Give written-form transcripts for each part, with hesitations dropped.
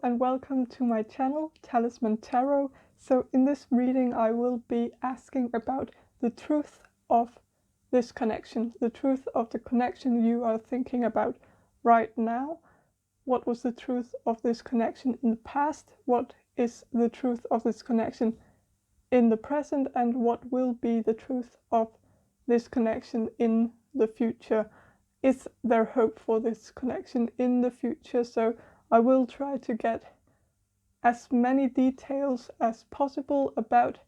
and welcome to my channel, Talisman Tarot. So in this reading I will be asking about the truth of this connection, the truth of the connection you are thinking about right now. What was the truth of this connection in the past? What is the truth of this connection in the present? And what will be the truth of this connection in the future? Is there hope for this connection in the future? So I will try to get as many details as possible about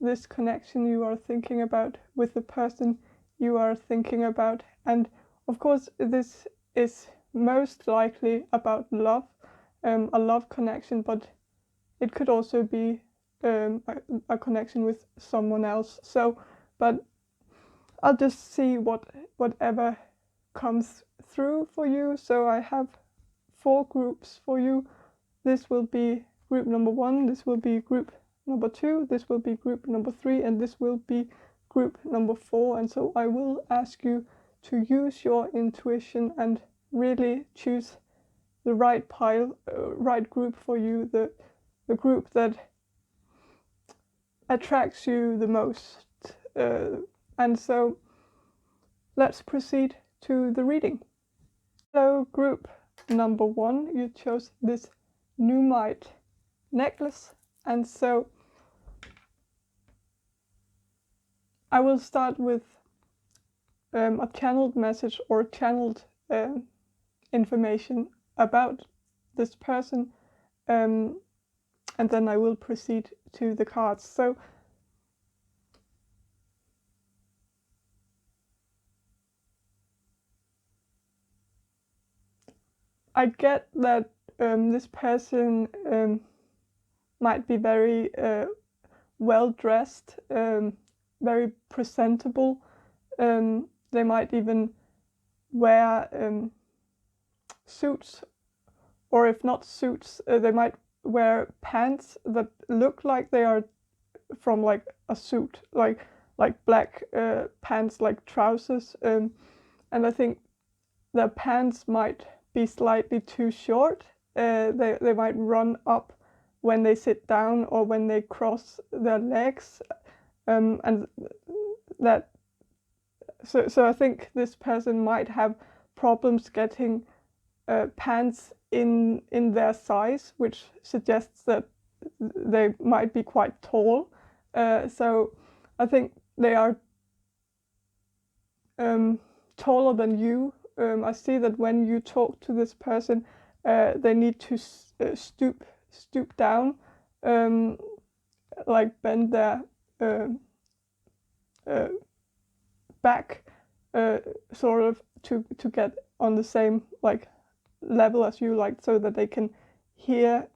this connection you are thinking about with the person you are thinking about. And of course, this is most likely about love, a love connection, but it could also be a connection with someone else. So, but I'll just see whatever comes through for you. So I have 4 groups for you. This will be group number 1, this will be group number 2, this will be group number 3, and this will be group number 4. And so I will ask you to use your intuition and really choose the right right group for you, the group that attracts you the most. And so let's proceed to the reading. So group number 1, you chose this Numite necklace, and so I will start with a channeled message or channeled information about this person, and then I will proceed to the cards. So I get that this person might be very well dressed, very presentable. They might even wear suits, or if not suits, they might wear pants that look like they are from like a suit, like black pants, like trousers. And I think their pants might be slightly too short. They might run up when they sit down or when they cross their legs, and that. So I think this person might have problems getting pants in their size, which suggests that they might be quite tall. So I think they are taller than you. I see that when you talk to this person, they need to stoop down, like bend their back, sort of to get on the same like level as you, like so that they can hear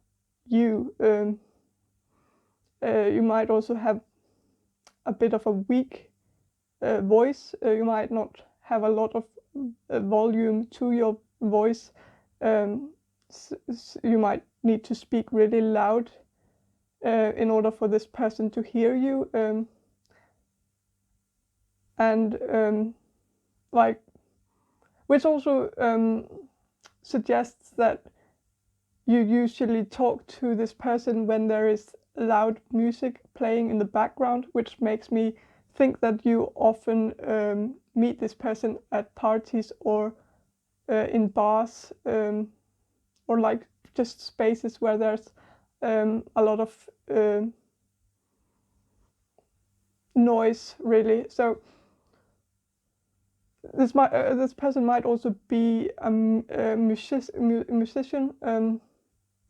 you. You might also have a bit of a weak voice. You might not have a lot of volume to your voice. You might need to speak really loud in order for this person to hear you. Like, which also suggests that you usually talk to this person when there is loud music playing in the background, which makes me think that you often meet this person at parties or in bars, or like just spaces where there's a lot of noise, really. So this person might also be a musician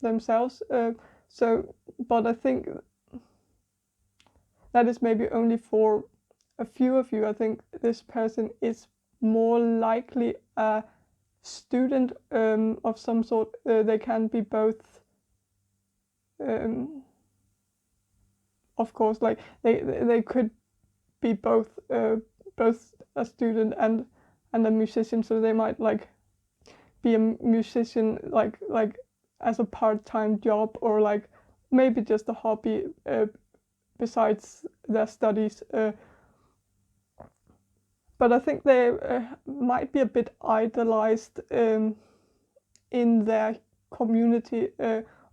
themselves. So, but I think that is maybe only for a few of you. I think this person is more likely a student of some sort. They can be both, of course, like they could be both a student and a musician. So they might like be a musician like as a part-time job, or like maybe just a hobby besides their studies. But I think they might be a bit idolized in their community,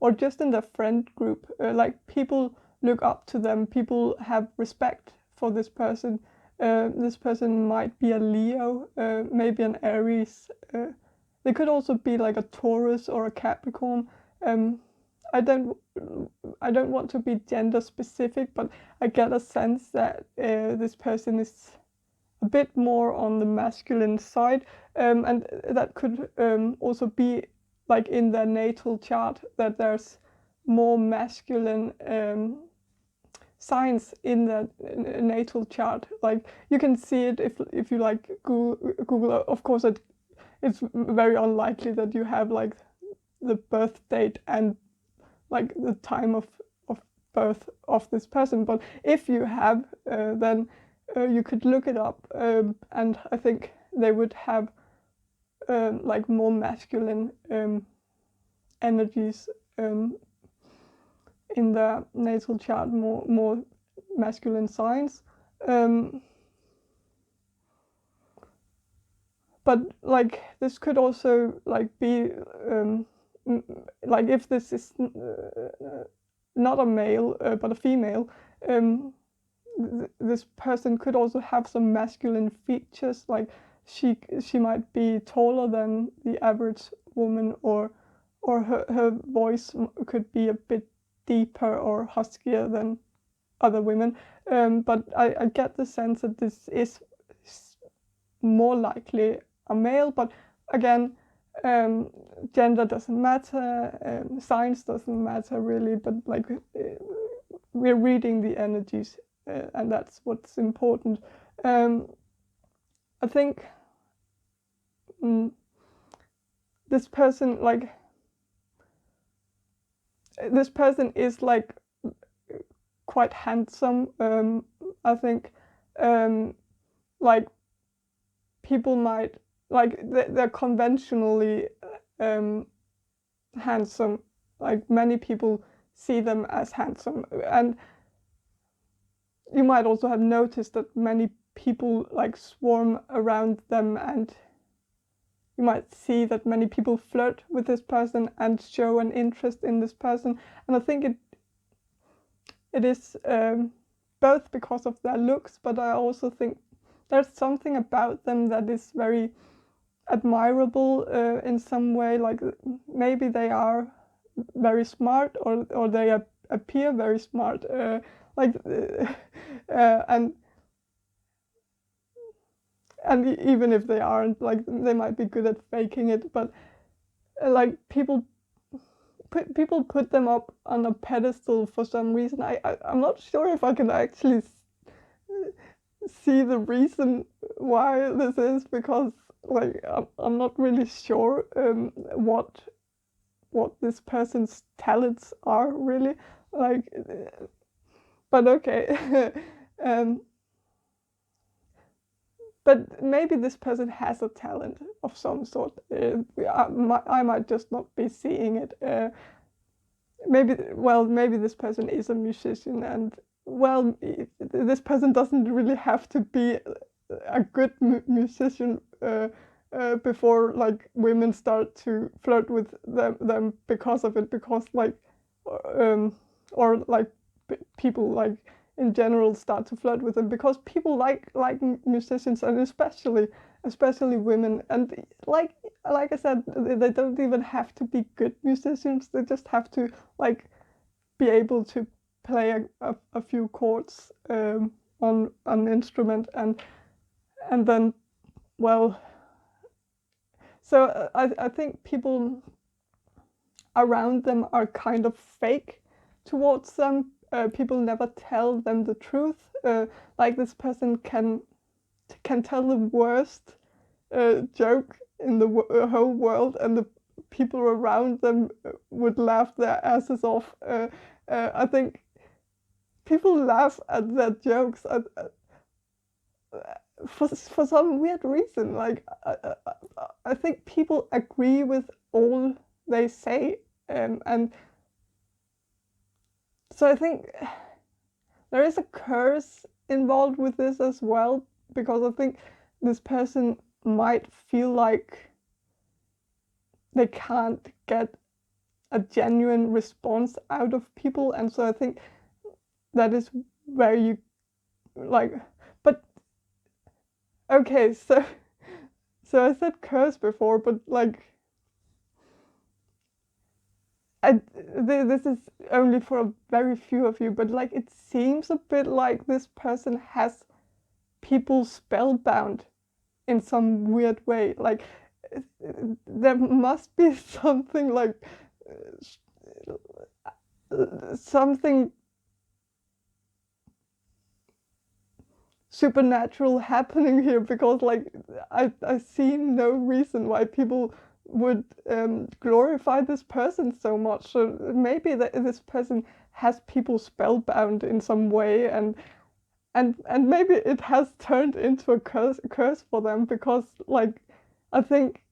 or just in their friend group, like people look up to them, people have respect for this person. This person might be a Leo, maybe an Aries. They could also be like a Taurus or a Capricorn. I don't want to be gender specific, but I get a sense that this person is a bit more on the masculine side, and that could also be like in their natal chart, that there's more masculine signs in the natal chart. Like you can see it if you like Google. Of course, it's very unlikely that you have like the birth date and like the time of birth of this person, but if you have, then you could look it up, and I think they would have like more masculine energies in the natal chart, more masculine signs. But like this could also like be like if this is not a male but a female, this person could also have some masculine features, like she might be taller than the average woman, or her voice could be a bit deeper or huskier than other women. But I get the sense that this is more likely a male, but again, gender doesn't matter, science doesn't matter really, but like we're reading the energies, and that's what's important. I think this person is like quite handsome. I think like people might like they're conventionally handsome. Like many people see them as handsome, and you might also have noticed that many people like swarm around them, and you might see that many people flirt with this person and show an interest in this person. And I think it is both because of their looks, but I also think there's something about them that is very admirable in some way. Like maybe they are very smart, or they appear very smart, and even if they aren't, like they might be good at faking it, but like people put them up on a pedestal for some reason. I'm not sure if I can actually see the reason why this is, because like I'm not really sure what this person's talents are really, like, but okay. But maybe this person has a talent of some sort. I might just not be seeing it. Maybe this person is a musician, and well, this person doesn't really have to be a good musician before like women start to flirt with them because of it, because like or like people like in general start to flirt with them because people like musicians, and especially women. And like I said, they don't even have to be good musicians. They just have to like be able to play a few chords on an instrument, and then, well, so I think people around them are kind of fake towards them. People never tell them the truth. Like this person can tell the worst joke in the whole world, and the people around them would laugh their asses off. I think people laugh at their jokes for some weird reason. Like I think people agree with all they say, and so I think there is a curse involved with this as well, because I think this person might feel like they can't get a genuine response out of people. And so I think that is where you like, but okay, so I said curse before, but like this is only for a very few of you, but like it seems a bit like this person has people spellbound in some weird way. Like there must be something like something supernatural happening here, because like I see no reason why people would glorify this person so much. So maybe this person has people spellbound in some way, and maybe it has turned into a curse for them, because like I think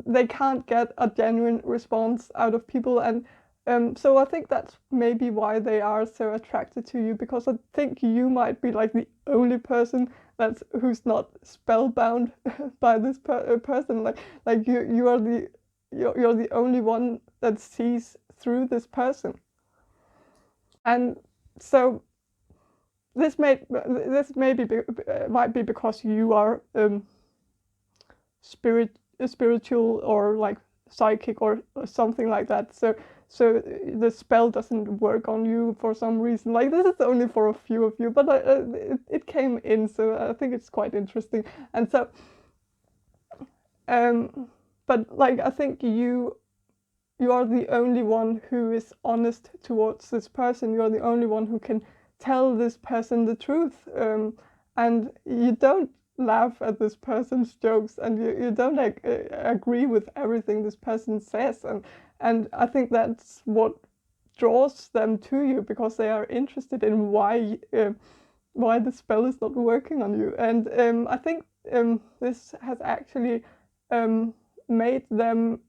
they can't get a genuine response out of people. And so I think that's maybe why they are so attracted to you, because I think you might be like the only person who's not spellbound by this person. Like you are you're the only one that sees through this person. And so this might be because you are spiritual or like psychic or something like that. So the spell doesn't work on you for some reason. Like this is only for a few of you, but it came in, so I think it's quite interesting. And so but like I think you are the only one who is honest towards this person. You're the only one who can tell this person the truth, and you don't laugh at this person's jokes, and you don't agree with everything this person says, and I think that's what draws them to you, because they are interested in why the spell is not working on you. And I think this has actually made them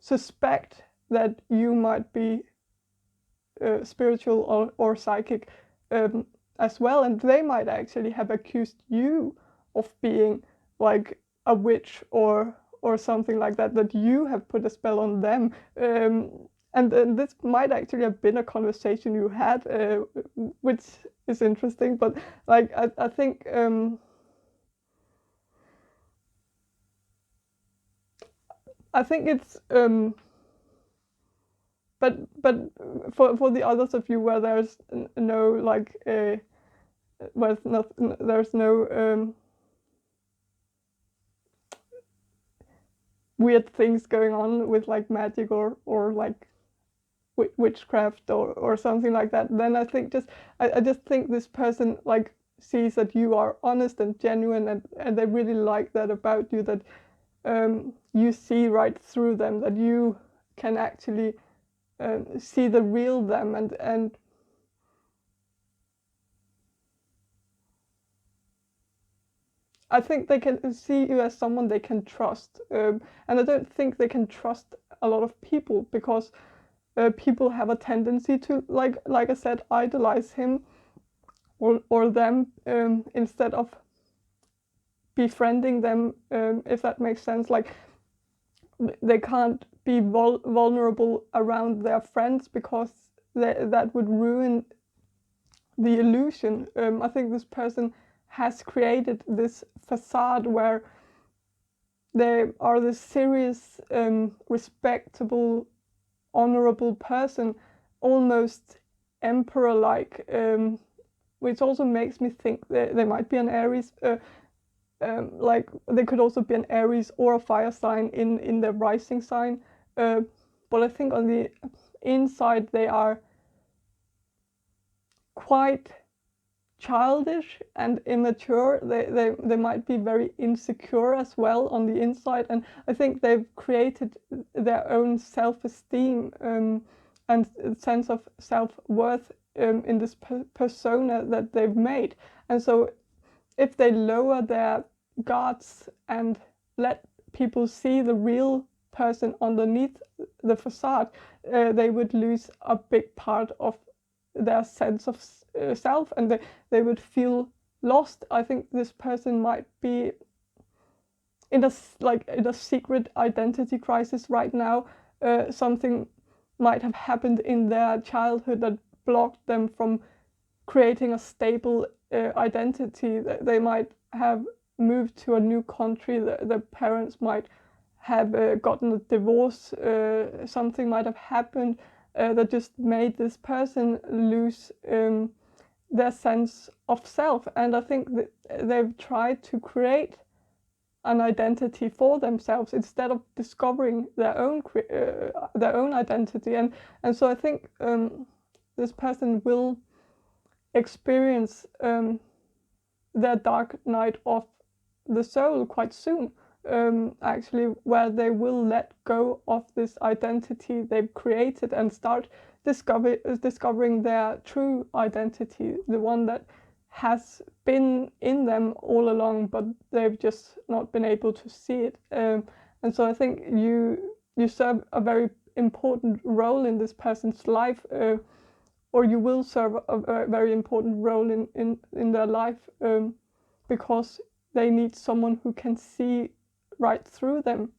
suspect that you might be spiritual or psychic as well, and they might actually have accused you of being like a witch or something like that, that you have put a spell on them. And this might actually have been a conversation you had, which is interesting. But like I think it's but for the others of you where there's no like there's no weird things going on with like magic or like witchcraft or something like that, then I think I just think this person like sees that you are honest and genuine, and they really like that about you, that you see right through them, that you can actually see the real them, and I think they can see you as someone they can trust, and I don't think they can trust a lot of people, because people have a tendency to, like I said, idolize him or them, instead of befriending them, if that makes sense. Like they can't be vulnerable around their friends, because that would ruin the illusion. I think this person has created this facade where they are this serious, respectable, honorable person, almost emperor-like, which also makes me think that they might be an Aries. Like they could also be an Aries or a fire sign in their rising sign, but I think on the inside they are quite childish and immature. They might be very insecure as well on the inside, and I think they've created their own self-esteem and sense of self-worth in this persona that they've made. And so if they lower their guards and let people see the real person underneath the facade, they would lose a big part of their sense of self, and they would feel lost. I think this person might be in a secret identity crisis right now. Something might have happened in their childhood that blocked them from creating a stable identity. They might have moved to a new country. The parents might have gotten a divorce. Something might have happened that just made this person lose their sense of self. And I think that they've tried to create an identity for themselves instead of discovering their own identity. And so I think this person will experience their dark night of the soul quite soon, actually, where they will let go of this identity they've created and start discovering their true identity, the one that has been in them all along, but they've just not been able to see it. And so I think you serve a very important role in this person's life, or you will serve a very important role in their life, because they need someone who can see right through them.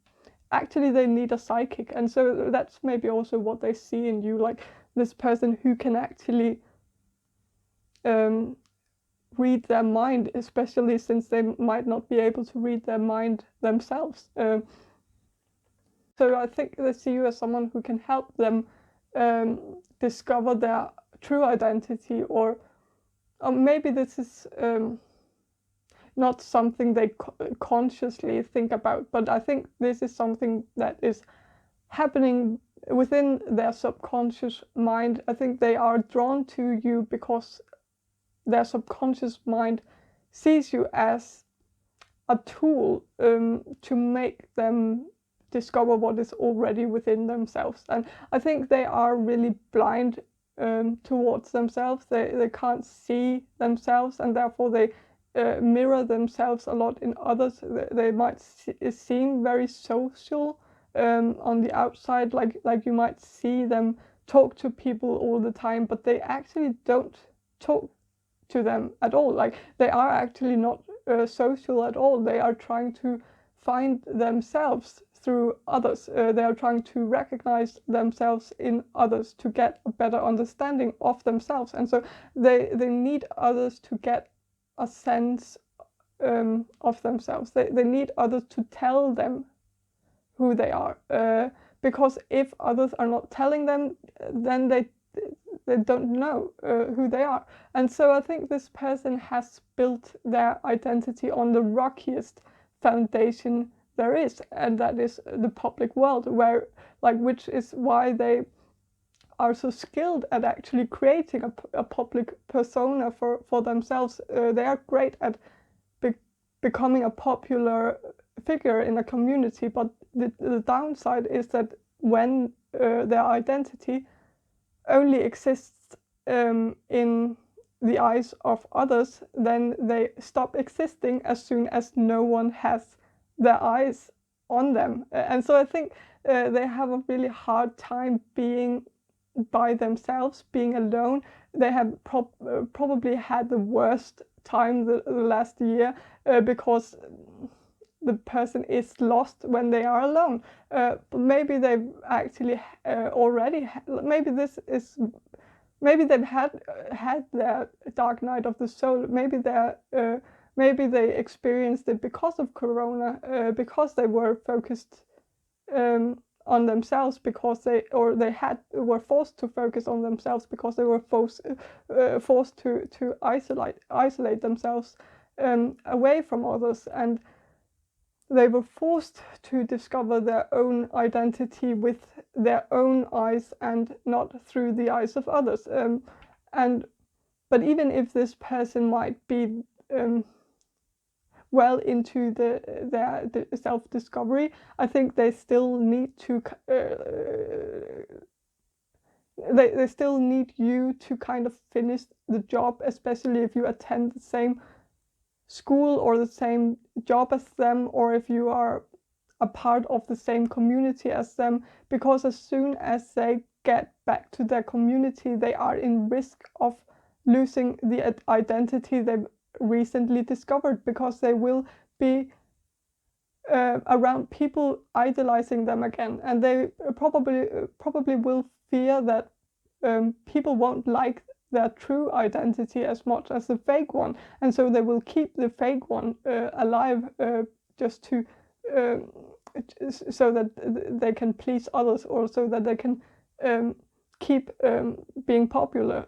Actually, they need a psychic, and so that's maybe also what they see in you, like this person who can actually read their mind, especially since they might not be able to read their mind themselves. So I think they see you as someone who can help them discover their true identity, or maybe this is not something they consciously think about, but I think this is something that is happening within their subconscious mind. I think they are drawn to you because their subconscious mind sees you as a tool to make them discover what is already within themselves. And I think they are really blind towards themselves. They can't see themselves, and therefore they mirror themselves a lot in others. They might seem very social on the outside, like you might see them talk to people all the time, but they actually don't talk to them at all. Like, they are actually not social at all. They are trying to find themselves through others. They are trying to recognize themselves in others to get a better understanding of themselves. And so they need others to get a sense of themselves. They need others to tell them who they are. Because if others are not telling them, then they don't know who they are. And so I think this person has built their identity on the rockiest foundation there is, and that is the public world, which is why they are so skilled at actually creating a public persona for themselves. They are great at becoming a popular figure in a community, but the downside is that when their identity only exists in the eyes of others, then they stop existing as soon as no one has their eyes on them. And so I think they have a really hard time being by themselves, being alone. They have probably had the worst time the last year because the person is lost when they are alone. But maybe they've actually already maybe they've had their dark night of the soul. Maybe they experienced it because of Corona, because they were focused on themselves, because they were forced to focus on themselves, because they were forced to isolate themselves away from others, and they were forced to discover their own identity with their own eyes and not through the eyes of others. But even if this person might be well into their self-discovery, I think they still need to they still need you to kind of finish the job, especially if you attend the same school or the same job as them, or if you are a part of the same community as them, because as soon as they get back to their community, they are in risk of losing the identity they've recently discovered, because they will be around people idolizing them again, and they probably will fear that people won't like their true identity as much as the fake one, and so they will keep the fake one alive just to so that they can please others, or so that they can keep being popular.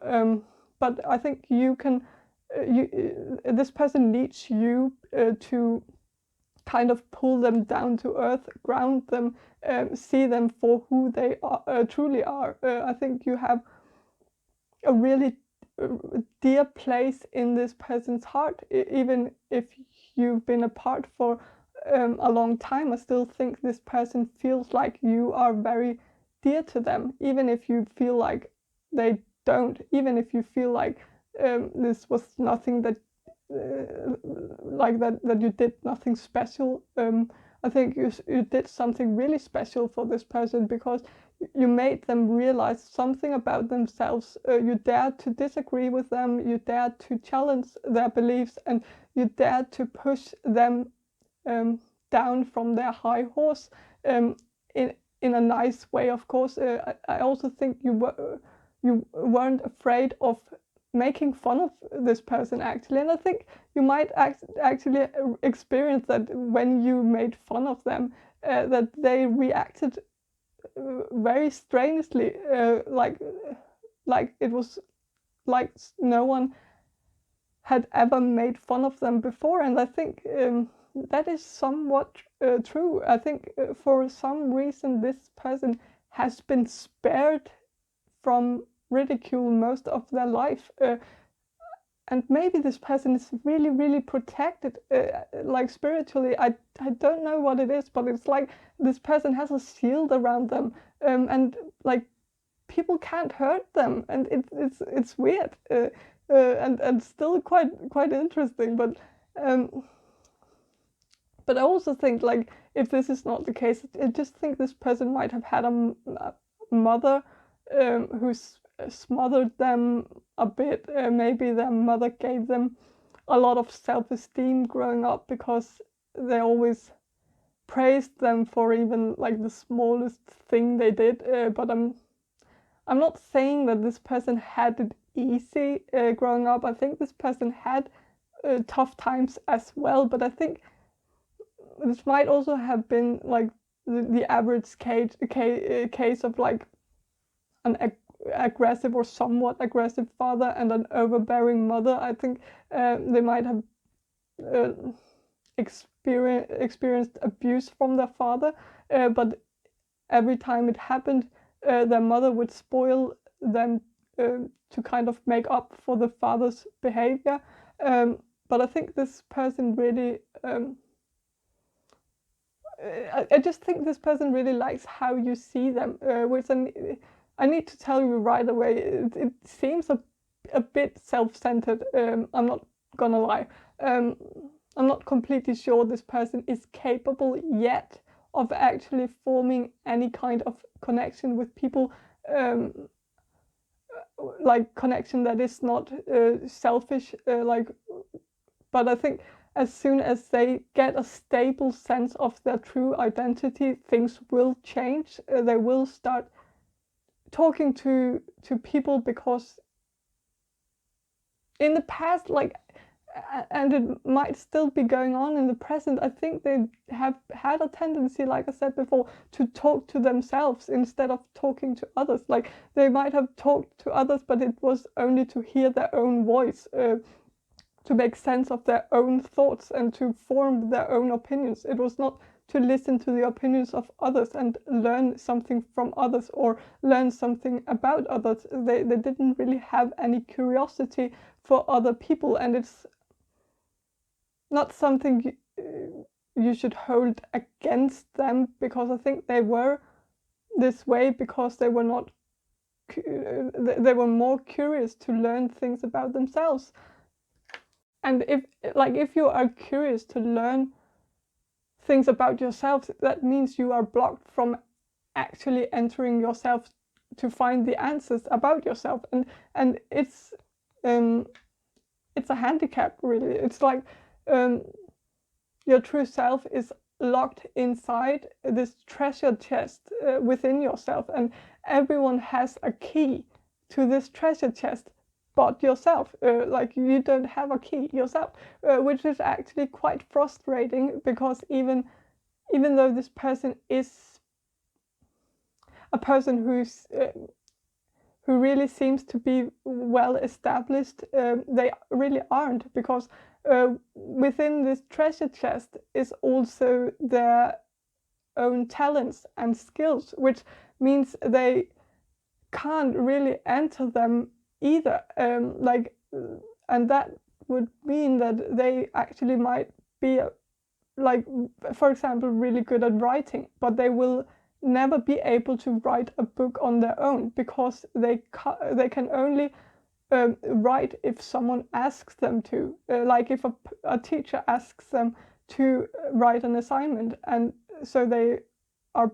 But I think you can, this person needs you to kind of pull them down to earth, ground them, see them for who they are, truly are. I think you have a really dear place in this person's heart, even if you've been apart for a long time. I still think this person feels like you are very dear to them, even if you feel like they don't, even if you feel like this was nothing that like that you did nothing special. I think you did something really special for this person, because you made them realize something about themselves. You dared to disagree with them, you dared to challenge their beliefs, and you dared to push them down from their high horse in a nice way, of course. I also think you weren't afraid of making fun of this person, actually, and I think you might actually experience that when you made fun of them, that they reacted very strangely, like it was like no one had ever made fun of them before. And I think that is somewhat true. I think for some reason this person has been spared from ridicule most of their life, and maybe this person is really, really protected, like spiritually. I don't know what it is, but it's like this person has a shield around them, and like people can't hurt them, and it's weird, and still quite interesting. But I also think, like, if this is not the case, I just think this person might have had a mother who's smothered them a bit. Maybe their mother gave them a lot of self-esteem growing up, because they always praised them for even like the smallest thing they did. But I'm not saying that this person had it easy growing up. I think this person had tough times as well, but I think this might also have been like the average case of like an aggressive or somewhat aggressive father and an overbearing mother. I think they might have experienced abuse from their father, but every time it happened, their mother would spoil them to kind of make up for the father's behavior. But I think this person really I just think this person really likes how you see them, which I need to tell you right away, it seems a bit self-centered. I'm not gonna lie. I'm not completely sure this person is capable yet of actually forming any kind of connection with people, like connection that is not selfish, but I think as soon as they get a stable sense of their true identity, things will change. They will start talking to people, because in the past, like, and it might still be going on in the present, I think they have had a tendency, like I said before, to talk to themselves instead of talking to others. Like, they might have talked to others, but it was only to hear their own voice, to make sense of their own thoughts and to form their own opinions. It was not to listen to the opinions of others and learn something from others or learn something about others. They didn't really have any curiosity for other people, and it's not something you should hold against them, because I think they were this way because they were not they were more curious to learn things about themselves. And if you are curious to learn things about yourself, that means you are blocked from actually entering yourself to find the answers about yourself, and it's a handicap, really. It's like your true self is locked inside this treasure chest within yourself, and everyone has a key to this treasure chest but yourself. Like, you don't have a key yourself, which is actually quite frustrating, because even though this person is a person who really seems to be well established, they really aren't, because within this treasure chest is also their own talents and skills, which means they can't really enter them either. And that would mean that they actually might be, like, for example, really good at writing, but they will never be able to write a book on their own, because they can only write if someone asks them to, like if a teacher asks them to write an assignment, and so they are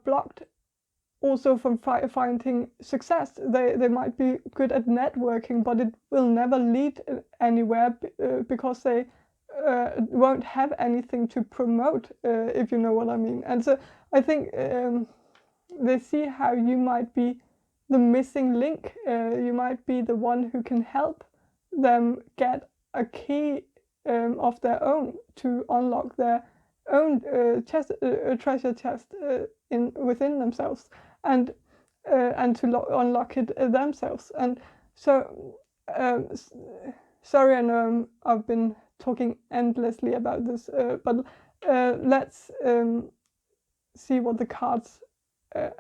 blocked also from finding success. They might be good at networking, but it will never lead anywhere, because they won't have anything to promote, if you know what I mean. And so I think they see how you might be the missing link. You might be the one who can help them get a key of their own to unlock their own treasure chest within themselves, and to unlock it themselves. And so, sorry, I know I've been talking endlessly about this, but let's see what the cards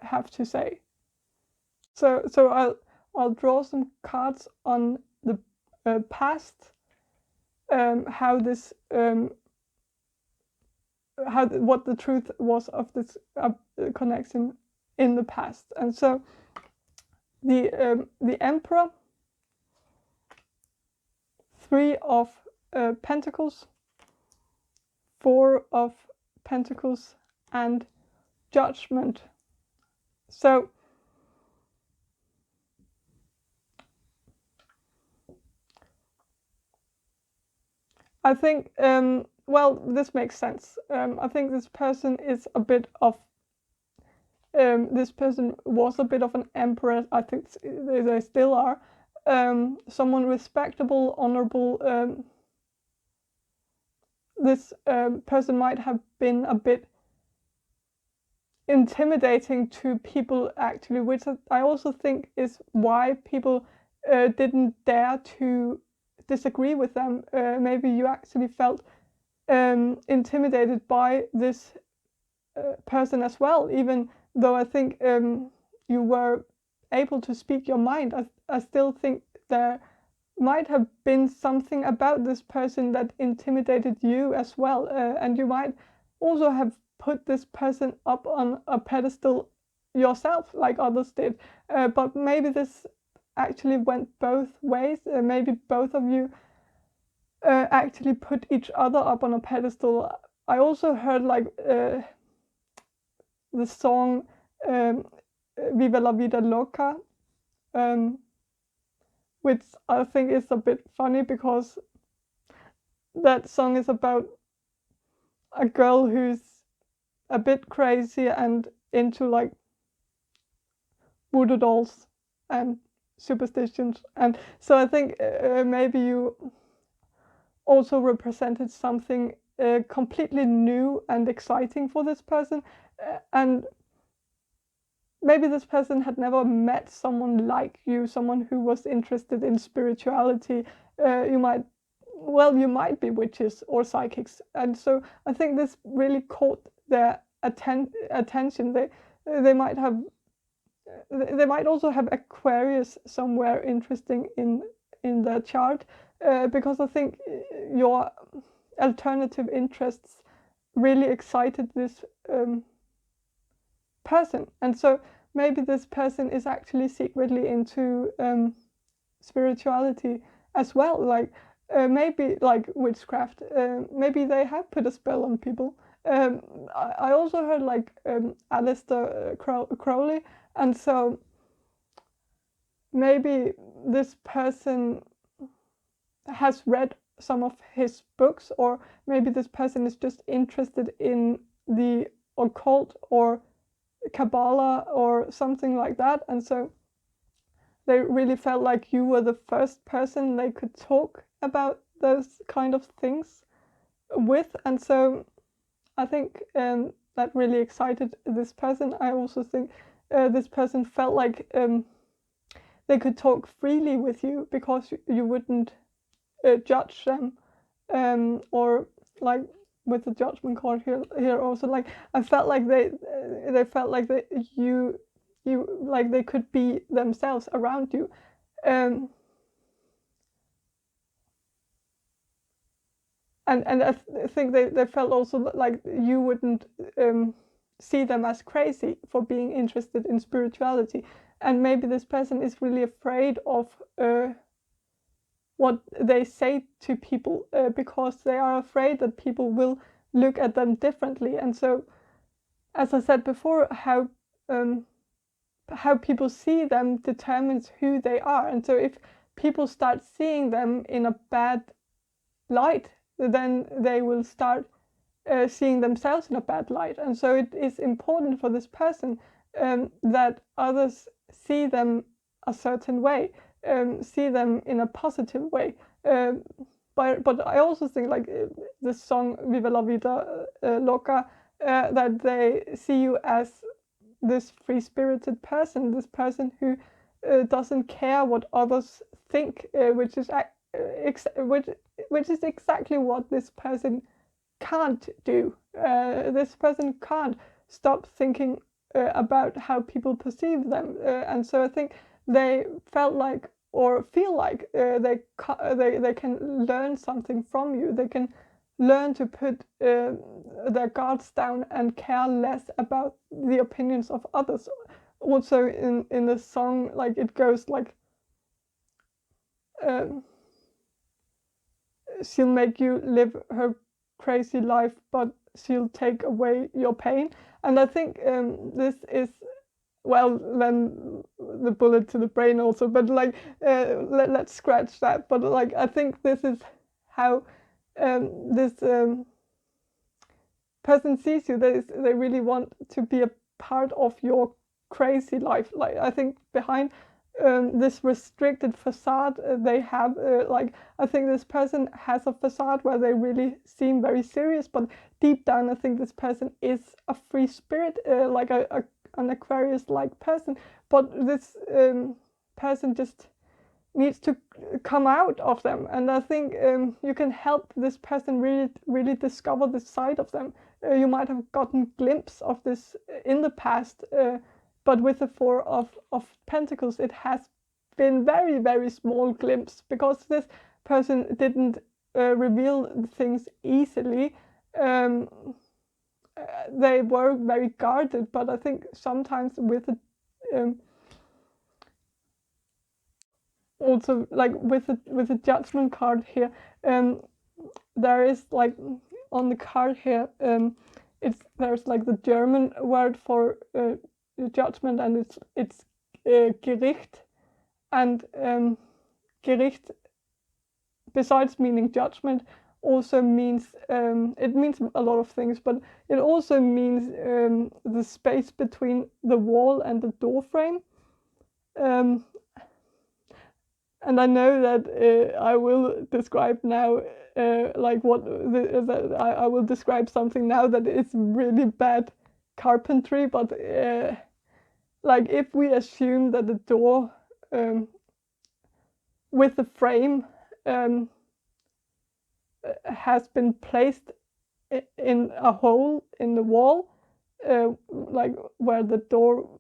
have to say. So I'll draw some cards on the past, how this what the truth was of this connection in the past. And so the Emperor, 3 of Pentacles, 4 of Pentacles, and Judgment. So I think, well, this makes sense. I think this person is a bit of, this person was a bit of an emperor. I think they still are. Someone respectable, honorable. This person might have been a bit intimidating to people, actually, which I also think is why people didn't dare to disagree with them. Maybe you actually felt intimidated by this person as well, even though I think you were able to speak your mind. I still think there might have been something about this person that intimidated you as well, and you might also have put this person up on a pedestal yourself, like others did, but maybe this actually went both ways. Maybe both of you actually put each other up on a pedestal. I also heard, like, the song Viva la Vida Loca, which I think is a bit funny, because that song is about a girl who's a bit crazy and into, like, voodoo dolls and superstitions. And so I think maybe you also represented something completely new and exciting for this person, and maybe this person had never met someone like you, someone who was interested in spirituality. You might be witches or psychics, and so I think this really caught their attention. They might also have Aquarius somewhere interesting in their chart, because I think your alternative interests really excited this person. And so maybe this person is actually secretly into spirituality as well, like maybe like witchcraft. Maybe they have put a spell on people. I also heard, like, Aleister Crowley, and so maybe this person has read some of his books, or maybe this person is just interested in the occult or Kabbalah or something like that, and so they really felt like you were the first person they could talk about those kind of things with. And so I think that really excited this person. I also think this person felt like they could talk freely with you because you wouldn't judge them, or like with the judgment card here also, like I felt like they felt like you like they could be themselves around you. And I think they felt also like you wouldn't see them as crazy for being interested in spirituality. And maybe this person is really afraid of what they say to people, because they are afraid that people will look at them differently. And so, as I said before, how people see them determines who they are. And so if people start seeing them in a bad light, then they will start seeing themselves in a bad light. And so it is important for this person that others see them a certain way, see them in a positive way. But I also think, like the song Viva la Vida Loca, that they see you as this free-spirited person, this person who doesn't care what others think, which is exactly what this person can't do. This person can't stop thinking about how people perceive them, and so I think they felt like, or feel like, they can learn something from you. They can learn to put their guards down and care less about the opinions of others. Also in the song, like it goes like, she'll make you live her crazy life, but she'll take away your pain. And I think this is, well, then the bullet to the brain also, but like let's scratch that. But like I think this is how this person sees you. They really want to be a part of your crazy life. Like I think behind this restricted facade they have, like I think this person has a facade where they really seem very serious, but deep down I think this person is a free spirit, like an Aquarius-like person. But this person just needs to come out of them, and I think you can help this person really discover this side of them. You might have gotten glimpse of this in the past, but with the Four of Pentacles it has been very, very small glimpse, because this person didn't reveal things easily. They were very guarded, but I think sometimes with the also like with the judgment card here, there is like on the card here, there's like the German word for judgment, and it's Gericht, and Gericht, besides meaning judgment, also means it means a lot of things, but it also means the space between the wall and the door frame. And I know that I will describe now, like I will describe something now that is really bad carpentry, but like if we assume that the door with the frame has been placed in a hole in the wall, like where the door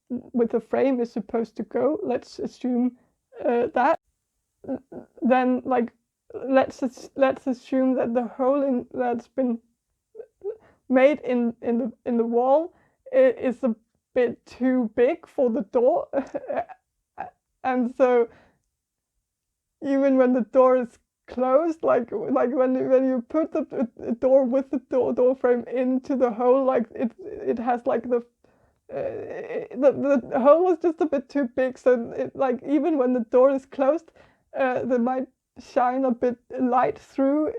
with the frame is supposed to go, let's assume that, then like let's assume that the hole that's been made in the wall is a bit too big for the door, and so even when the door is closed, like when you put the door with the door frame into the hole, like it has like the hole was just a bit too big, so like even when the door is closed, there might shine a bit light through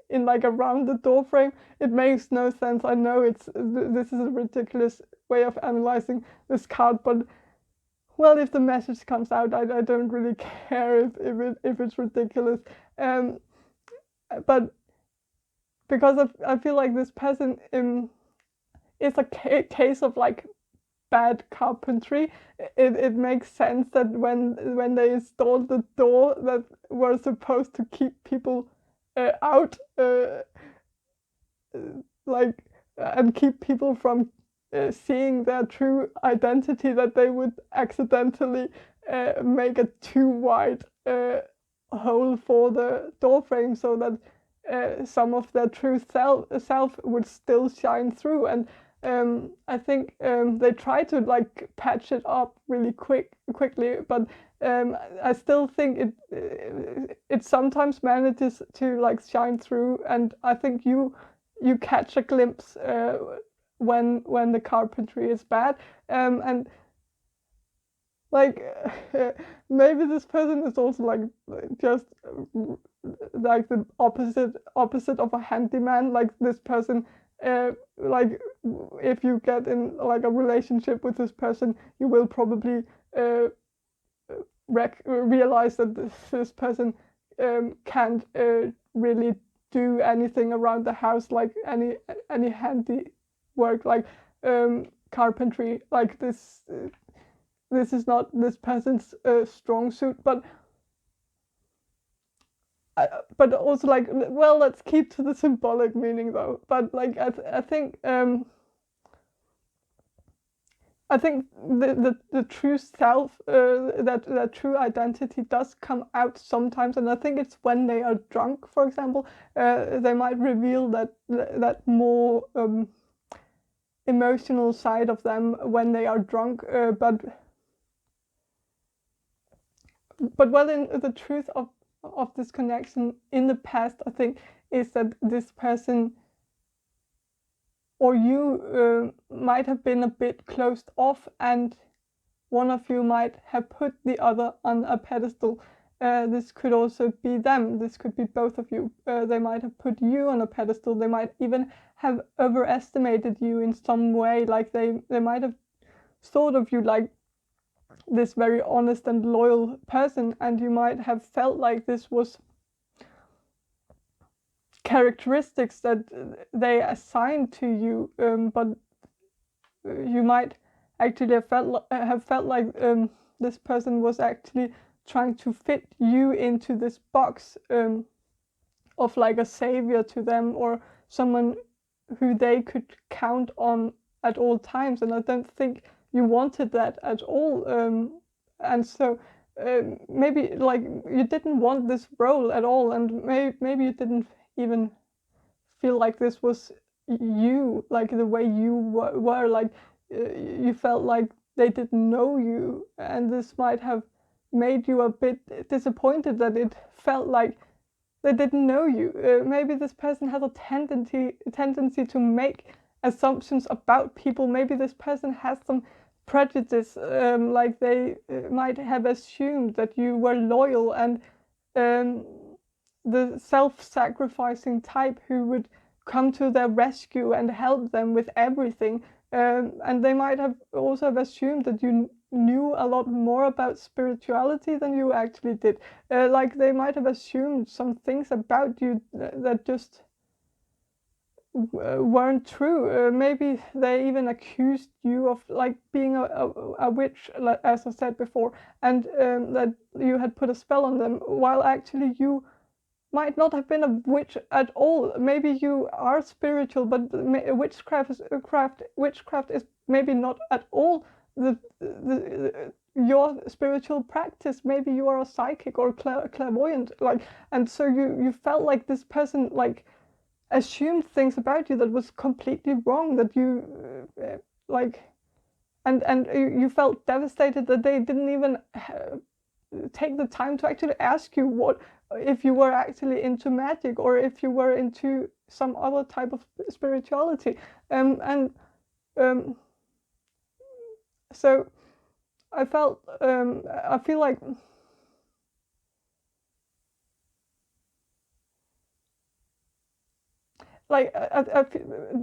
in like around the door frame. It makes no sense. I know this is a ridiculous way of analyzing this card, but well, if the message comes out, I don't really care if it's ridiculous. But because I feel like this person is a case of like bad carpentry. It makes sense that when they installed the door that were supposed to keep people out, like and keep people from seeing their true identity, that they would accidentally make a too wide hole for the door frame so that some of their true self would still shine through. And I think they try to like patch it up really quickly, but I still think it sometimes manages to like shine through, and I think you catch a glimpse when the carpentry is bad, and like maybe this person is also like just like the opposite of a handyman. Like this person, like if you get in like a relationship with this person, you will probably realize that this person can't really do anything around the house, like any handy work, like carpentry. Like this is not this person's strong suit, but also like, well, let's keep to the symbolic meaning though. But like I think the true self, that true identity does come out sometimes, and I think it's when they are drunk, for example. They might reveal that more emotional side of them when they are drunk, but well, in the truth of this connection in the past, I think, is that this person or you might have been a bit closed off, and one of you might have put the other on a pedestal. This could also be them. This could be both of you. They might have put you on a pedestal. They might even have overestimated you in some way. Like they might have thought of you like this very honest and loyal person, and you might have felt like this was characteristics that they assigned to you, but you might actually have felt like this person was actually trying to fit you into this box of like a savior to them, or someone who they could count on at all times. And I don't think you wanted that at all, and so maybe like you didn't want this role at all, and maybe you didn't even feel like this was you, like the way you were. Like you felt like they didn't know you, and this might have made you a bit disappointed that it felt like they didn't know you. Maybe this person has a tendency to make assumptions about people. Maybe this person has some prejudice, like they might have assumed that you were loyal and the self-sacrificing type who would come to their rescue and help them with everything. And they might have also have assumed that you knew a lot more about spirituality than you actually did. Like they might have assumed some things about you that just weren't true. Maybe they even accused you of like being a witch, as I said before, and that you had put a spell on them, while actually you might not have been a witch at all. Maybe you are spiritual, but witchcraft is maybe not at all your spiritual practice. Maybe you are a psychic or clairvoyant, like, and so you felt like this person like assumed things about you that was completely wrong, that you like, and you felt devastated that they didn't even take the time to actually ask you what if you were actually into magic, or if you were into some other type of spirituality. So I feel like like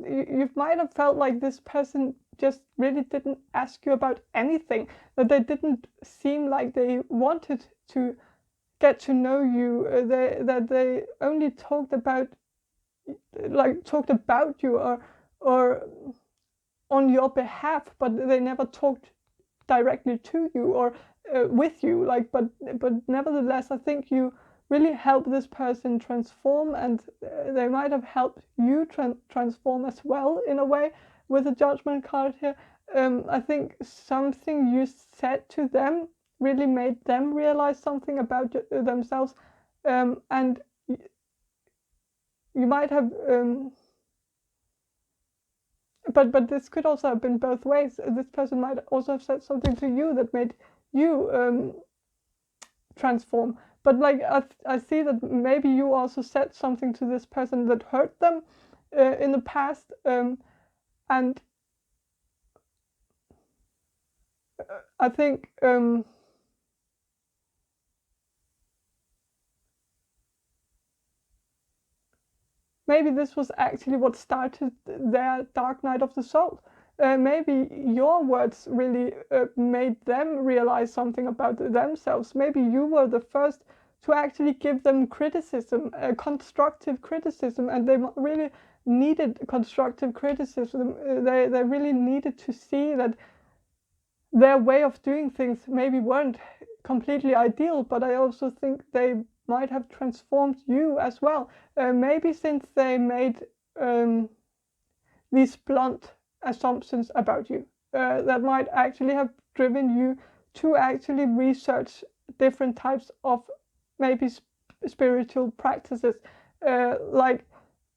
you might have felt like this person just really didn't ask you about anything, that they didn't seem like they wanted to get to know you, that they only talked about you or on your behalf, but they never talked directly to you or with you. Like, but nevertheless, I think you really help this person transform, and they might have helped you transform as well in a way with the judgment card here. I think something you said to them really made them realize something about themselves, and you might have but this could also have been both ways. This person might also have said something to you that made you transform. But like I see that maybe you also said something to this person that hurt them in the past, and I think maybe this was actually what started their dark night of the soul. Maybe your words really made them realize something about themselves. Maybe you were the first to actually give them criticism, constructive criticism, and they really needed constructive criticism. They really needed to see that their way of doing things maybe weren't completely ideal, but I also think they might have transformed you as well. Maybe since they made these blunt assumptions about you, that might actually have driven you to actually research different types of maybe spiritual practices. Like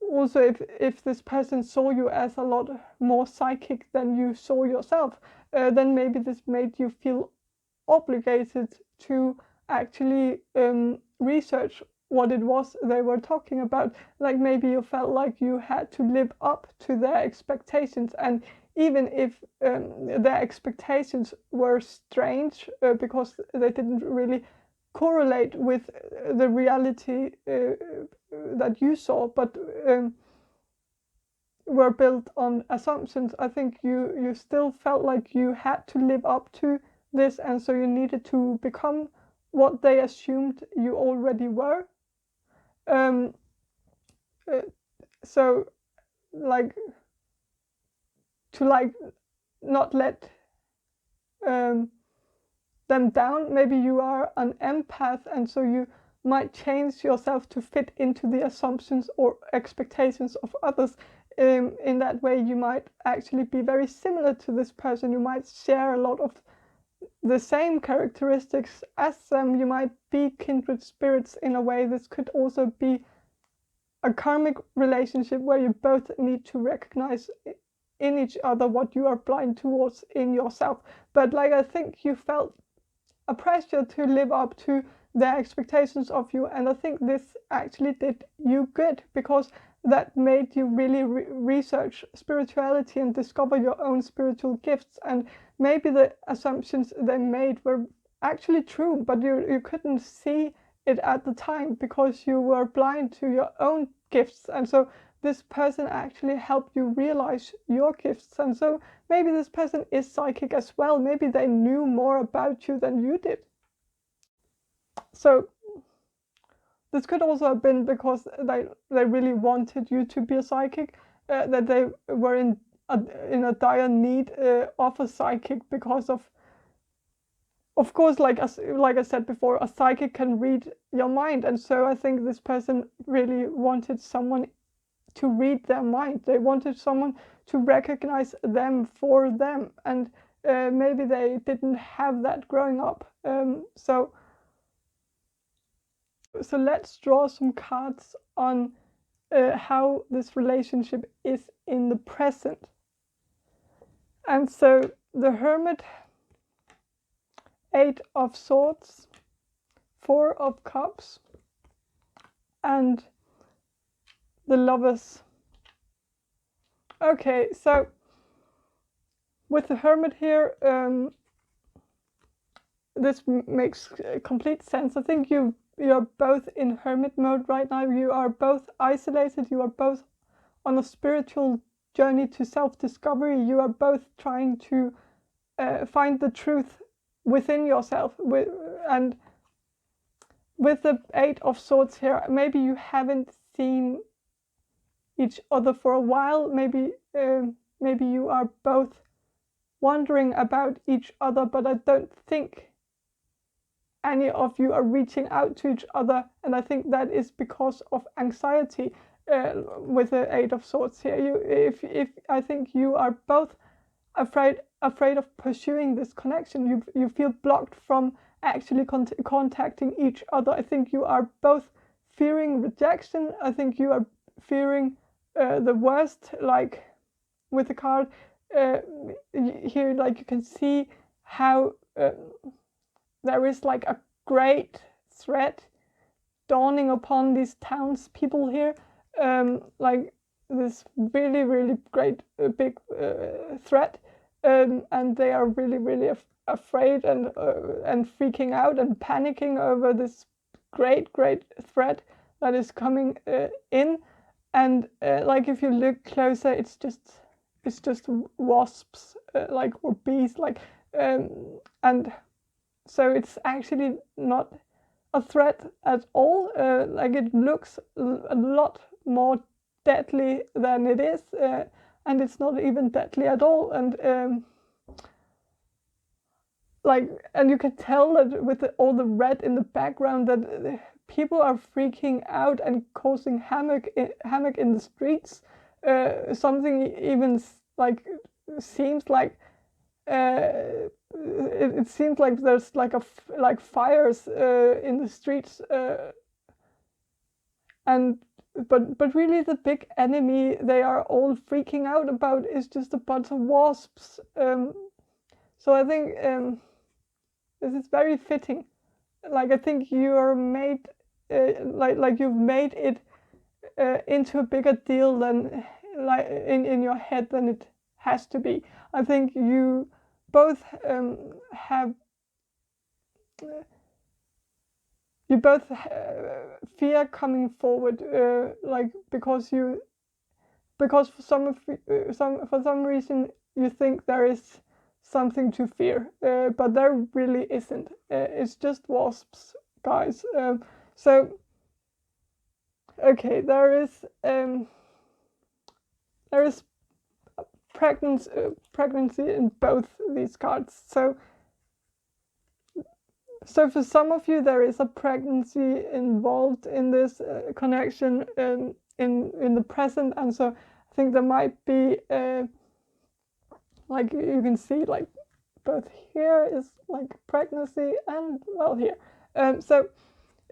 also if this person saw you as a lot more psychic than you saw yourself, then maybe this made you feel obligated to actually research what it was they were talking about. Like maybe you felt like you had to live up to their expectations, and even if their expectations were strange because they didn't really correlate with the reality that you saw, but were built on assumptions, I think you still felt like you had to live up to this, and so you needed to become what they assumed you already were. So like to like not let them down. Maybe you are an empath, and so you might change yourself to fit into the assumptions or expectations of others. In that way, you might actually be very similar to this person. You might share a lot of the same characteristics as them. You might be kindred spirits in a way. This could also be a karmic relationship where you both need to recognize in each other what you are blind towards in yourself. But like I think you felt a pressure to live up to their expectations of you, and I think this actually did you good, because that made you really research spirituality and discover your own spiritual gifts. And maybe the assumptions they made were actually true, but you couldn't see it at the time because you were blind to your own gifts. And so this person actually helped you realize your gifts. And so maybe this person is psychic as well. Maybe they knew more about you than you did. So this could also have been because they really wanted you to be a psychic, that they were in a dire need of a psychic because of course, like I said before, a psychic can read your mind. And so I think this person really wanted someone to read their mind. They wanted someone to recognize them for them. And maybe they didn't have that growing up. So let's draw some cards on how this relationship is in the present. And so the Hermit, 8 of Swords, 4 of Cups, and the Lovers. Okay, so with the Hermit here, this makes complete sense. I think you're both in hermit mode right now. You are both isolated. You are both on a spiritual journey to self-discovery. You are both trying to find the truth within yourself. And with the Eight of Swords here, maybe you haven't seen each other for a while. Maybe you are both wondering about each other, but I don't think any of you are reaching out to each other, and I think that is because of anxiety with the Eight of Swords here. I think you are both afraid of pursuing this connection. You feel blocked from actually contacting each other. I think you are both fearing rejection. I think you are fearing the worst, like with the card here, like you can see how there is like a great threat dawning upon these townspeople here, like this really, really great big threat, and they are really, really afraid and freaking out and panicking over this great threat that is coming in. And like if you look closer, it's just wasps, like, or bees, like, and so it's actually not a threat at all. Like, it looks a lot more deadly than it is, and it's not even deadly at all. And like, and you can tell that with all the red in the background that people are freaking out and causing havoc in the streets. Something even like seems like it seems like there's like fires in the streets, and but really the big enemy they are all freaking out about is just a bunch of wasps. So I think this is very fitting. Like, I think you are made like you've made it into a bigger deal than like in your head than it has to be. I think you both have fear coming forward, like because for some reason you think there is something to fear, but there really isn't. It's just wasps, guys. So okay, there is pregnancy in both these cards. So for some of you, there is a pregnancy involved in this connection in the present, and so I think there might be like you can see, like both here is like pregnancy and well here. So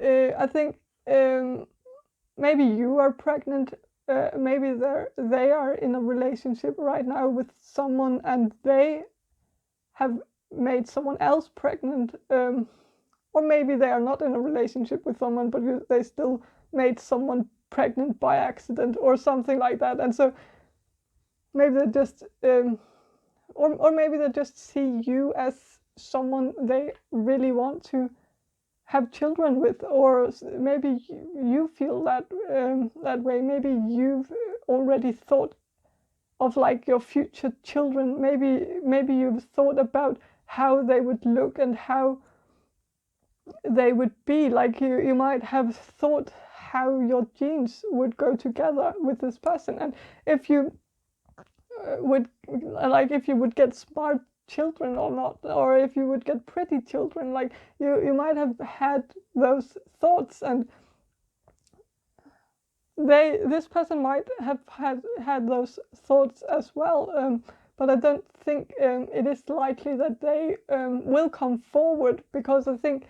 I think maybe you are pregnant. Maybe they are in a relationship right now with someone, and they have made someone else pregnant. Or maybe they are not in a relationship with someone, but they still made someone pregnant by accident or something like that. And so maybe they just, or maybe they just see you as someone they really want to have children with, or maybe you feel that way. Maybe you've already thought of like your future children. Maybe you've thought about how they would look and how they would be. Like you might have thought how your genes would go together with this person, and if you would get smart children or not, or if you would get pretty children. Like you might have had those thoughts, and this person might have had those thoughts as well, but I don't think it is likely that they will come forward, because I think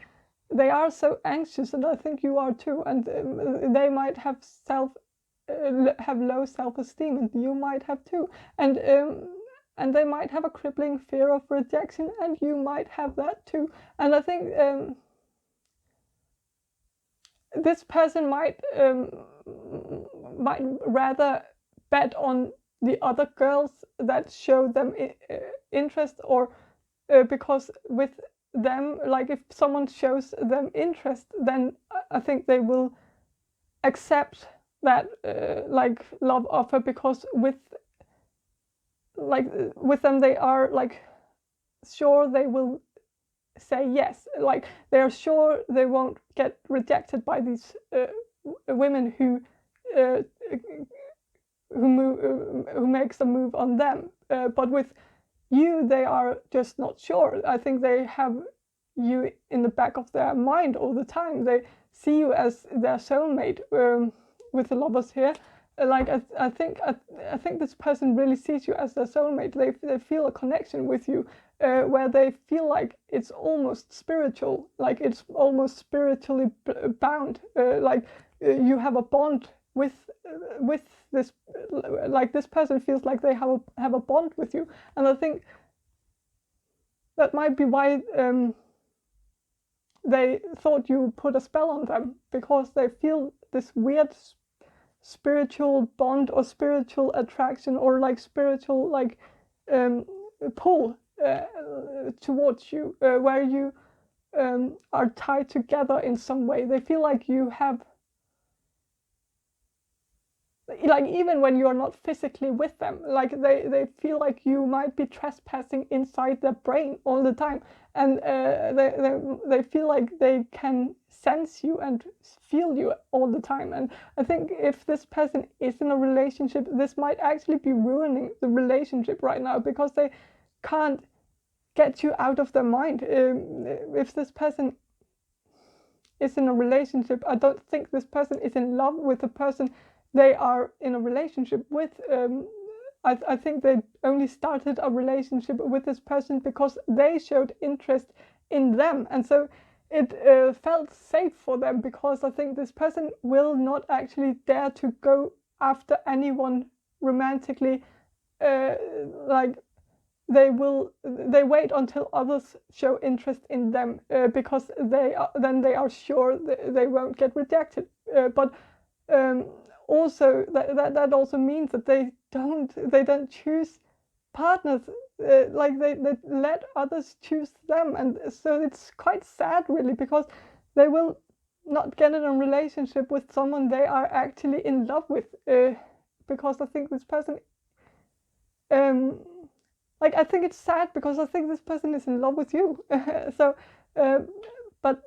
they are so anxious, and I think you are too, and they might have low self-esteem, and you might have too, and they might have a crippling fear of rejection, and you might have that too. And I think this person might rather bet on the other girls that show them interest, or because with them, like if someone shows them interest, then I think they will accept that like love offer, because with them they are like sure they will say yes, like they're sure they won't get rejected by these women who makes a move on them, but with you they are just not sure. I think they have you in the back of their mind all the time. They see you as their soulmate. With the lovers here, like I think this person really sees you as their soulmate. They feel a connection with you, where they feel like it's almost spiritual, like it's almost spiritually bound, like you have a bond with this, like this person feels like they have a bond with you. And I think that might be why they thought you put a spell on them, because they feel this weird spiritual bond or spiritual attraction, or like spiritual like pull towards you, where you are tied together in some way. They feel like you have, like even when you're not physically with them, like they feel like you might be trespassing inside their brain all the time, and they feel like they can sense you and feel you all the time. And I think if this person is in a relationship, this might actually be ruining the relationship right now, because they can't get you out of their mind. If this person is in a relationship, I don't think this person is in love with the person they are in a relationship with. I think they only started a relationship with this person because they showed interest in them, and so it felt safe for them, because I think this person will not actually dare to go after anyone romantically. Like they wait until others show interest in them, because then they are sure they won't get rejected. But also that also means that they don't choose partners, like they let others choose them. And so it's quite sad really, because they will not get in a relationship with someone they are actually in love with, because I think this person like I think it's sad, because I think this person is in love with you. So but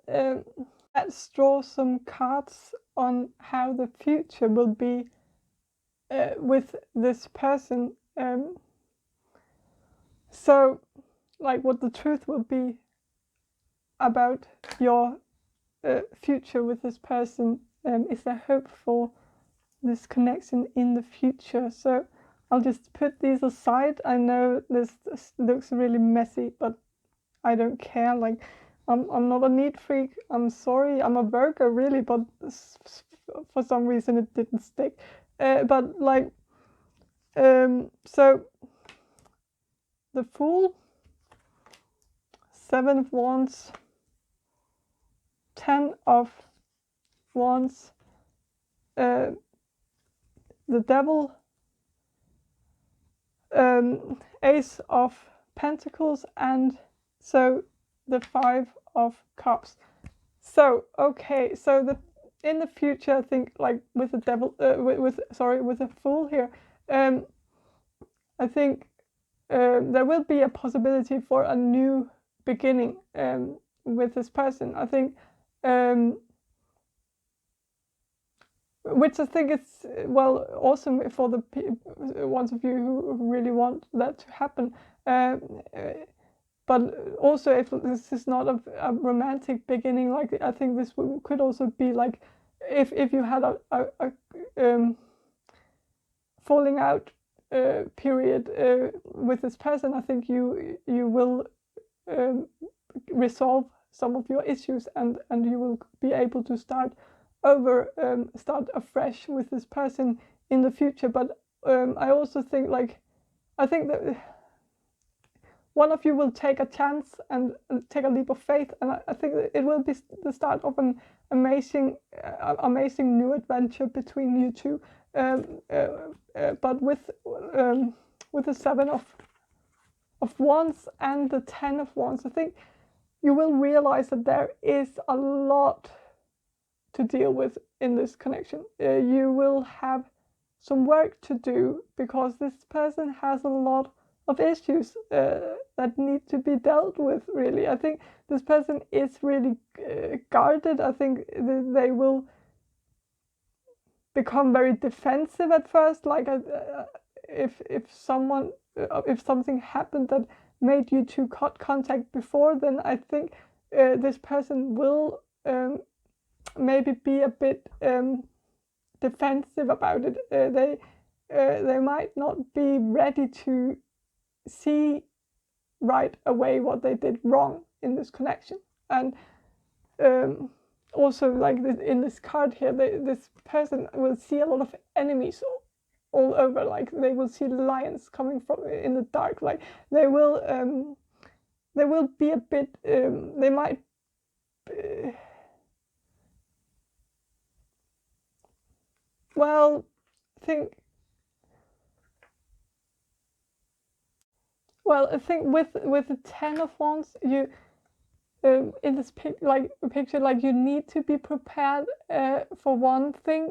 let's draw some cards on how the future will be with this person. So, like, what the truth will be about your future with this person. Is there hope for this connection in the future? So, I'll just put these aside. I know this looks really messy, but I don't care. Like, I'm not a neat freak. I'm sorry. I'm a Virgo, really, but for some reason it didn't stick. But like, so the Fool, 7 of Wands, 10 of Wands, the Devil, Ace of Pentacles, and so the 5 of Cups. So okay, so in the future, I think, like with the Devil, with the Fool here, I think there will be a possibility for a new beginning with this person. I think, which I think is, well, awesome for the ones of you who really want that to happen. But also, if this is not a romantic beginning, like I think this could also be like if you had a falling out period with this person. I think you will resolve some of your issues, and you will be able to start afresh with this person in the future. But I also think, like, I think that one of you will take a chance and take a leap of faith, and I think that it will be the start of an amazing new adventure between you two. But with the 7 of Wands and the 10 of Wands, I think you will realize that there is a lot to deal with in this connection. You will have some work to do because this person has a lot of issues that need to be dealt with, really. I think this person is really guarded. I think they will become very defensive at first, like if something happened that made you two cut contact before, then I think this person will maybe be a bit defensive about it. They might not be ready to see right away what they did wrong in this connection. And also, like in this card here, this person will see a lot of enemies all over. Like they will see lions coming from in the dark. Like they will be a bit. They might. Well, I think. Well, I think with the Ten of Wands, you in this picture, like you need to be prepared for one thing.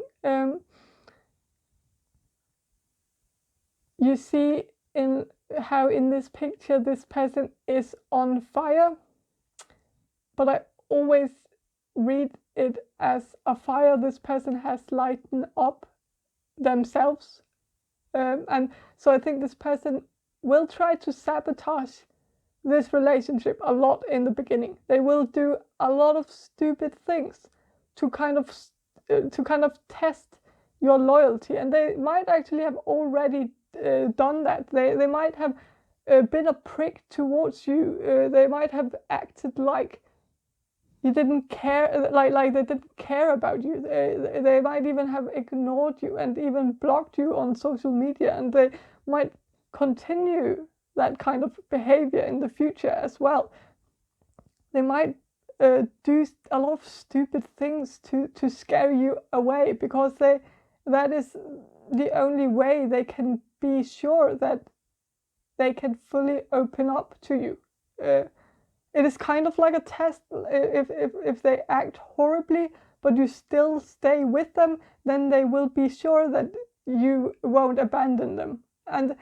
You see in how in this picture this person is on fire, but I always read it as a fire this person has lightened up themselves, and so I think this person will try to sabotage this relationship a lot in the beginning. They will do a lot of stupid things to kind of test your loyalty, and they might actually have already done that. They might have been a prick towards you. They might have acted like you didn't care, like they didn't care about you. They might even have ignored you and even blocked you on social media, and they might continue that kind of behavior in the future as well. They might do a lot of stupid things to scare you away, because that is the only way they can be sure that they can fully open up to you. It is kind of like a test. If they act horribly but you still stay with them, then they will be sure that you won't abandon them, and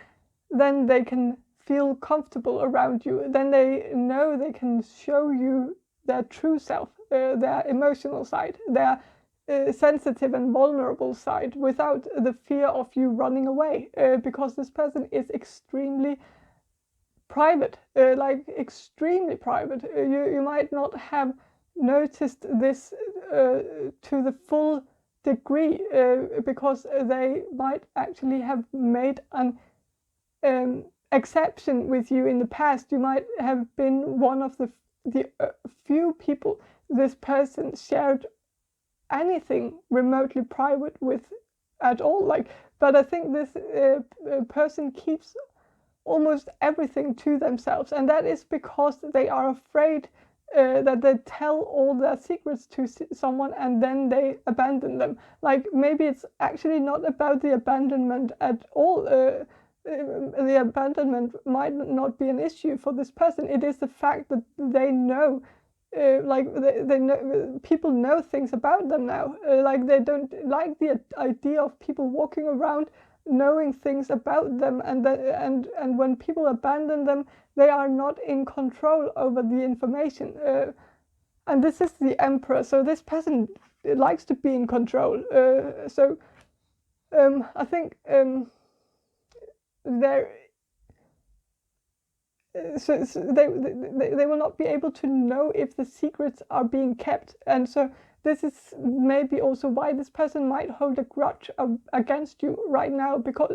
then they can feel comfortable around you. Then they know they can show you their true self, their emotional side, their sensitive and vulnerable side, without the fear of you running away, because this person is extremely private, like extremely private. You might not have noticed this to the full degree, because they might actually have made an exception with you in the past. You might have been one of the few people this person shared anything remotely private with at all. But I think this person keeps almost everything to themselves, and that is because they are afraid that they tell all their secrets to someone and then they abandon them. Like maybe it's actually not about the abandonment at all. The abandonment might not be an issue for this person. It is the fact that they know, they know, people know things about them now. Like they don't like the idea of people walking around knowing things about them, and when people abandon them, they are not in control over the information. And this is the Emperor, so this person likes to be in control. I think they will not be able to know if the secrets are being kept, and so this is maybe also why this person might hold a grudge against you right now, because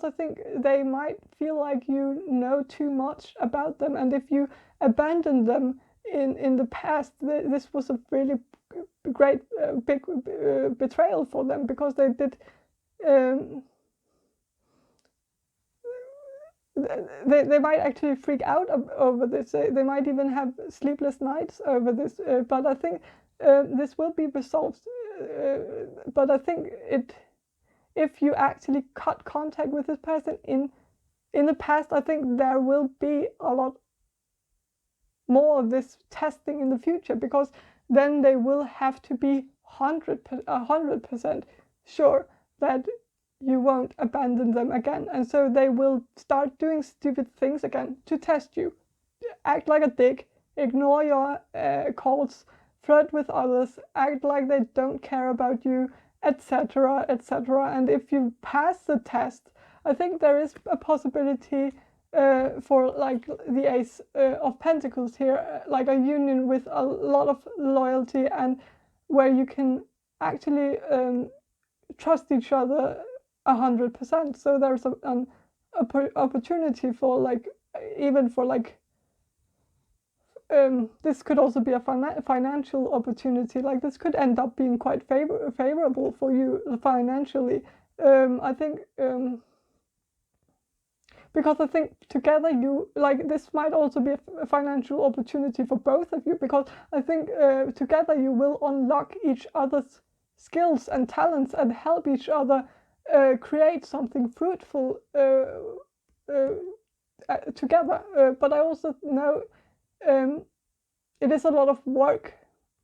I think they might feel like you know too much about them, and if you abandon them in the past, this was a really great big betrayal for them, because they did. They might actually freak out over this. They might even have sleepless nights over this. But I think this will be resolved. But I think if you actually cut contact with this person in the past, I think there will be a lot more of this testing in the future, because then they will have to be 100% sure that you won't abandon them again. And so they will start doing stupid things again to test you. Act like a dick, ignore your calls, flirt with others, act like they don't care about you, etc., etc. And if you pass the test, I think there is a possibility for like the Ace of Pentacles here, like a union with a lot of loyalty, and where you can actually trust each other 100%. So there's an opportunity for like, even for like, this could also be a financial opportunity. Like this could end up being quite favorable for you financially. I think because I think together you, like, this might also be a financial opportunity for both of you, because I think together you will unlock each other's skills and talents and help each other create something fruitful together. But I also know it is a lot of work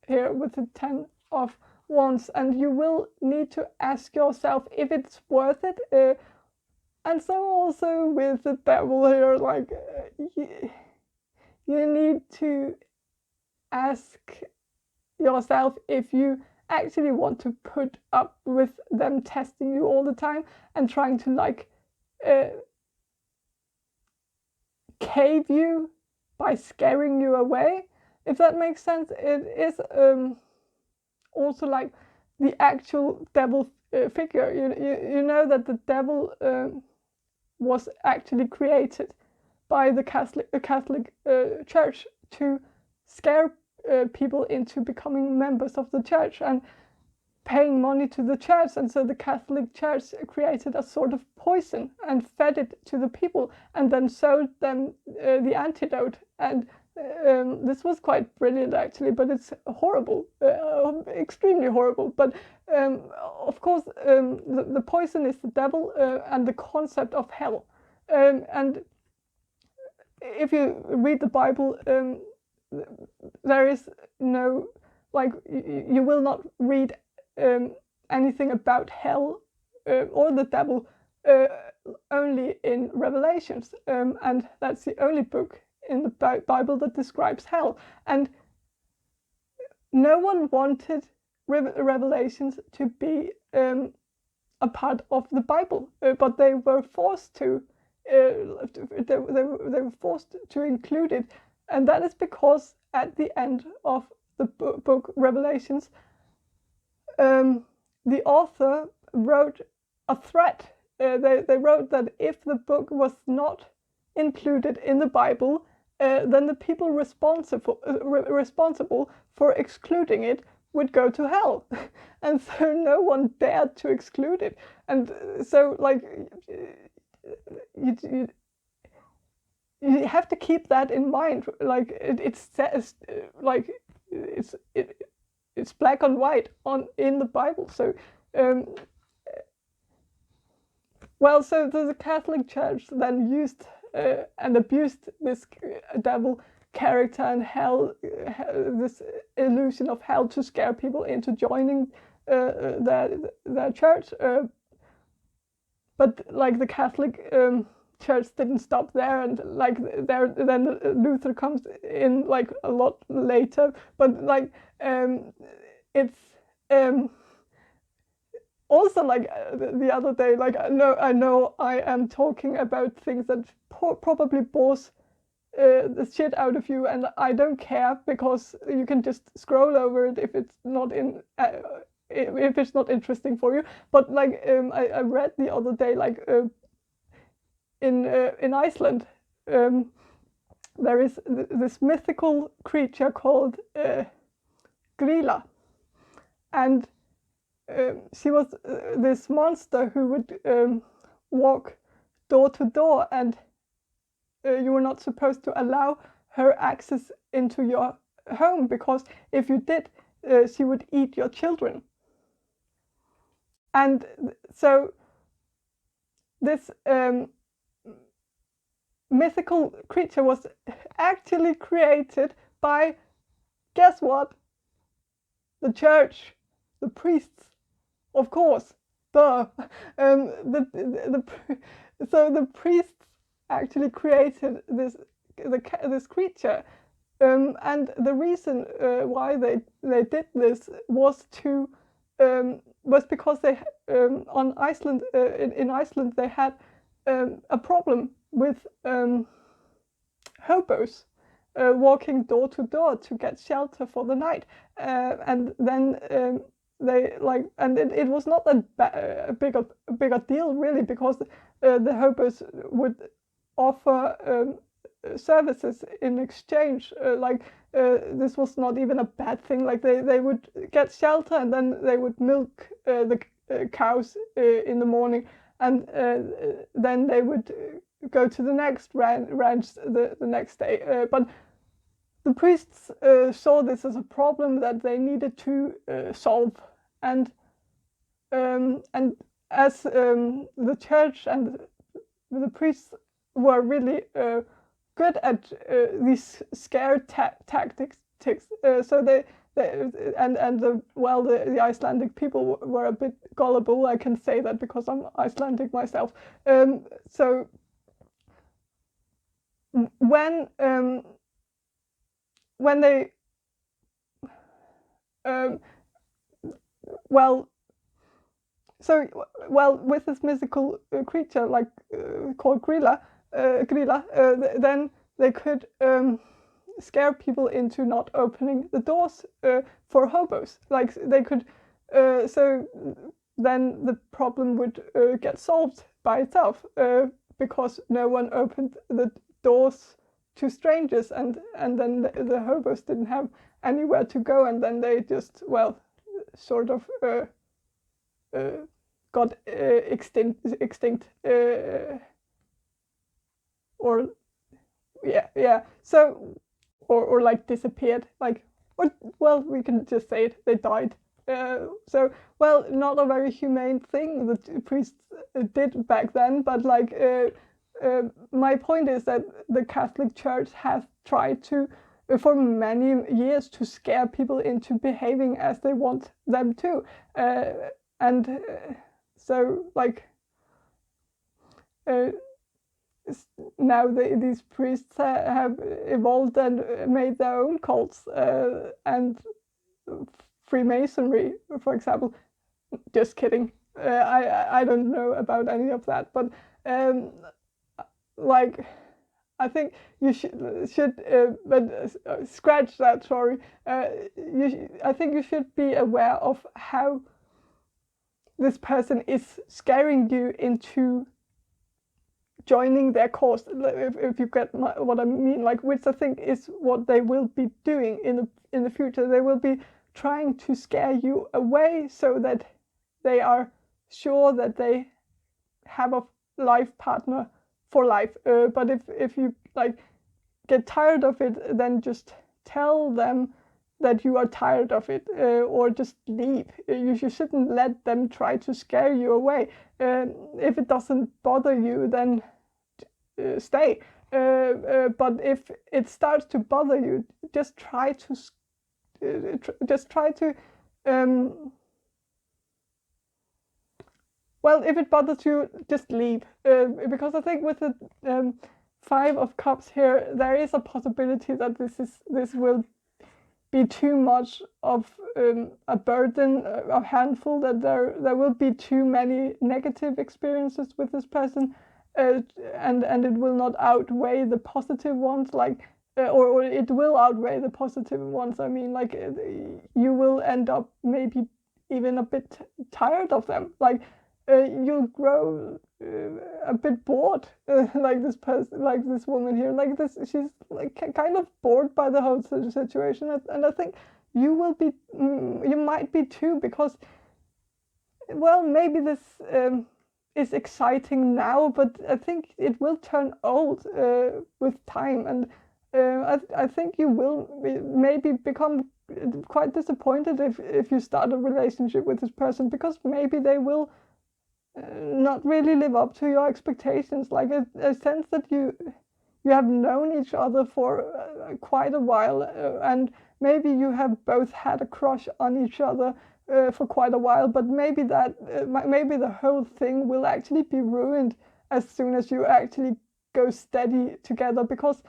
here with the 10 of Wands, and you will need to ask yourself if it's worth it. And so also with the Devil here, like, you need to ask yourself if you actually want to put up with them testing you all the time and trying to like cave you by scaring you away, if that makes sense. It is also like the actual devil figure. You know that the devil was actually created by the Catholic Church to scare people into becoming members of the church and paying money to the church. And so the Catholic Church created a sort of poison and fed it to the people, and then sold them the antidote. And this was quite brilliant actually, but it's horrible, extremely horrible. But of course the poison is the devil and the concept of hell. And if you read the Bible, there is no, like, you will not read anything about hell or the devil only in Revelations, and that's the only book in the Bible that describes hell. And no one wanted Revelations to be a part of the Bible, but they were forced to. They were forced to include it, and that is because at the end of the book Revelations, the author wrote a threat. They wrote that if the book was not included in the Bible, then the people responsible for excluding it would go to hell. And so no one dared to exclude it. And so, like, you have to keep that in mind. Like, it says, like, it's black and white in the Bible. So well, so the Catholic Church then used and abused this devil character and hell, this illusion of hell, to scare people into joining their church. But like the Catholic Church didn't stop there, and like then Luther comes in like a lot later. But like it's also like the other day, like I know I am talking about things that probably bores the shit out of you, and I don't care, because you can just scroll over it if it's not if it's not interesting for you. But like I read the other day, like in Iceland, there is this mythical creature called Grýla, and she was this monster who would walk door to door, and you were not supposed to allow her access into your home, because if you did, she would eat your children. And so this mythical creature was actually created by, guess what? the church, the priests, of course, duh. So the priests actually created this creature, and the reason why they did this was because they on Iceland in Iceland they had a problem with hobos walking door to door to get shelter for the night, and then they and it was not a bigger deal really, because the hobos would offer services in exchange, this was not even a bad thing. Like they would get shelter, and then they would milk the cows in the morning, and then they would go to the next ranch the next day. But the priests saw this as a problem that they needed to solve, and as the church and the priests were really good at these scare tactics, so the Icelandic people were a bit gullible. I can say that because I'm Icelandic myself. So when they with this mythical creature called Grilla, then they could scare people into not opening the doors for hobos. Like they could, so then the problem would get solved by itself, because no one opened the doors to strangers, and then the hobos didn't have anywhere to go, and then they just sort of got extinct. Or so, or like disappeared, we can just say it, they died. Not a very humane thing that priests did back then, but my point is that the Catholic Church has tried to, for many years, to scare people into behaving as they want them to, now these priests have evolved and made their own cults, and Freemasonry, for example. Just kidding. I don't know about any of that, but I think you should scratch that. Sorry. I think you should be aware of how this person is scaring you into joining their cause, if you get what I mean, which I think is what they will be doing in the future. They will be trying to scare you away so that they are sure that they have a life partner for life. But if you get tired of it, then just tell them that you are tired of it, or just leave. You shouldn't let them try to scare you away. If it doesn't bother you, then stay. But if it starts to bother you, just try to if it bothers you, just leave. Because I think with the 5 of Cups here, there is a possibility that this will be too much of a burden, a handful, that there will be too many negative experiences with this person, and it will not outweigh the positive ones, or it will outweigh the positive ones. I mean, you will end up maybe even a bit tired of them. You'll grow a bit bored, this person, this woman here, she's kind of bored by the whole situation, and I think you will be, you might be too, because maybe this is exciting now, but I think it will turn old with time, and I think you will maybe become quite disappointed if you start a relationship with this person, because maybe they will not really live up to your expectations. A sense that you have known each other for quite a while, and maybe you have both had a crush on each other for quite a while, but maybe maybe the whole thing will actually be ruined as soon as you actually go steady together, because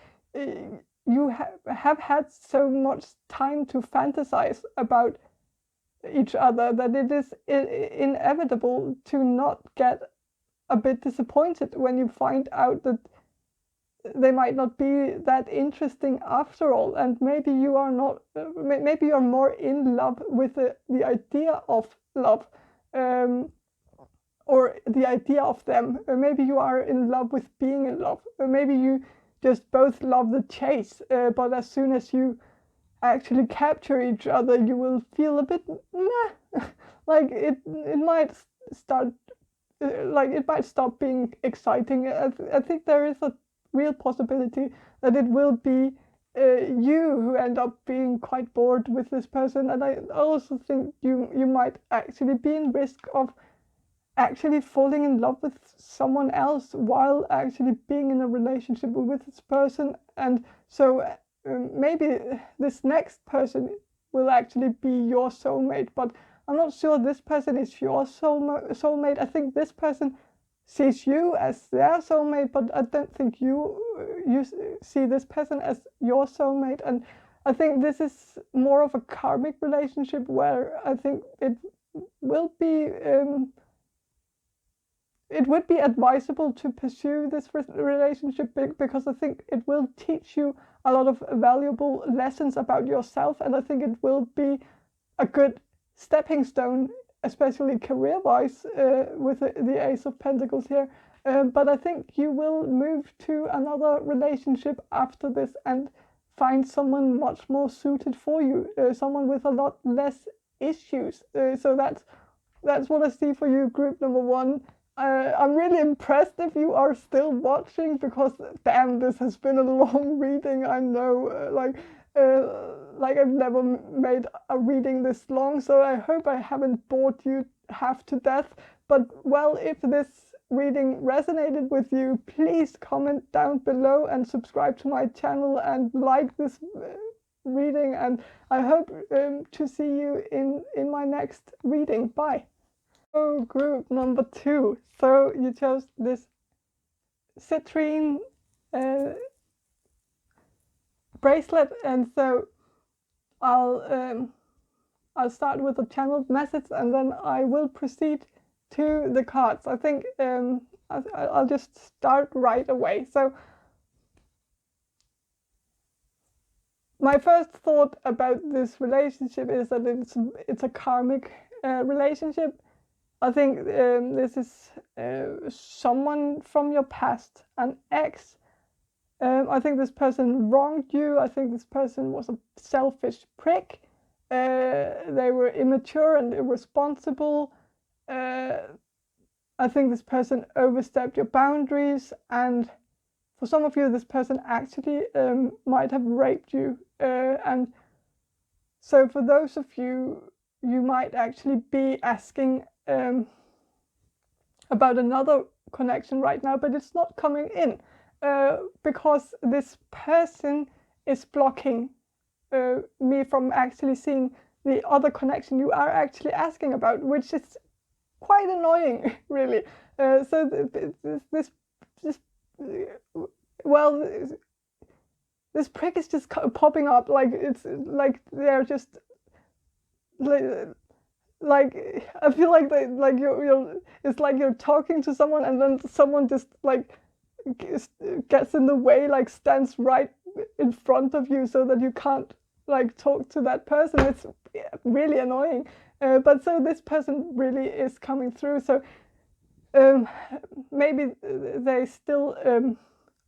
you have had so much time to fantasize about each other that it is inevitable to not get a bit disappointed when you find out that they might not be that interesting after all, and maybe you are not. Maybe you're more in love with the idea of love, or the idea of them. Or maybe you are in love with being in love. Or maybe you just both love the chase, but as soon as you actually capture each other, you will feel a bit meh. Like it might start. Like it might stop being exciting. I think there is a real possibility that it will be you who end up being quite bored with this person, and I also think you might actually be in risk of actually falling in love with someone else while actually being in a relationship with this person. And so maybe this next person will actually be your soulmate, but I'm not sure this person is your soulmate. I think this person sees you as their soulmate, but I don't think you see this person as your soulmate. And I think this is more of a karmic relationship, where I think it will be it would be advisable to pursue this relationship, because I think it will teach you a lot of valuable lessons about yourself, and I think it will be a good stepping stone, especially career-wise, with the Ace of Pentacles here. But I think you will move to another relationship after this and find someone much more suited for you, someone with a lot less issues. So that's what I see for you, group number one. I'm really impressed if you are still watching, because damn, this has been a long reading. I know, like I've never made a reading this long, so I hope I haven't bored you half to death. But well, if this reading resonated with you, please comment down below and subscribe to my channel and like this reading, and I hope to see you in my next reading. Bye. So group number two. So you chose this citrine bracelet, and so I'll start with a channeled message, and then I will proceed to the cards. I think I'll just start right away. So my first thought about this relationship is that it's a karmic relationship. I think this is someone from your past, an ex. I think this person wronged you. I think this person was a selfish prick. They were immature and irresponsible. I think this person overstepped your boundaries, and for some of you, this person actually might have raped you. And so for those of you, you might actually be asking about another connection right now, but it's not coming in because this person is blocking me from actually seeing the other connection you are actually asking about, which is quite annoying, really. So this prick is just popping up, like it's like they're just like I feel like you're it's like you're talking to someone, and then someone just like gets in the way, like stands right in front of you, so that you can't like talk to that person. It's really annoying. But so this person really is coming through. So maybe they still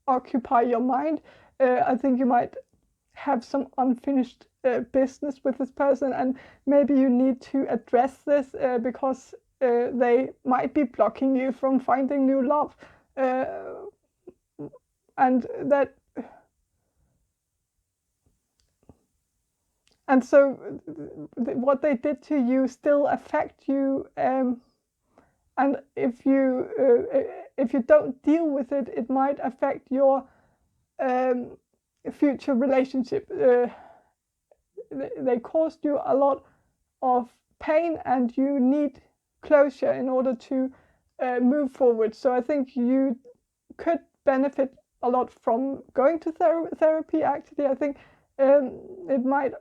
occupy your mind. I think you might have some unfinished business with this person, and maybe you need to address this because they might be blocking you from finding new love, and so what they did to you still affect you, and if you don't deal with it, it might affect your future relationship. they caused you a lot of pain, and you need closure in order to move forward. So I think you could benefit a lot from going to therapy. Actually, I think it might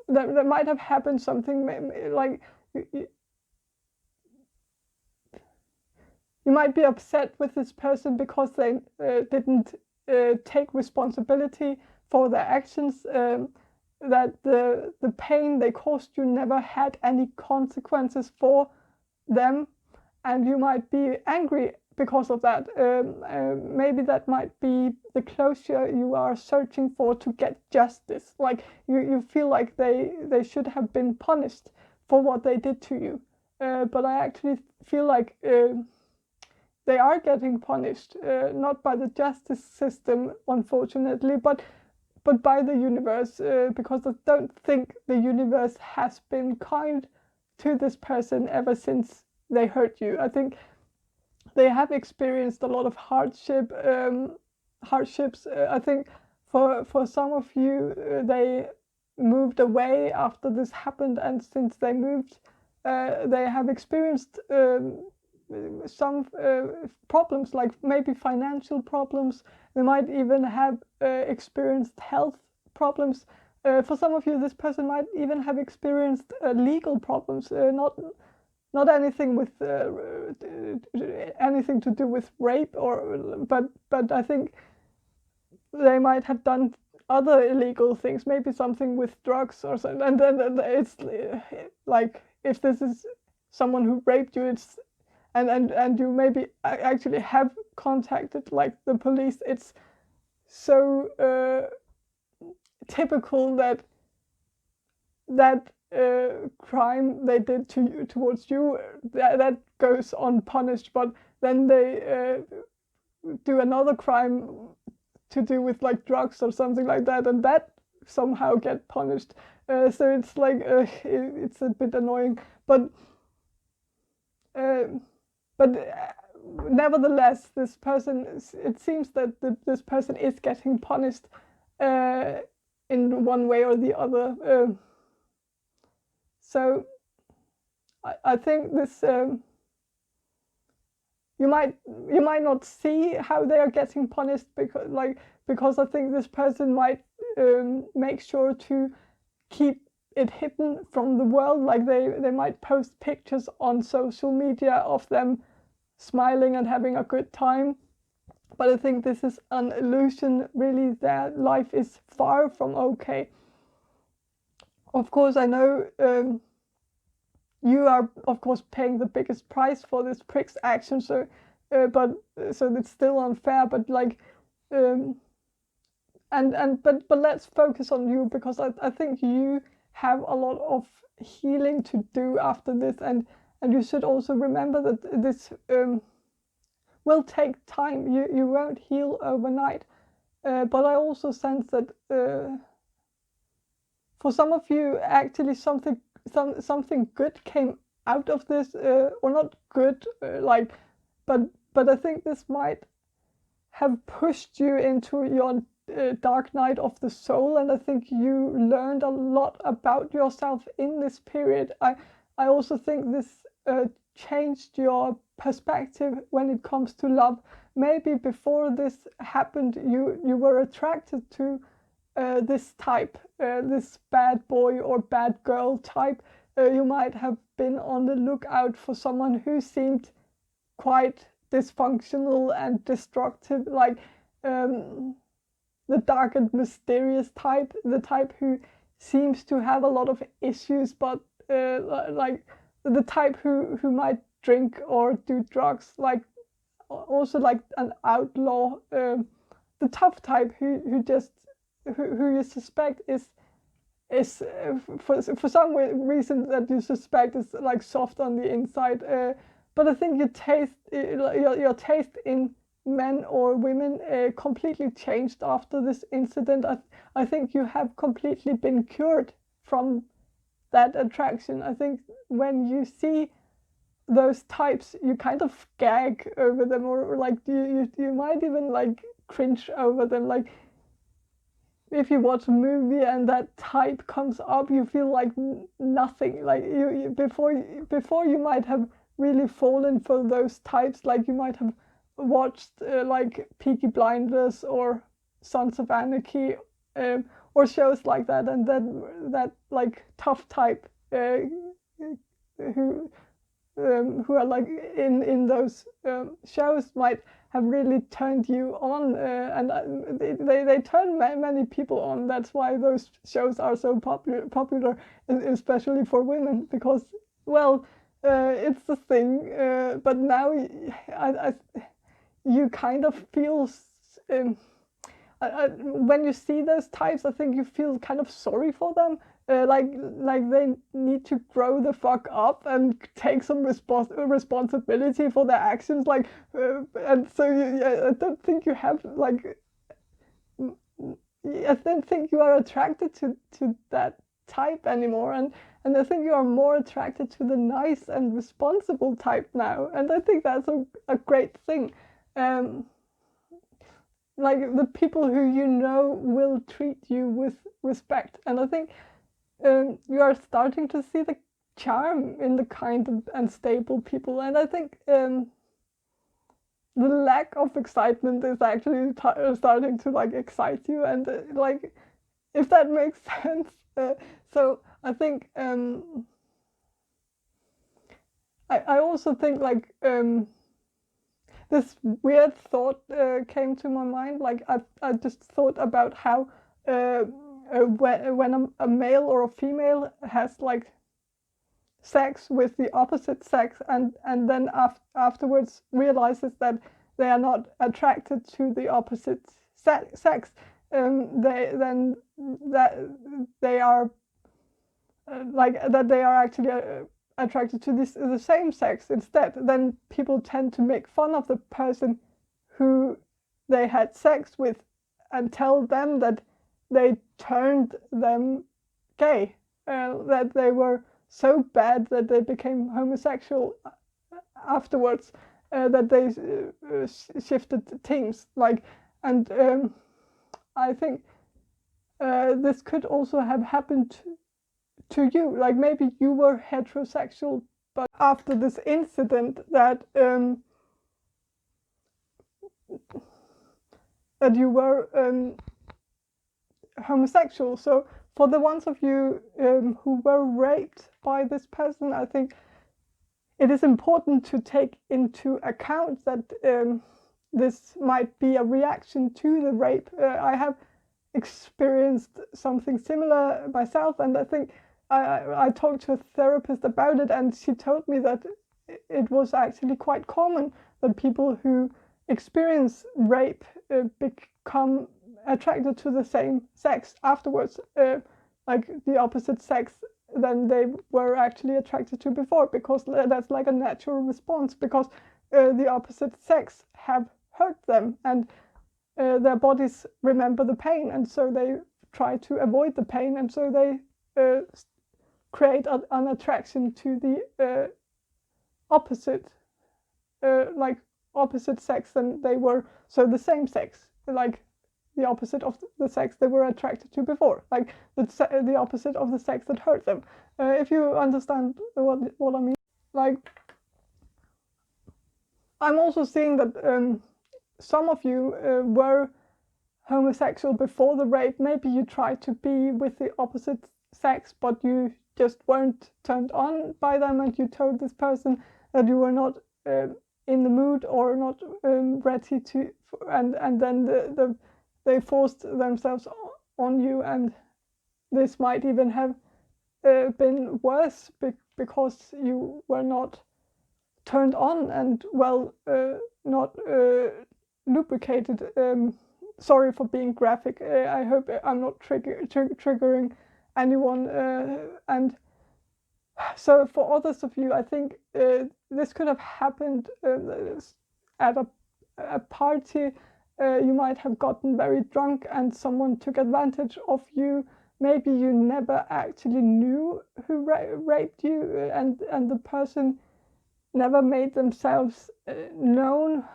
that might have happened something like you might be upset with this person because they didn't take responsibility for their actions, that the pain they caused you never had any consequences for them, and you might be angry because of that. Maybe that might be the closure you are searching for, to get justice. Like you feel like they should have been punished for what they did to you. But I actually feel like they are getting punished, not by the justice system, unfortunately, but by the universe, because I don't think the universe has been kind to this person ever since they hurt you. I think they have experienced a lot of hardships. I think for some of you, they moved away after this happened, and since they moved, they have experienced some problems, like maybe financial problems. They might even have experienced health problems. For some of you, this person might even have experienced legal problems, not anything with anything to do with rape, but I think they might have done other illegal things, maybe something with drugs or something. And then it's like, if this is someone who raped you, it's and you maybe actually have contacted like the police. It's so typical that crime they did to you, towards you, that goes unpunished, but then they do another crime to do with like drugs or something like that, and that somehow get punished. So it's like it's a bit annoying, but nevertheless, this person, it seems that this person is getting punished in one way or the other. So I think this you might not see how they are getting punished, because I think this person might make sure to keep it hidden from the world. Like they might post pictures on social media of them smiling and having a good time, but I think this is an illusion. Really, their life is far from okay. Of course, I know you are, of course, paying the biggest price for this prick's action. So, but it's still unfair. But like, but let's focus on you, because I think you have a lot of healing to do after this, and you should also remember that this will take time. You won't heal overnight. But I also sense that for some of you, actually something good came out of this, or not good, but I think this might have pushed you into your dark night of the soul, and I think you learned a lot about yourself in this period. I also think this changed your perspective when it comes to love. Maybe before this happened, you were attracted to this type, this bad boy or bad girl type. You might have been on the lookout for someone who seemed quite dysfunctional and destructive, like the dark and mysterious type, the type who seems to have a lot of issues, but like the type who might drink or do drugs, like also like an outlaw, the tough type who you suspect is for some reason that you suspect is like soft on the inside. But I think your taste in men or women completely changed after this incident. I think you have completely been cured from that attraction. I think when you see those types, you kind of gag over them, or like you might even like cringe over them. Like if you watch a movie and that type comes up, you feel like nothing. Like before you might have really fallen for those types. Like you might have watched like Peaky Blinders or Sons of Anarchy, or shows like that, and then that like tough type who are like in those shows might have really turned you on, and they turn many people on. That's why those shows are so popular, especially for women, because, well, it's the thing. But now you kind of feel, when you see those types, I think you feel kind of sorry for them. Like they need to grow the fuck up and take some responsibility for their actions. Like, and so I don't think you have like. I don't think you are attracted to that type anymore, and I think you are more attracted to the nice and responsible type now, and I think that's a great thing. Like the people who you know will treat you with respect, and I think you are starting to see the charm in the kind and stable people, and I think the lack of excitement is actually starting to like excite you, and like, if that makes sense. So I think I also think like this weird thought came to my mind. Like I just thought about how when a male or a female has like sex with the opposite sex, and then afterwards realizes that they are not attracted to the opposite sex, they are like that they are actually attracted to the same sex instead. Then people tend to make fun of the person who they had sex with and tell them that they turned them gay, that they were so bad that they became homosexual afterwards, that they shifted teams. Like, and I think this could also have happened to you. Like maybe you were heterosexual, but after this incident that you were homosexual. So for the ones of you who were raped by this person, I think it is important to take into account that this might be a reaction to the rape. I have experienced something similar myself, and I think I talked to a therapist about it, and she told me that it was actually quite common that people who experience rape become attracted to the same sex afterwards, like the opposite sex than they were actually attracted to before, because that's like a natural response, because the opposite sex have hurt them, and their bodies remember the pain, and so they try to avoid the pain, and so they create an attraction to the opposite, like opposite sex than they were, so the same sex, like the opposite of the sex they were attracted to before, like the opposite of the sex that hurt them. If you understand what I mean. Like, I'm also seeing that some of you were homosexual before the rape. Maybe you tried to be with the opposite sex, but you just weren't turned on by them, and you told this person that you were not in the mood or not ready to, and then they forced themselves on you, and this might even have been worse because you were not turned on and, well, not lubricated. Sorry for being graphic. I hope I'm not triggering anyone. And so for others of you, I think this could have happened at a party. You might have gotten very drunk and someone took advantage of you. Maybe you never actually knew who raped you, and the person never made themselves known.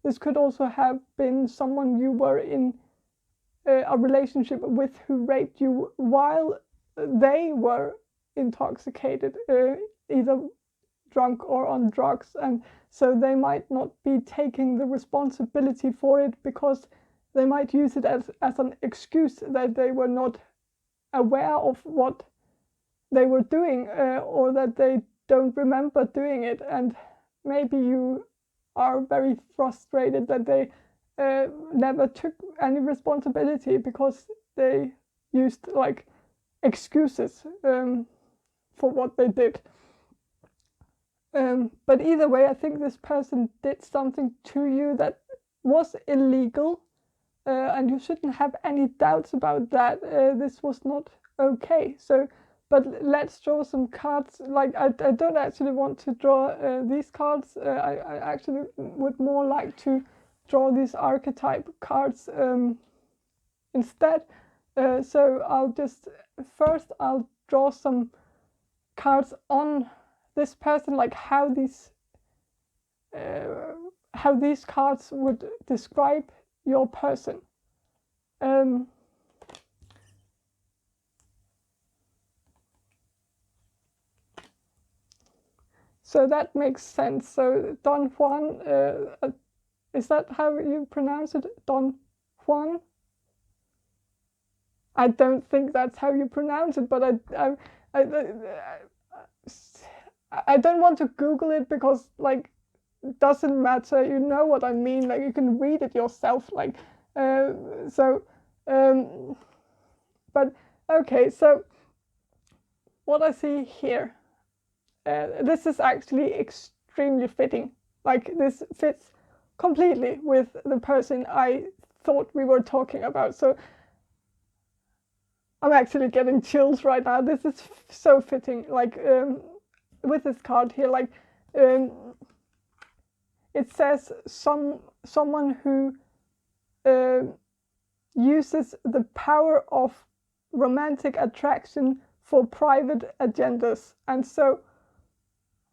This could also have been someone you were in a relationship with who raped you while they were intoxicated, either drunk or on drugs, and so they might not be taking the responsibility for it because they might use it as an excuse that they were not aware of what they were doing, or that they don't remember doing it, and maybe you are very frustrated that they never took any responsibility because they used like excuses for what they did. But either way, I think this person did something to you that was illegal, and you shouldn't have any doubts about that. This was not okay. So, but let's draw some cards. Like, I don't actually want to draw these cards. I actually would more like to draw these archetype cards instead. So I'll draw some cards on this person, like how these cards would describe your person. So that makes sense. So Don Juan, is that how you pronounce it? Don Juan? I don't think that's how you pronounce it, but I don't want to Google it because, like, it doesn't matter. You know what I mean. Like, you can read it yourself. Like, but okay. So what I see here, this is actually extremely fitting. Like, this fits completely with the person I thought we were talking about. So I'm actually getting chills right now. This is so fitting. Like, with this card here, like, it says someone who uses the power of romantic attraction for private agendas. And so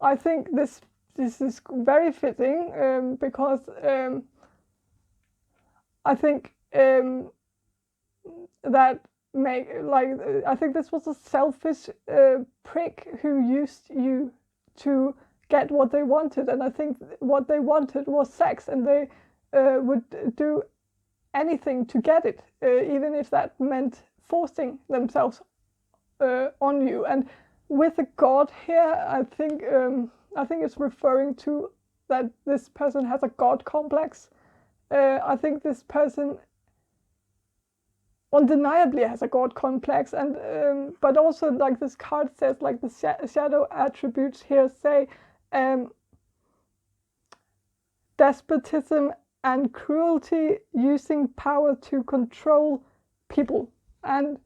I think this is very fitting, because I think that I think this was a selfish prick who used you to get what they wanted, and I think what they wanted was sex, and they would do anything to get it, even if that meant forcing themselves on you. And with the god here, I think it's referring to that this person has a god complex. I think this person undeniably has a god complex, and but also, like this card says, like the shadow attributes here say despotism and cruelty, using power to control people. And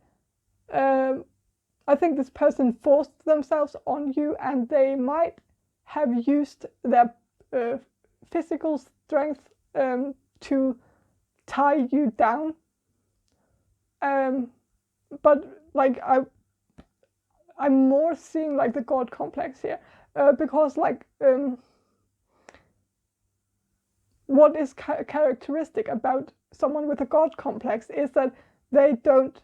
I think this person forced themselves on you, and they might have used their physical strength to tie you down. But like I'm more seeing like the god complex here, because like what is characteristic about someone with a god complex is that they don't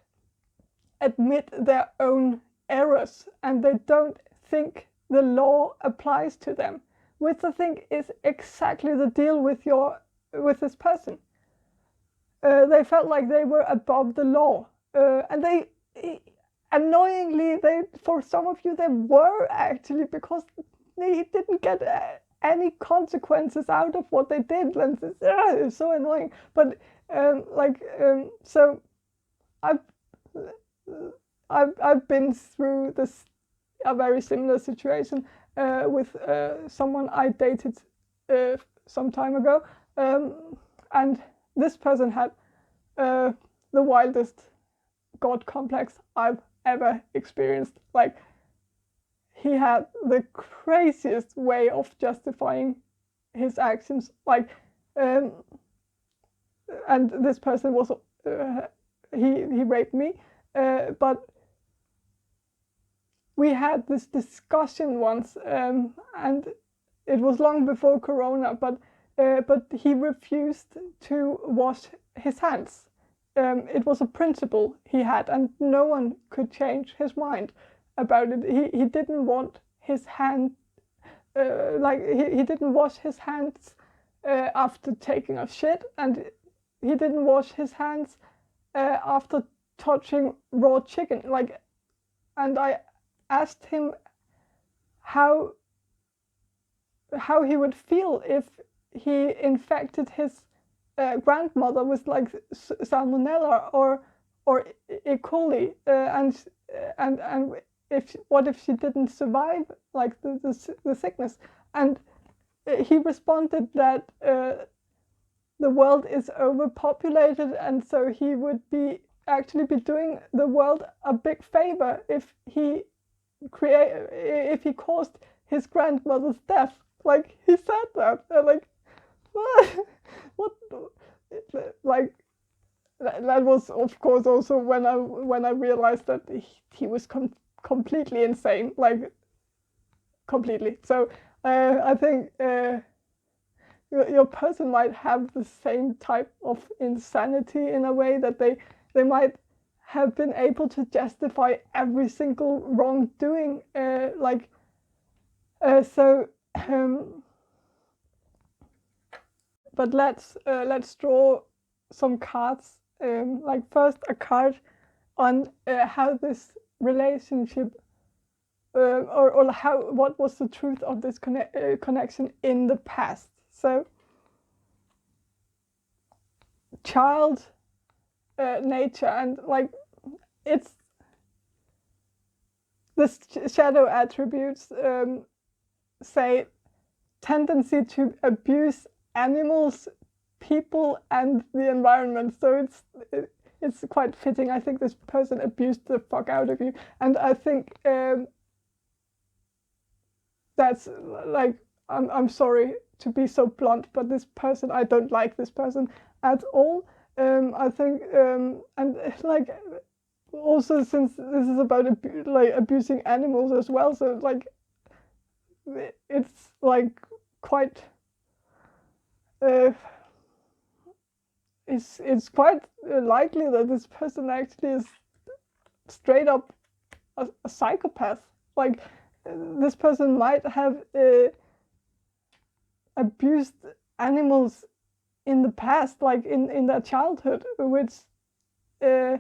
admit their own errors, and they don't think the law applies to them, which I think is exactly the deal with this person. They felt like they were above the law, and annoyingly, for some of you they were actually, because they didn't get any consequences out of what they did, and it's so annoying. But so I've been through a very similar situation with someone I dated some time ago, and this person had the wildest god complex I've ever experienced. Like, he had the craziest way of justifying his actions. Like, and this person was he raped me, but we had this discussion once, and it was long before Corona, but he refused to wash his hands it was a principle he had, and no one could change his mind about it. He didn't want his hand, he didn't wash his hands after taking a shit, and he didn't wash his hands after touching raw chicken. And I asked him how he would feel if he infected his grandmother with salmonella or E. coli, and what if she didn't survive the sickness? And he responded that the world is overpopulated, and so he would actually be doing the world a big favor if he caused his grandmother's death. He said that, what? That was, of course, also when I realized that he was completely insane, completely. So I think your person might have the same type of insanity in a way, that they might have been able to justify every single wrongdoing, but let's draw some cards. First, a card on how this relationship, or what was the truth of this connection in the past. So, child nature, and it's the shadow attributes say tendency to abuse animals, people, and the environment. So it's quite fitting. I think this person abused the fuck out of you, and I think that's I'm sorry to be so blunt, but this person, I don't like this person at all. I think and also, since this is about abusing animals as well, so it's quite it's quite likely that this person actually is straight up a psychopath. This person might have abused animals in the past, in their childhood, which they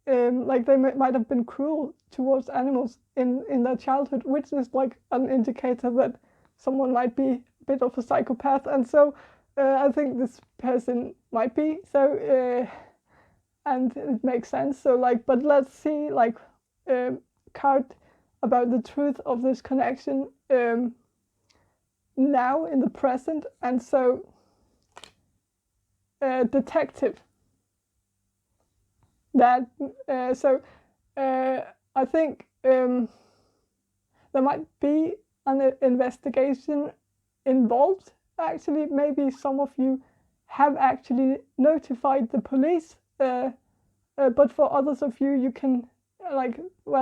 might have been cruel towards animals in their childhood, which is an indicator that someone might be a bit of a psychopath. And so I think this person might be so, and it makes sense. So but let's see card about the truth of this connection now in the present. And so detective, that I think there might be an investigation involved. Actually, maybe some of you have actually notified the police, but for others of you, you can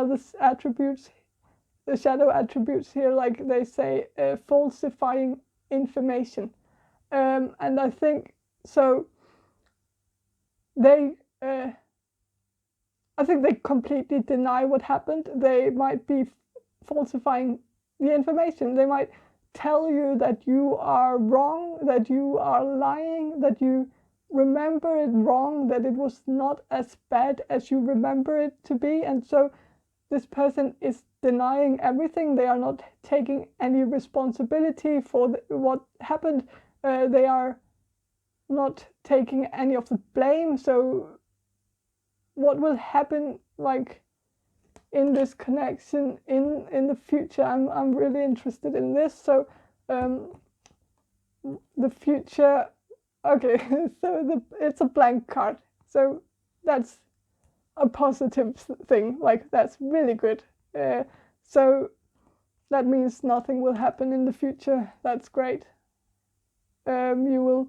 this attributes, the shadow attributes here, they say falsifying information, and I think so. I think they completely deny what happened. They might be falsifying the information. They might tell you that you are wrong, that you are lying, that you remember it wrong, that it was not as bad as you remember it to be. And so this person is denying everything. They are not taking any responsibility for what happened. They are not taking any of the blame. So what will happen in this connection in the future? I'm really interested in this. So the future, okay, so it's a blank card, so that's a positive thing. That's really good. So that means nothing will happen in the future. That's great. You will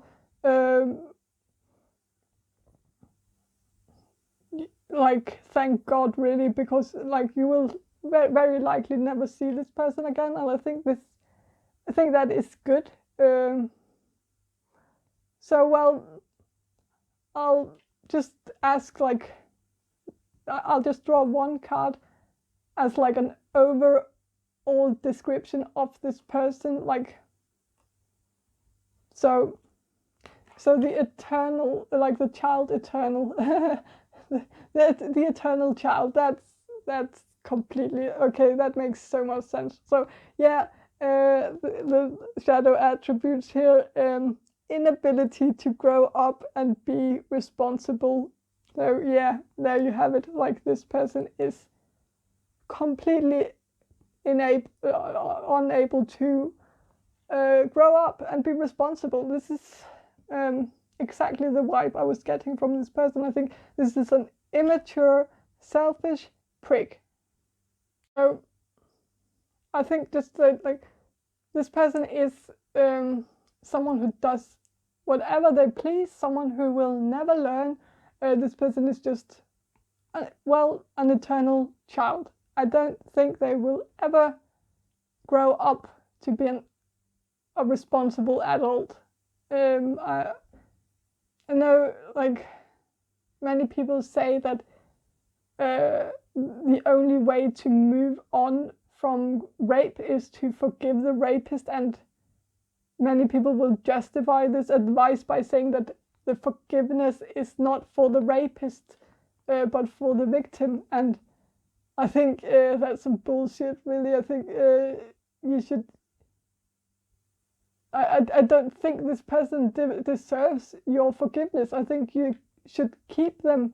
thank God, really, because you will very likely never see this person again, and I think that is good. So, well, I'll just ask, like, I'll just draw one card as like an overall description of this person, like, so the eternal, like the child eternal, the eternal child, that's completely okay. That makes so much sense. So yeah, the shadow attributes here, inability to grow up and be responsible. So yeah, there you have it. Like, this person is completely unable to grow up and be responsible. This is exactly the vibe I was getting from this person. I think this is an immature, selfish prick. So I think just that, like, this person is someone who does whatever they please, someone who will never learn. This person is just, an eternal child. I don't think they will ever grow up to be a responsible adult. I know, like, many people say that the only way to move on from rape is to forgive the rapist, and many people will justify this advice by saying that the forgiveness is not for the rapist, but for the victim. And I think that's some bullshit, really. I think you should. I don't think this person deserves your forgiveness. I think you should keep them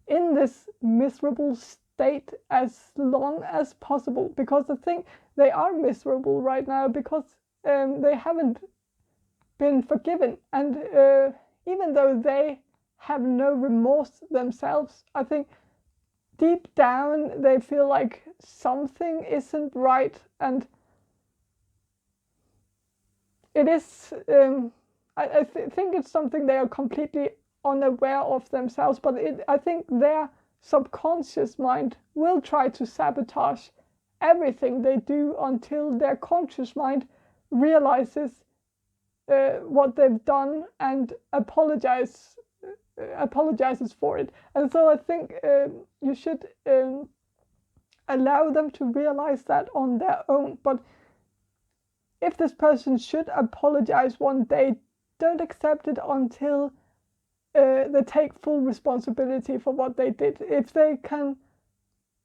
in this miserable state as long as possible, because I think they are miserable right now because they haven't been forgiven. And even though they have no remorse themselves, I think deep down they feel like something isn't right. And it is, I think it's something they are completely unaware of themselves, but I think their subconscious mind will try to sabotage everything they do until their conscious mind realizes what they've done and apologizes for it. And so I think you should allow them to realize that on their own. But if this person should apologize one day, don't accept it until they take full responsibility for what they did. If they can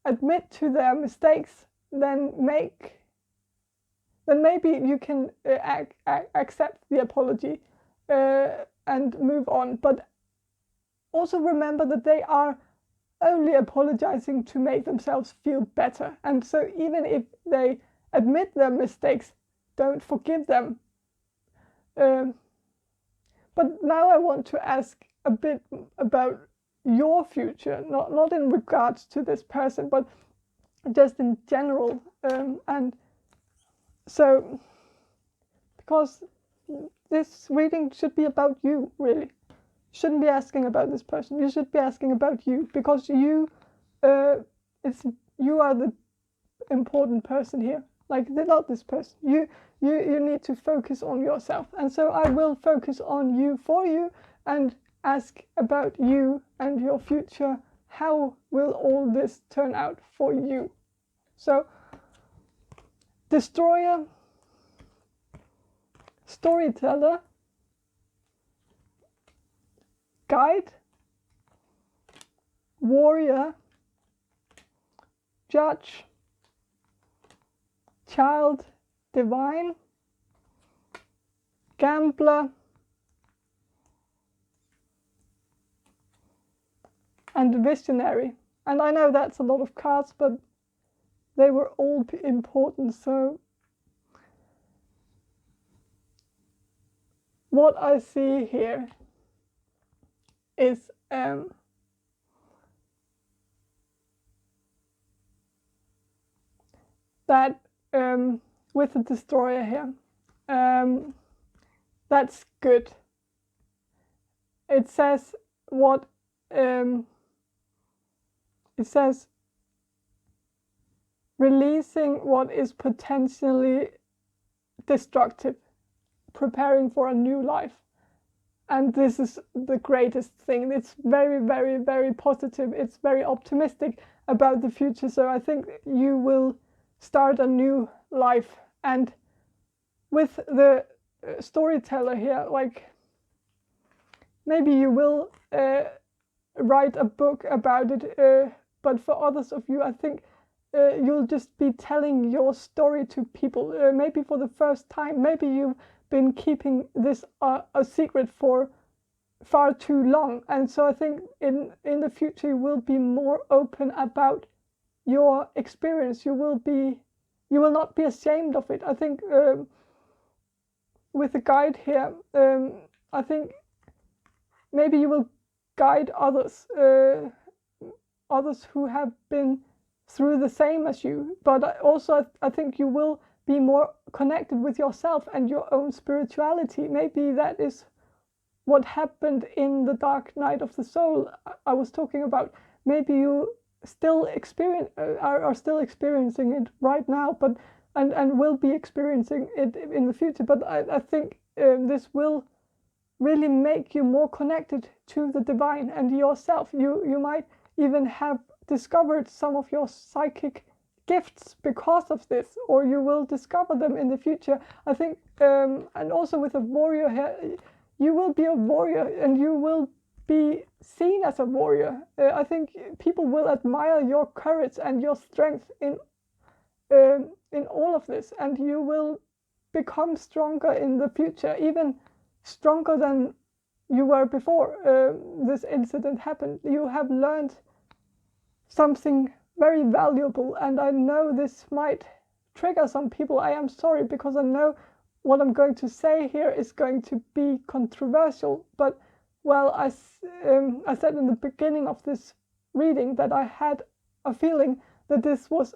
admit to their mistakes, then maybe you can accept the apology and move on. But also remember that they are only apologizing to make themselves feel better. And so even if they admit their mistakes, don't forgive them. But now I want to ask a bit about your future, not in regards to this person, but just in general. And so, because this reading should be about you, really. You shouldn't be asking about this person. You should be asking about you, because you are the important person here. Like, they're not this person. You need to focus on yourself. And so I will focus on you for you and ask about you and your future. How will all this turn out for you? So, destroyer, storyteller, guide, warrior, judge, child divine, gambler, and visionary. And I know that's a lot of cards, but they were all important. So what I see here is that with the destroyer here, that's good. It says what it says releasing what is potentially destructive, preparing for a new life. and this is the greatest thing. It's very, very, very positive. It's very optimistic about the future. So I think you will start a new life. And with the storyteller here, like maybe you will write a book about it, but for others of you, I think you'll just be telling your story to people, maybe for the first time. Maybe you've been keeping this a secret for far too long, and so I think in the future you will be more open about your experience. You will not be ashamed of it. I think with the guide here, I think maybe you will guide others who have been through the same as you, but also I think you will be more connected with yourself and your own spirituality. Maybe that is what happened in the dark night of the soul I was talking about. Maybe you still are still experiencing it right now, but and will be experiencing it in the future. But I think this will really make you more connected to the divine and yourself. You might even have discovered some of your psychic gifts because of this, or you will discover them in the future. I think, and also with a warrior here, you will be a warrior and you will be seen as a warrior. I think people will admire your courage and your strength in all of this, and you will become stronger in the future, even stronger than you were before this incident happened. You have learned something very valuable, and I know this might trigger some people. I am sorry, because I know what I'm going to say here is going to be controversial, but well, I said in the beginning of this reading that I had a feeling that this was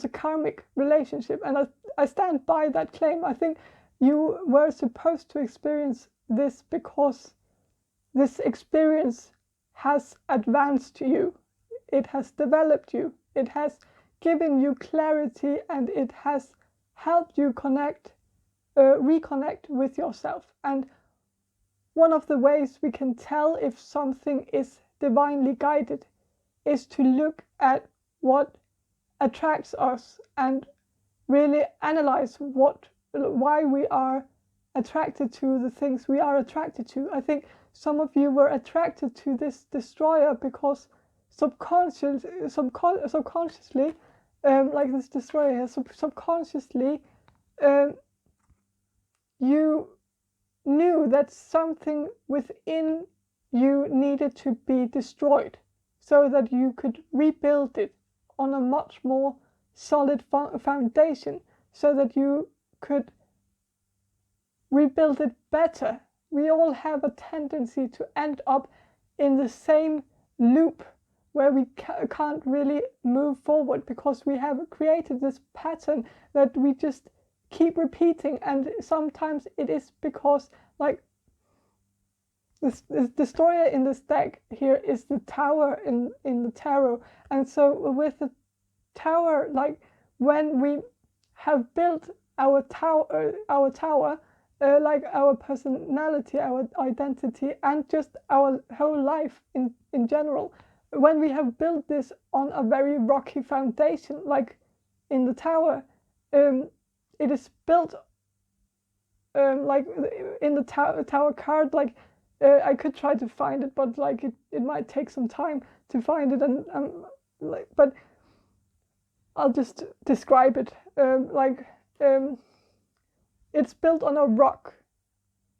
a karmic relationship, and I stand by that claim. I think you were supposed to experience this because this experience has advanced you, it has developed you, it has given you clarity, and it has helped you reconnect with yourself. And one of the ways we can tell if something is divinely guided is to look at what attracts us and really analyze why we are attracted to the things we are attracted to. I think some of you were attracted to this destroyer because subconsciously, like this destroyer here, subconsciously, you knew that something within you needed to be destroyed so that you could rebuild it on a much more solid foundation, so that you could rebuild it better. We all have a tendency to end up in the same loop where we can't really move forward because we have created this pattern that we just keep repeating. And sometimes it is because, like, this destroyer in this deck here is the tower in the tarot. And so with the tower, like, when we have built our tower, like our personality, our identity, and just our whole life in general, when we have built this on a very rocky foundation, like in the tower, it is built like in the tower card, like I could try to find it, but like it might take some time to find it, and like, but I'll just describe it. It's built on a rock,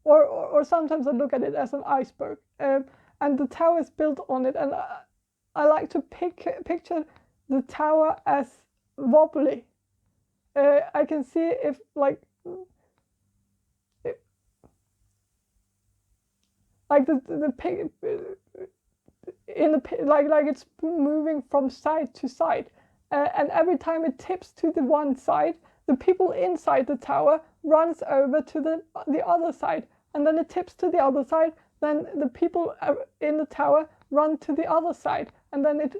or sometimes I look at it as an iceberg, and the tower is built on it, and I like to picture the tower as wobbly. I can see if like like it's moving from side to side, and every time it tips to the one side, the people inside the tower runs over to the other side, and then it tips to the other side, then the people in the tower run to the other side, and then it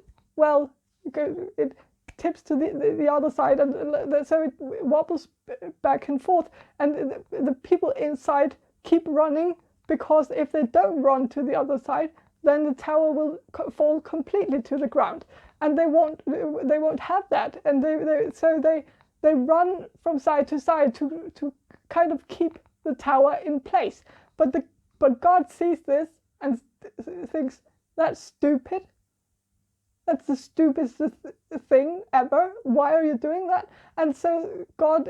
tips to the other side, and so it wobbles back and forth, and the people inside keep running, because if they don't run to the other side, then the tower will fall completely to the ground, and they won't have that, and they run from side to side to kind of keep the tower in place. But God sees this and thinks, that's stupid. That's the stupidest thing ever. Why are you doing that? And so God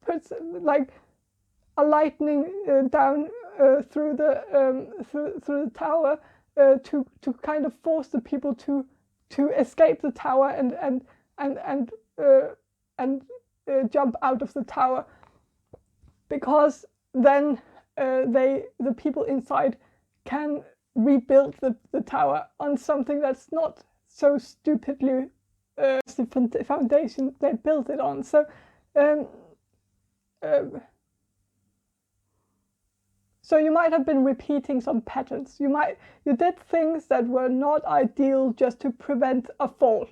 puts like a lightning down through the tower to kind of force the people to escape the tower and jump out of the tower, because then the people inside can rebuild the tower on something that's not so stupidly the foundation they built it on. So so you might have been repeating some patterns. You did things that were not ideal just to prevent a fall.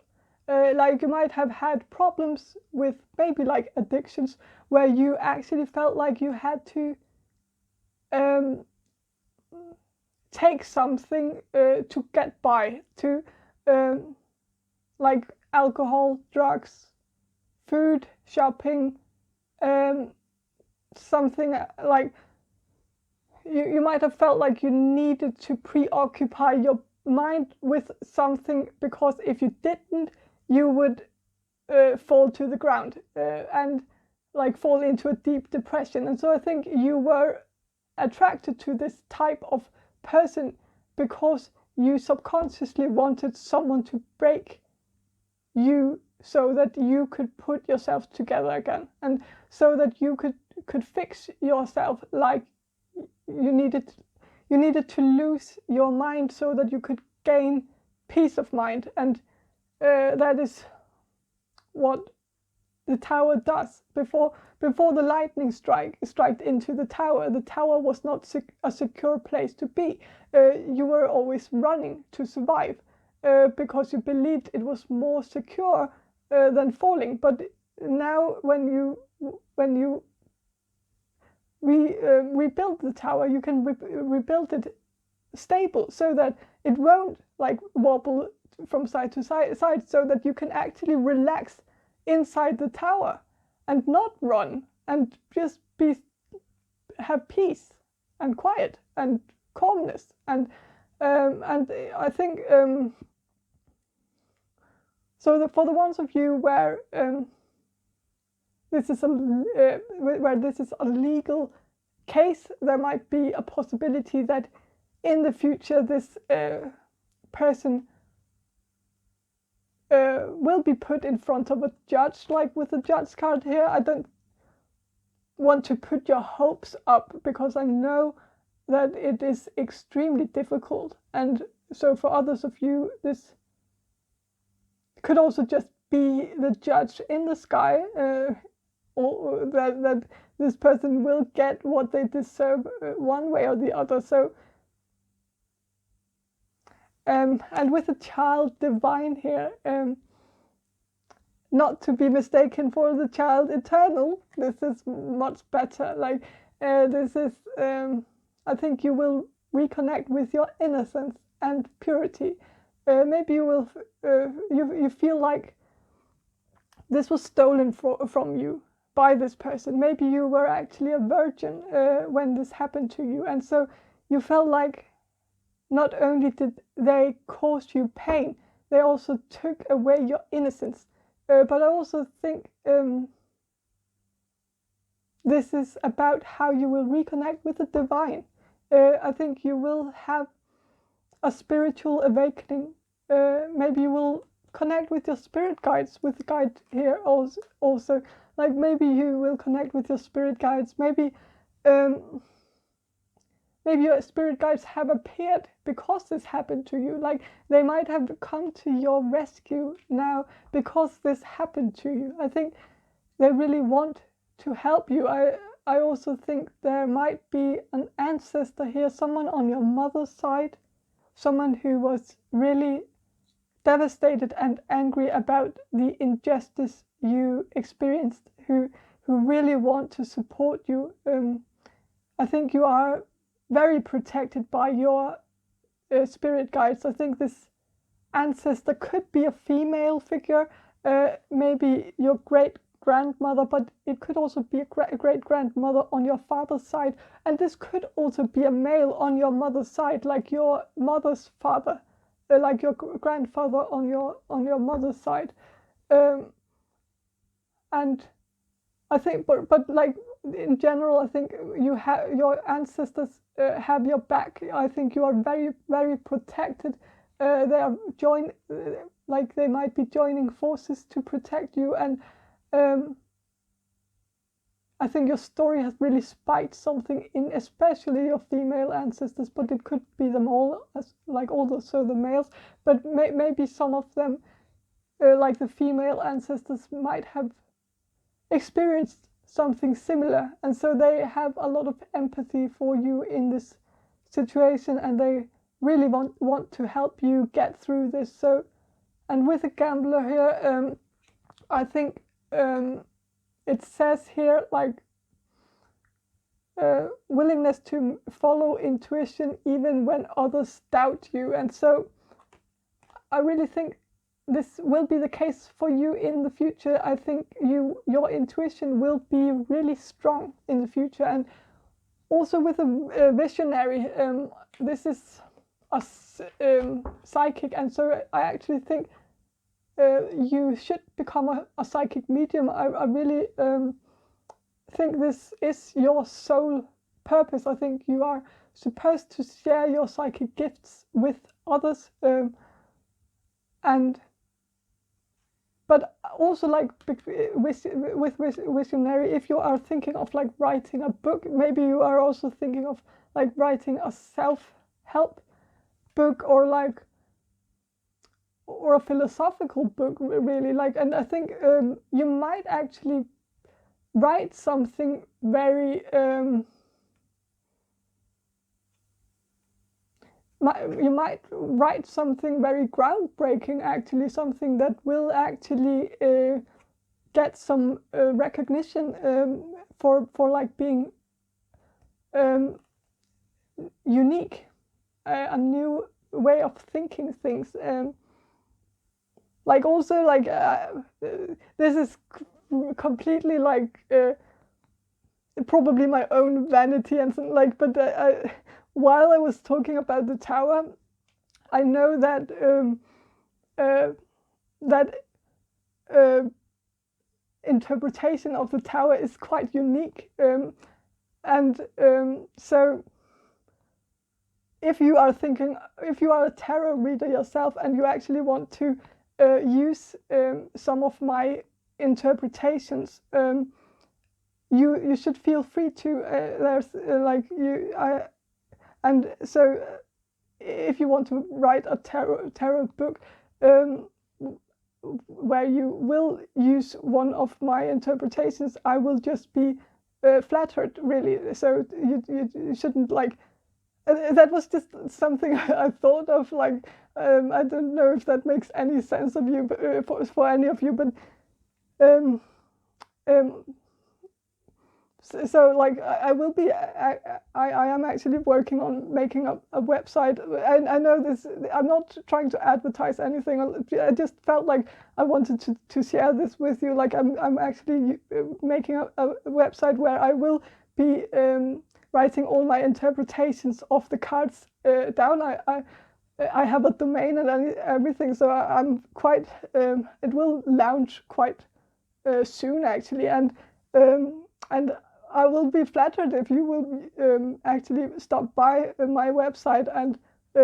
Like you might have had problems with maybe like addictions, where you actually felt like you had to take something to get by, to like alcohol, drugs, food, shopping, something like you might have felt like you needed to preoccupy your mind with something, because if you didn't, you would fall to the ground and like fall into a deep depression. And so I think you were attracted to this type of person because you subconsciously wanted someone to break you so that you could put yourself together again, and so that you could fix yourself. Like you needed to lose your mind so that you could gain peace of mind, and that is what the tower does. Before the lightning struck into the tower was not a secure place to be. You were always running to survive because you believed it was more secure than falling. But now when you rebuild the tower, you can rebuild it stable so that it won't like wobble from side to side, so that you can actually relax inside the tower and not run, and just have peace and quiet and calmness. And I think so for the ones of you where this is a legal case, there might be a possibility that in the future this person will be put in front of a judge, like with the judge card here. I don't want to put your hopes up, because I know that it is extremely difficult, and so for others of you this could also just be the judge in the sky, or that this person will get what they deserve one way or the other. So and with the child divine here, not to be mistaken for the child eternal, this is much better. Like this is I think you will reconnect with your innocence and purity. Maybe you will you feel like this was stolen from you by this person. Maybe you were actually a virgin when this happened to you, and so you felt like not only did they cause you pain, they also took away your innocence. But I also think this is about how you will reconnect with the divine. I think you will have a spiritual awakening. Maybe you will connect with your spirit guides, with the guide here also. Like maybe you will connect with your spirit guides. Maybe your spirit guides have appeared because this happened to you. Like they might have come to your rescue now because this happened to you. I think they really want to help you. I also think there might be an ancestor here, someone on your mother's side, someone who was really devastated and angry about the injustice you experienced, who really want to support you. I think you are very protected by your spirit guides. I think this ancestor could be a female figure, maybe your great-grandmother, but it could also be a great-grandmother on your father's side, and this could also be a male on your mother's side, like your mother's father, like your grandfather on your mother's side. And I think, but like in general, I think your ancestors have your back. I think you are very, very protected. They are like they might be joining forces to protect you, and I think your story has really spiked something in, especially your female ancestors, but it could be them all, as like also the males. But maybe some of them, like the female ancestors, might have experienced something similar, and so they have a lot of empathy for you in this situation, and they really want to help you get through this. So, and with a gambler here, I think it says here like willingness to follow intuition even when others doubt you, and so I really think this will be the case for you in the future. I think your intuition will be really strong in the future, and also with a visionary. This is a psychic, and so I actually think you should become a psychic medium. I really think this is your sole purpose. I think you are supposed to share your psychic gifts with others, but also like with visionary, if you are thinking of like writing a book, maybe you are also thinking of like writing a self-help book, or a philosophical book, really. Like, and I think you might actually write something very you might write something very groundbreaking, actually, something that will actually get some recognition for like being unique, a new way of thinking things. Like also like this is completely like probably my own vanity and something, like, but while I was talking about the tower, I know that interpretation of the tower is quite unique, and so if you are a tarot reader yourself and you actually want to use some of my interpretations, you should feel free to. There's and so if you want to write a tarot book where you will use one of my interpretations, I will just be flattered, really. So you shouldn't like. That was just something I thought of. Like, I don't know if that makes any sense of you, for any of you, but so like I will be. I am actually working on making a website. I know this. I'm not trying to advertise anything. I just felt like I wanted to share this with you. Like I'm actually making a website where I will be writing all my interpretations of the cards down. I have a domain and everything, so I'm quite. It will launch quite soon, actually, and I will be flattered if you will actually stop by my website and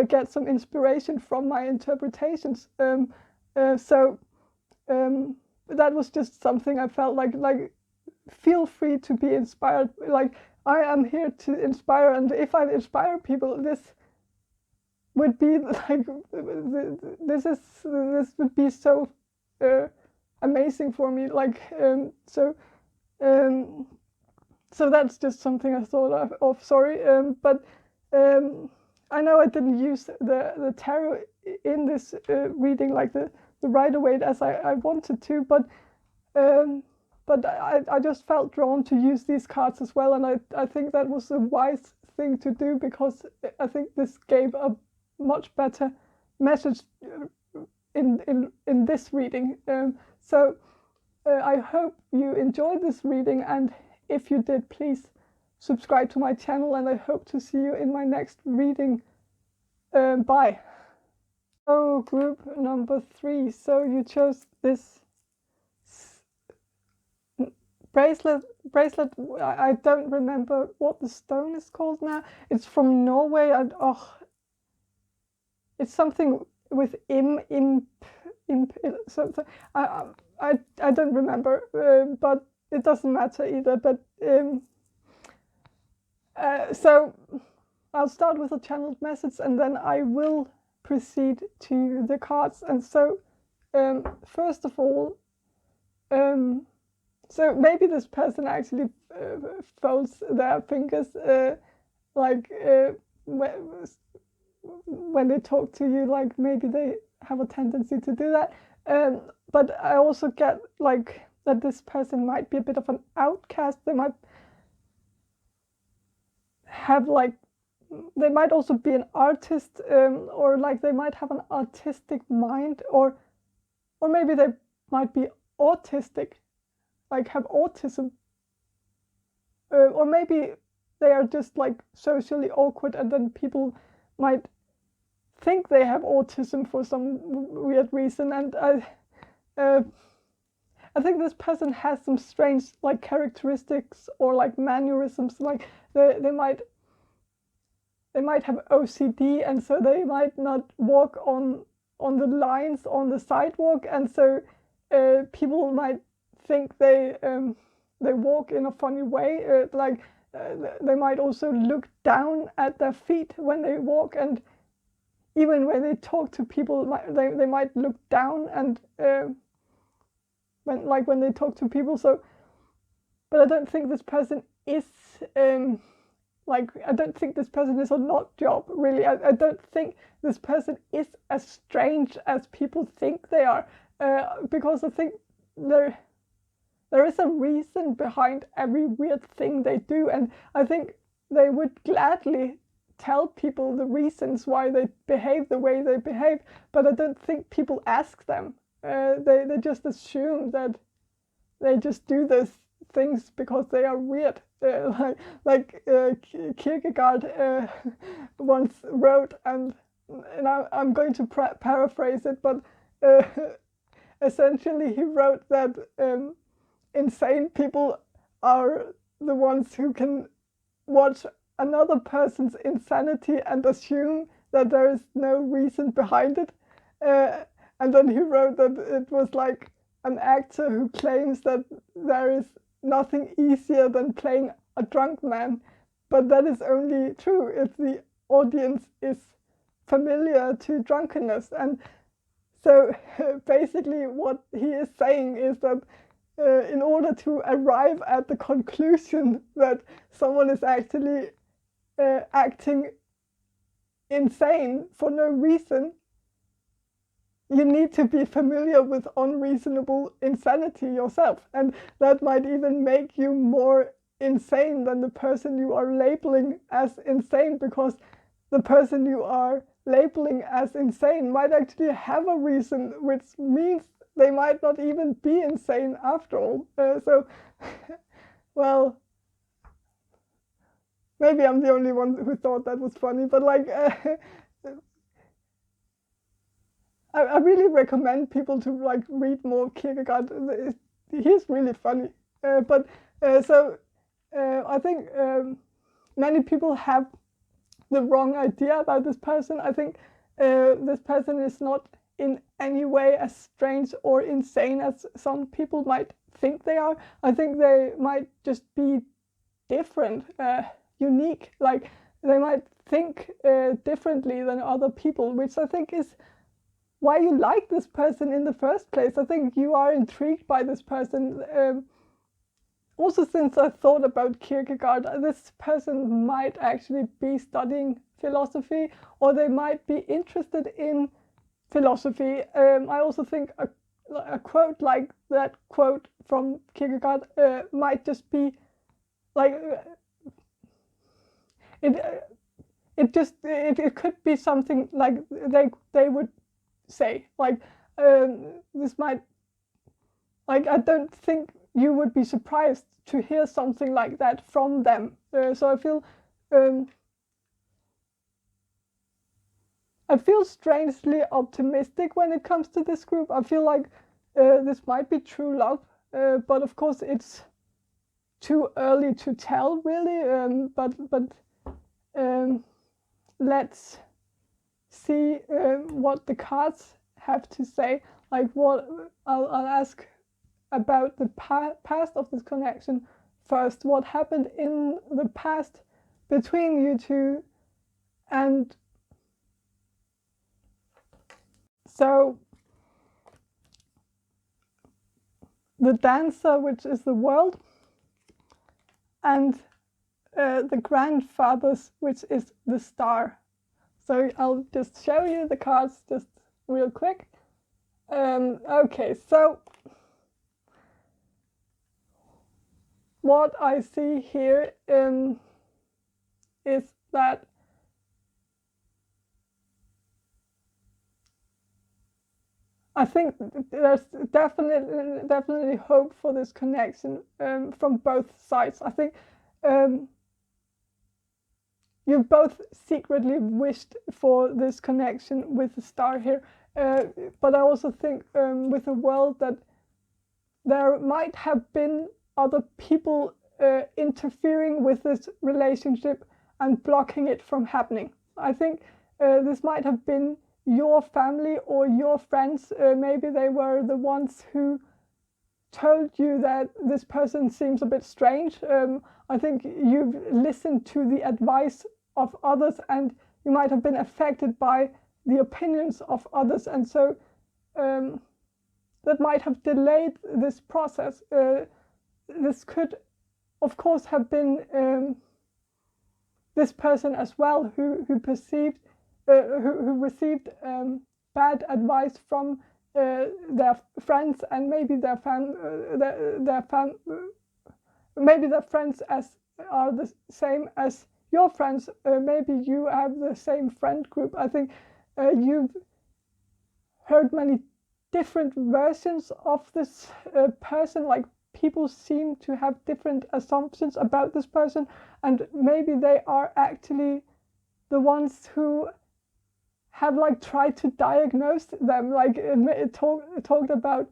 get some inspiration from my interpretations. So that was just something I felt like feel free to be inspired. Like, I am here to inspire, and if I inspire people, this would be like this would be so amazing for me. Like, so that's just something I thought of. Sorry, but I know I didn't use the tarot in this reading like the rider Waite as I wanted to, but I just felt drawn to use these cards as well, and I think that was a wise thing to do, because I think this gave a much better message in this reading. So I hope you enjoyed this reading, and if you did, please subscribe to my channel, and I hope to see you in my next reading. Bye. So group number 3. So you chose this bracelet. I don't remember what the stone is called now. It's from Norway, and it's something with imp something. I don't remember, but it doesn't matter either. But so I'll start with a channeled message, and then I will proceed to the cards. And so first of all, so maybe this person actually folds their fingers when they talk to you, like maybe they have a tendency to do that. But I also get like that this person might be a bit of an outcast. They might have like, they might also be an artist, or like they might have an artistic mind, or maybe they might be autistic, like have autism, or maybe they are just like socially awkward, and then people might think they have autism for some weird reason. And I think this person has some strange like characteristics or like mannerisms, like they might have OCD, and so they might not walk on the lines on the sidewalk, and so people might think they walk in a funny way. They might also look down at their feet when they walk, and even when they talk to people, they might look down, and when they talk to people. So, but I don't think this person is I don't think this person is a nut job, really. I don't think this person is as strange as people think they are, because I think there is a reason behind every weird thing they do, and I think they would gladly tell people the reasons why they behave the way they behave, but I don't think people ask them. They just assume that they just do those things because they are weird. Kierkegaard once wrote, and I'm going to paraphrase it, but essentially he wrote that insane people are the ones who can watch another person's insanity and assume that there is no reason behind it. And then he wrote that it was like an actor who claims that there is nothing easier than playing a drunk man, but that is only true if the audience is familiar to drunkenness. And so basically what he is saying is that in order to arrive at the conclusion that someone is actually acting insane for no reason, you need to be familiar with unreasonable insanity yourself, and that might even make you more insane than the person you are labeling as insane, because the person you are labeling as insane might actually have a reason, which means they might not even be insane after all. Well, maybe I'm the only one who thought that was funny, but like I really recommend people to like read more Kierkegaard. He's really funny. I think many people have the wrong idea about this person. I think this person is not in any way as strange or insane as some people might think they are. I think they might just be different, unique. Like they might think differently than other people, which I think is why you like this person in the first place. I think you are intrigued by this person. Also, since I thought about Kierkegaard, this person might actually be studying philosophy, or they might be interested in philosophy. I also think a quote like that quote from Kierkegaard might just be like it could be something like they would say, like this might, like, I don't think you would be surprised to hear something like that from them. So I feel strangely optimistic when it comes to this group. I feel like this might be true love, but of course it's too early to tell, really. But let's see what the cards have to say. Like, what I'll ask about the past of this connection first. What happened in the past between you two? And so the dancer, which is the world, and the grandfathers, which is the star. So I'll just show you the cards just real quick. Okay, so what I see here is that I think there's definitely hope for this connection from both sides. I think you both secretly wished for this connection with the star here, but I also think with the world that there might have been other people interfering with this relationship and blocking it from happening. I think this might have been your family or your friends. Maybe they were the ones who told you that this person seems a bit strange. I think you've listened to the advice of others, and you might have been affected by the opinions of others, and so that might have delayed this process. This could, of course, have been this person as well who received bad advice from their friends, and maybe maybe their friends are the same as your friends. Maybe you have the same friend group. I think you've heard many different versions of this person. Like, people seem to have different assumptions about this person, and maybe they are actually the ones who have like tried to diagnose them. Like, it talked about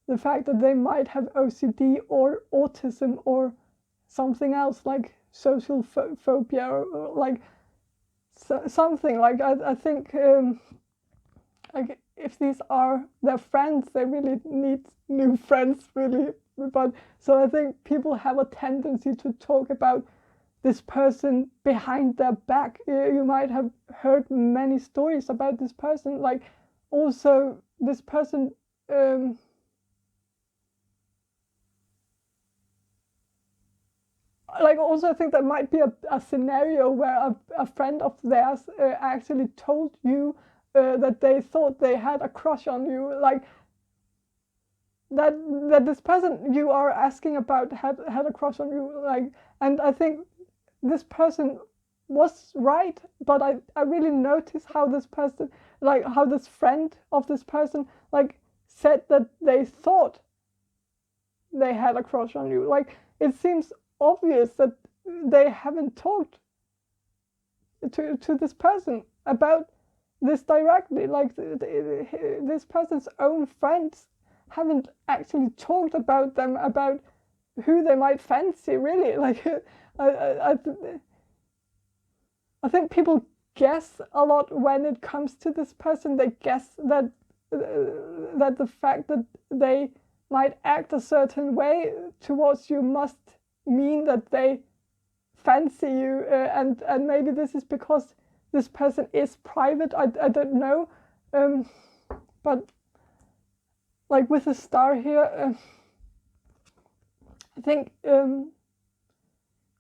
the fact that they might have OCD or autism or something else, like social phobia, or like something. Like, I think like, if these are their friends, they really need new friends, really. But so I think people have a tendency to talk about this person behind their back. You might have heard many stories about this person. Like, also this person like, also I think there might be a scenario where a friend of theirs actually told you that they thought they had a crush on you, like that this person you are asking about had a crush on you. Like, and I think this person was right, but I really noticed how this person, like how this friend of this person, like, said that they thought they had a crush on you. Like, it seems obvious that they haven't talked to this person about this directly. Like, this person's own friends haven't actually talked about them, about who they might fancy, really. Like, I think people guess a lot when it comes to this person. They guess that the fact that they might act a certain way towards you must mean that they fancy you, and maybe this is because this person is private. I don't know, but like with the star here, I think you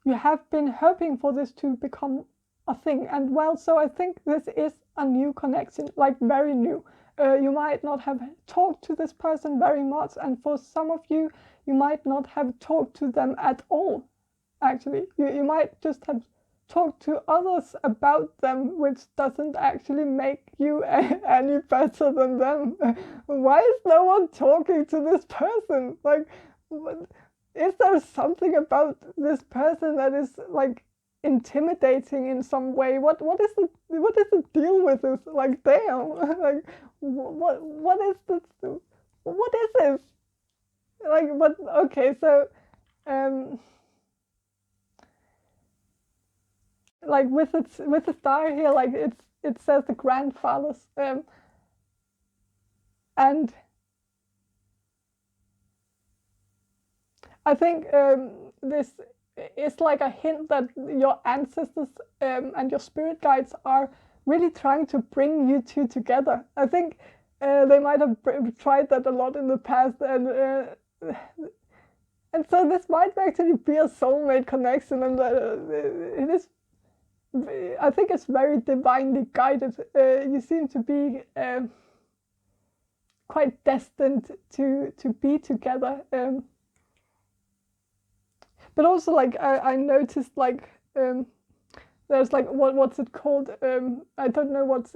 have been hoping for this to become a thing, and well, so I think this is a new connection, like very new. you might not have talked to this person very much, and for some of you, you might not have talked to them at all. Actually, you might just have talked to others about them, which doesn't actually make you any better than them. Why is no one talking to this person? Like, is there something about this person that is like intimidating in some way? What is the deal with this? Like, damn, like what is this? What is this? Like, but okay, so like with the star here, like it says the grandfathers, and I think this is like a hint that your ancestors and your spirit guides are really trying to bring you two together. I think they might have tried that a lot in the past, and so this might actually be a soulmate connection, and it is. I think it's very divinely guided. You seem to be quite destined to be together. But also, like I noticed, like there's like what's it called? I don't know what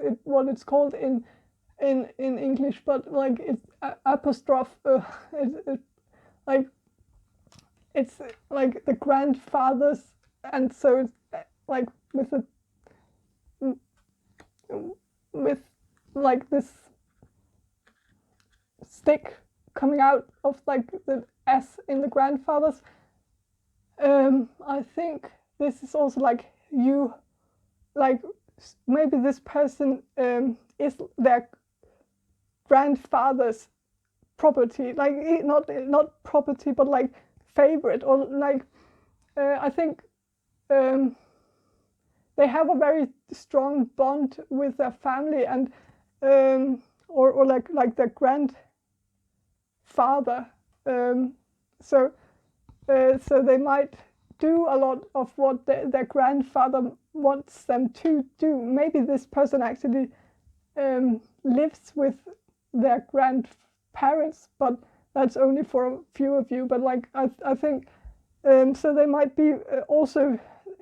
it's called in English, but like it's apostrophe. Like it's like the grandfathers, and so it's like with like this stick coming out of like the S in the grandfathers. I think this is also like you, like maybe this person is their grandfather's property, like not property, but like favorite, or like I think they have a very strong bond with their family, and or like their grandfather. So they might do a lot of what their grandfather wants them to do. Maybe this person actually lives with their grandparents, but that's only for a few of you. But like I think so they might be also.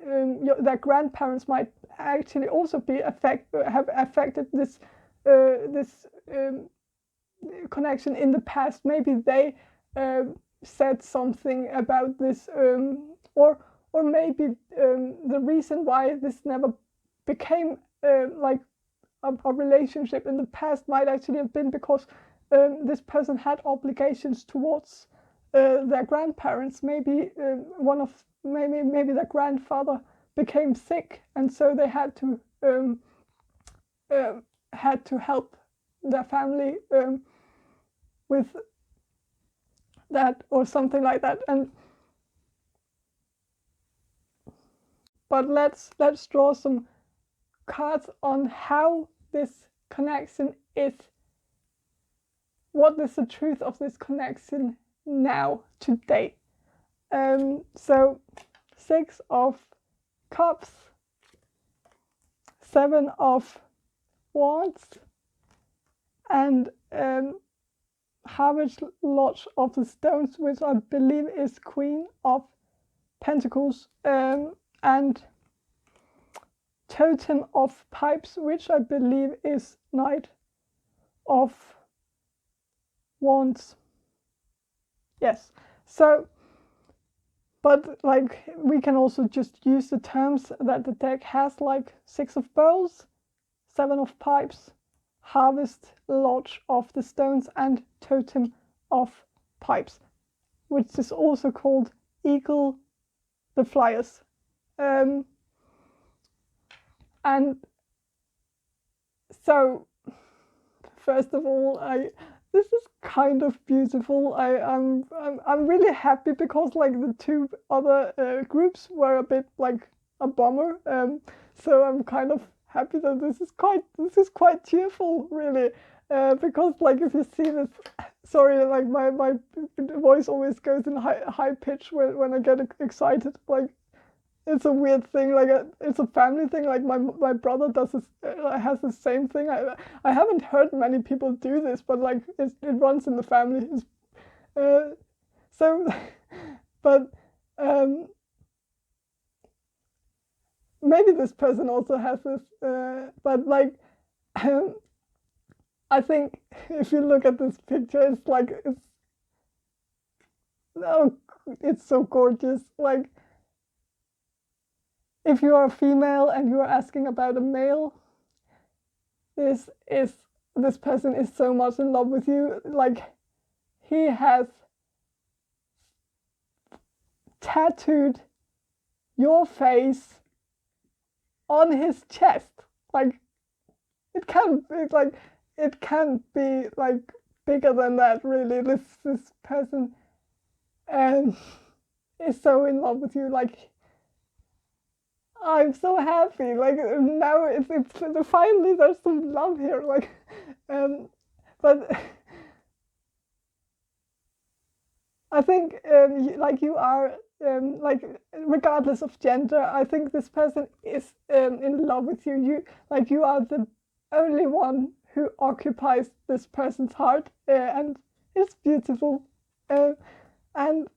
Their grandparents might actually also be have affected this connection in the past. Maybe they said something about this, or maybe the reason why this never became like a relationship in the past might actually have been because this person had obligations towards their grandparents. Maybe maybe their grandfather became sick, and so they had to help their family with that, or something like that. But let's draw some cards on how this connection is. What is the truth of this connection now, today? So 6 of Cups, 7 of Wands, and Harvest Lodge of the Stones, which I believe is Queen of Pentacles, and Totem of Pipes, which I believe is Knight of Wands. Yes, so, but like we can also just use the terms that the deck has, like 6 of Bowls, 7 of Pipes, Harvest Lodge of the Stones, and Totem of Pipes, which is also called Eagle the Flyers. And so, first of all, this is kind of beautiful. I'm really happy because like the 2 other groups were a bit like a bummer. So I'm kind of happy that this is quite cheerful, really. Because like if you see this, sorry, like my voice always goes in high pitch when I get excited. Like it's a weird thing. Like it's a family thing. Like my brother does this, has the same thing. I haven't heard many people do this, but like it runs in the family. So, but maybe this person also has this. But like, I think if you look at this picture, it's like it's so gorgeous. Like, if you are a female and you are asking about a male, this person is so much in love with you. Like, he has tattooed your face on his chest. Like, it can't be like bigger than that, really. This person is so in love with you. Like, I'm so happy. Like, now it's finally there's some love here. Like, but I think like you are like, regardless of gender, I think this person is in love with you. You are the only one who occupies this person's heart, and it's beautiful. And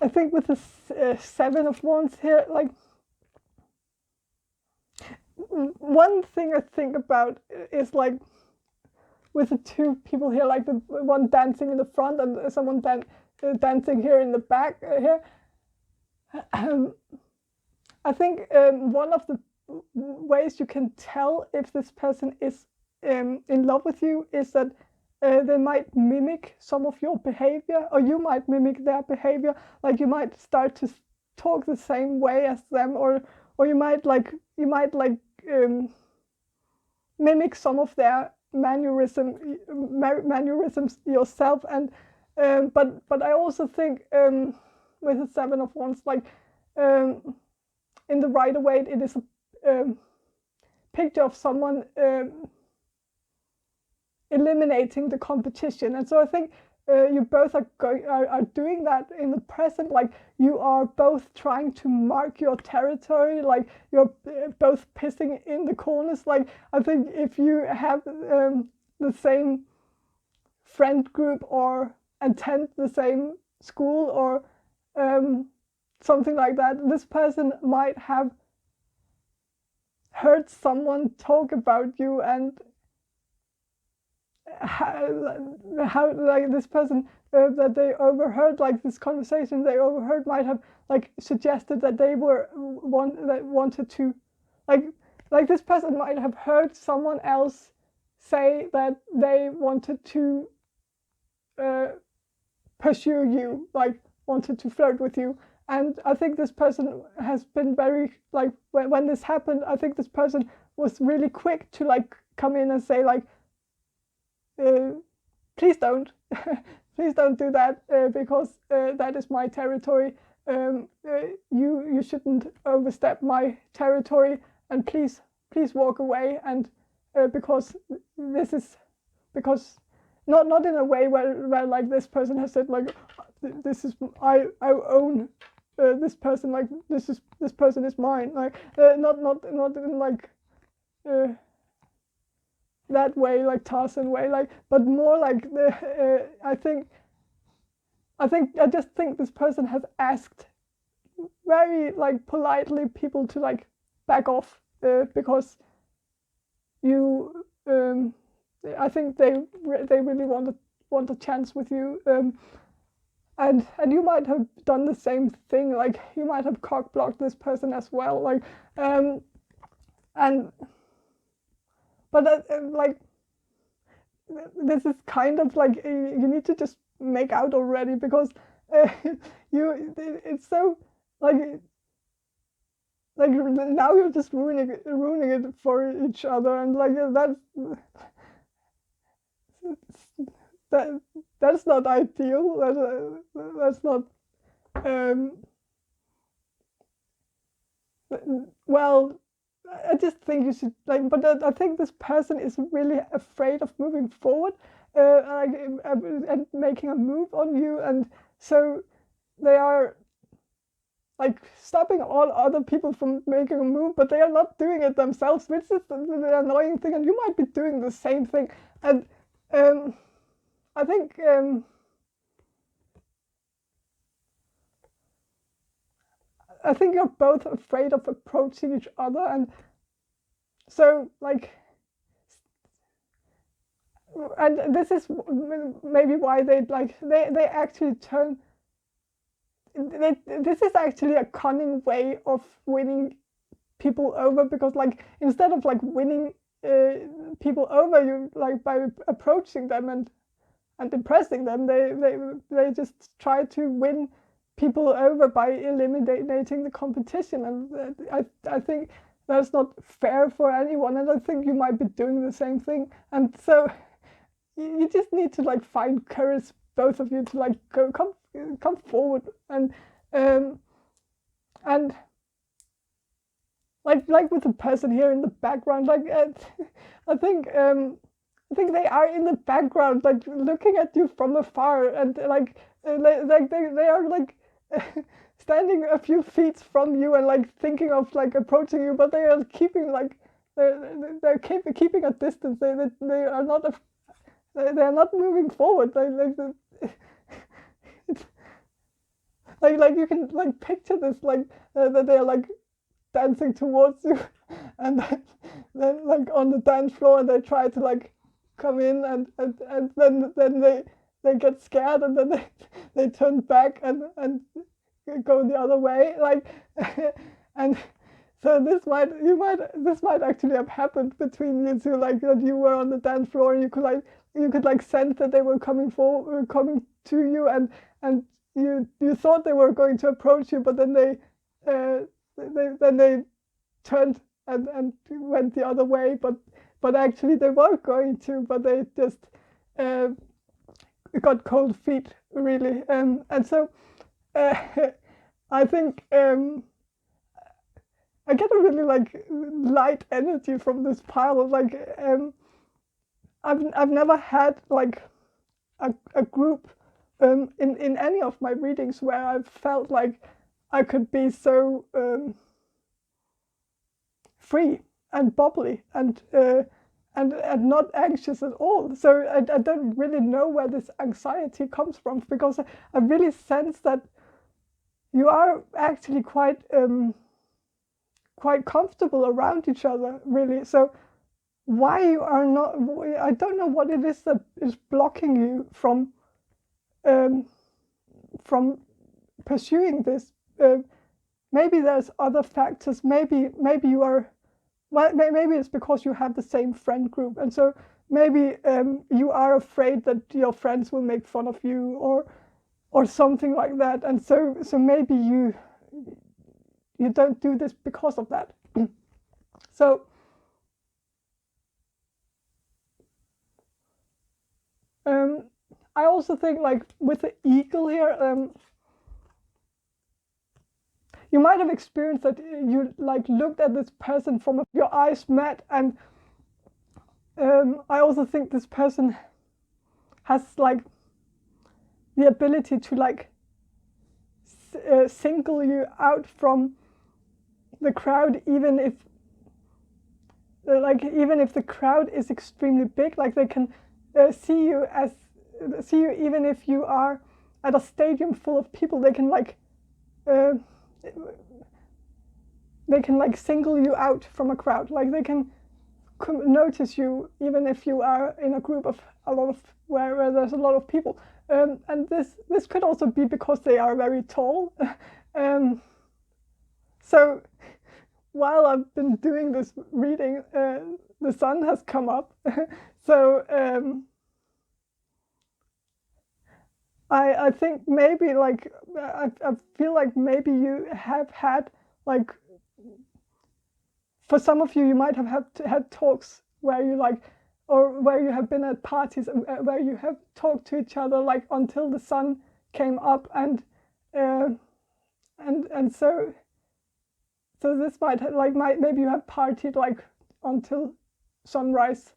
I think with the Seven of Wands here, like, one thing I think about is like with the two people here, like the one dancing in the front and someone dancing here in the back here. I think one of the ways you can tell if this person is in love with you is that they might mimic some of your behavior, or you might mimic their behavior. Like, you might start to talk the same way as them, or you might mimic some of their mannerisms yourself. And but I also think with the Seven of Wands, like, in the Rider-Waite, it is a picture of someone eliminating the competition. And so I think you both are doing that in the present. Like, you are both trying to mark your territory. Like, you're both pissing in the corners. Like, I think if you have the same friend group or attend the same school or something like that, this person might have heard someone talk about you, and how like this person that they overheard, like this conversation they overheard, might have like suggested that they wanted to like this person might have heard someone else say that they wanted to pursue you, like wanted to flirt with you. And I think this person has been very, like, when this happened, I think this person was really quick to like come in and say like, please don't please don't do that, because that is my territory. You shouldn't overstep my territory, and please walk away. And because not in a way where like this person has said like, this is I own this person, like this person is mine, like not in like that way, like Tarzan way, like, but more like I just think this person has asked very like politely people to like back off, because you I think they really want a chance with you, and you might have done the same thing. Like, you might have cock blocked this person as well, like, and but like, this is kind of like, you need to just make out already, because it's so like now you're just ruining it for each other, and like that's not ideal. That's not well. I just think you should like, but I think this person is really afraid of moving forward, like, and making a move on you, and so they are like stopping all other people from making a move, but they are not doing it themselves, which is the annoying thing. And you might be doing the same thing. And I think you're both afraid of approaching each other, and so like, and this is maybe why they actually turn. This is actually a cunning way of winning people over, because like instead of like winning people over, you like by approaching them and impressing them, they just try to win people over by eliminating the competition, and I think that's not fair for anyone, and I think you might be doing the same thing. And so you just need to like find courage, both of you, to like come forward and like with the person here in the background, like I think they are in the background, like looking at you from afar, and like they are like standing a few feet from you and like thinking of like approaching you, but they are keeping like they're keeping a distance. They are not they are not moving forward. Like you can like picture this, like that they are like dancing towards you, and then like on the dance floor, and they try to like come in, and then they get scared, and then they turn back and go the other way, like and so this might actually have happened between you two, like that you were on the dance floor, and you could like sense that they were coming to you, and you thought they were going to approach you, but then they turned and went the other way, but actually they were going to, but they just got cold feet, really. And so I think I get a really like light energy from this pile. Like I've never had like a group in any of my readings where I've felt like I could be so free and bubbly and not anxious at all. So I don't really know where this anxiety comes from, because I really sense that you are actually quite comfortable around each other, really. So why you are not, I don't know what it is that is blocking you from pursuing this. Maybe there's other factors. Maybe you are, well, maybe it's because you have the same friend group, and so maybe you are afraid that your friends will make fun of you, or something like that, and so maybe you don't do this because of that. So I also think, like with the eagle here, you might have experienced that you like looked at this person from your eyes met, and I also think this person has like the ability to like single you out from the crowd, even if the crowd is extremely big. Like they can see you even if you are at a stadium full of people. They can like single you out from a crowd. Like they can notice you even if you are in a group of where there's a lot of people. And this could also be because they are very tall. So while I've been doing this reading, the sun has come up. So I think maybe like I feel like maybe you have had like, for some of you, you might have had talks where you like, or where you have been at parties where you have talked to each other like until the sun came up, and so this might maybe you have partied like until sunrise,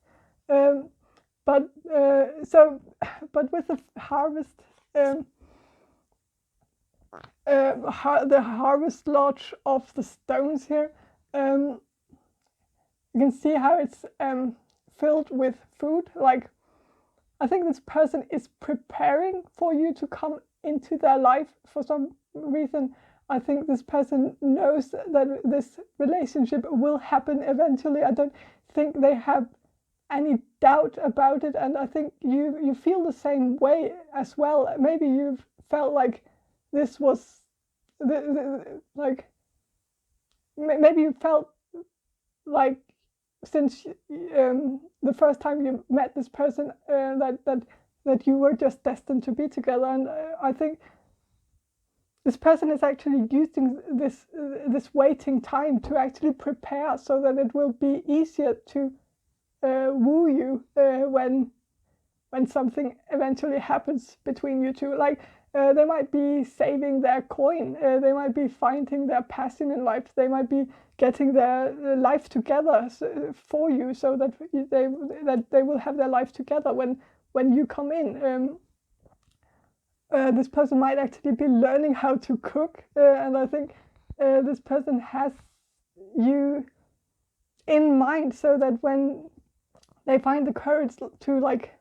but with the harvest, the harvest lodge of the stones here. You can see how it's filled with food. Like, I think this person is preparing for you to come into their life for some reason. I think this person knows that this relationship will happen eventually. I don't think they have any doubt about it, and I think you feel the same way as well. Maybe you've felt like this was like, maybe you felt like since the first time you met this person that you were just destined to be together. And I think this person is actually using this waiting time to actually prepare so that it will be easier to woo you when something eventually happens between you two. Like, they might be saving their coin, they might be finding their passion in life, they might be getting their life together for you, so that they will have their life together when you come in. This person might actually be learning how to cook, and I think this person has you in mind, so that when they find the courage to like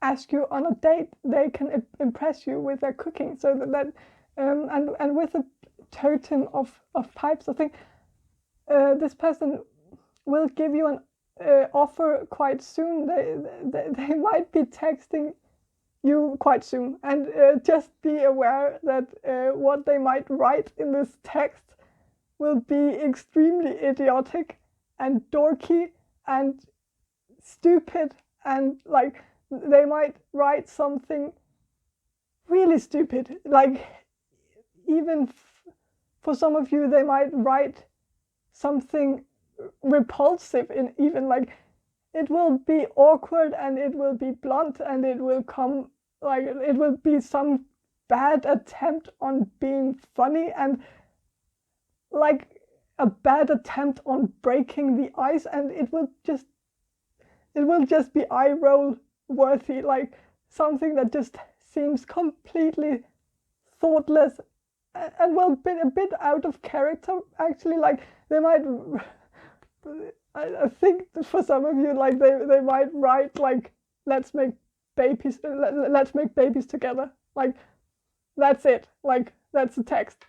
ask you on a date, they can impress you with their cooking. So that and with a totem of pipes, I think this person will give you an offer quite soon. They might be texting you quite soon, and just be aware that what they might write in this text will be extremely idiotic and dorky and stupid, and like they might write something really stupid. Like, even for some of you, they might write something repulsive, in even like, it will be awkward and it will be blunt and it will come like, it will be some bad attempt on being funny, and like a bad attempt on breaking the ice, and it will just be eye roll worthy, like something that just seems completely thoughtless and well, a bit out of character, actually. Like, they might, I think for some of you, like they might write like, let's make babies together. Like, that's it. Like, that's the text.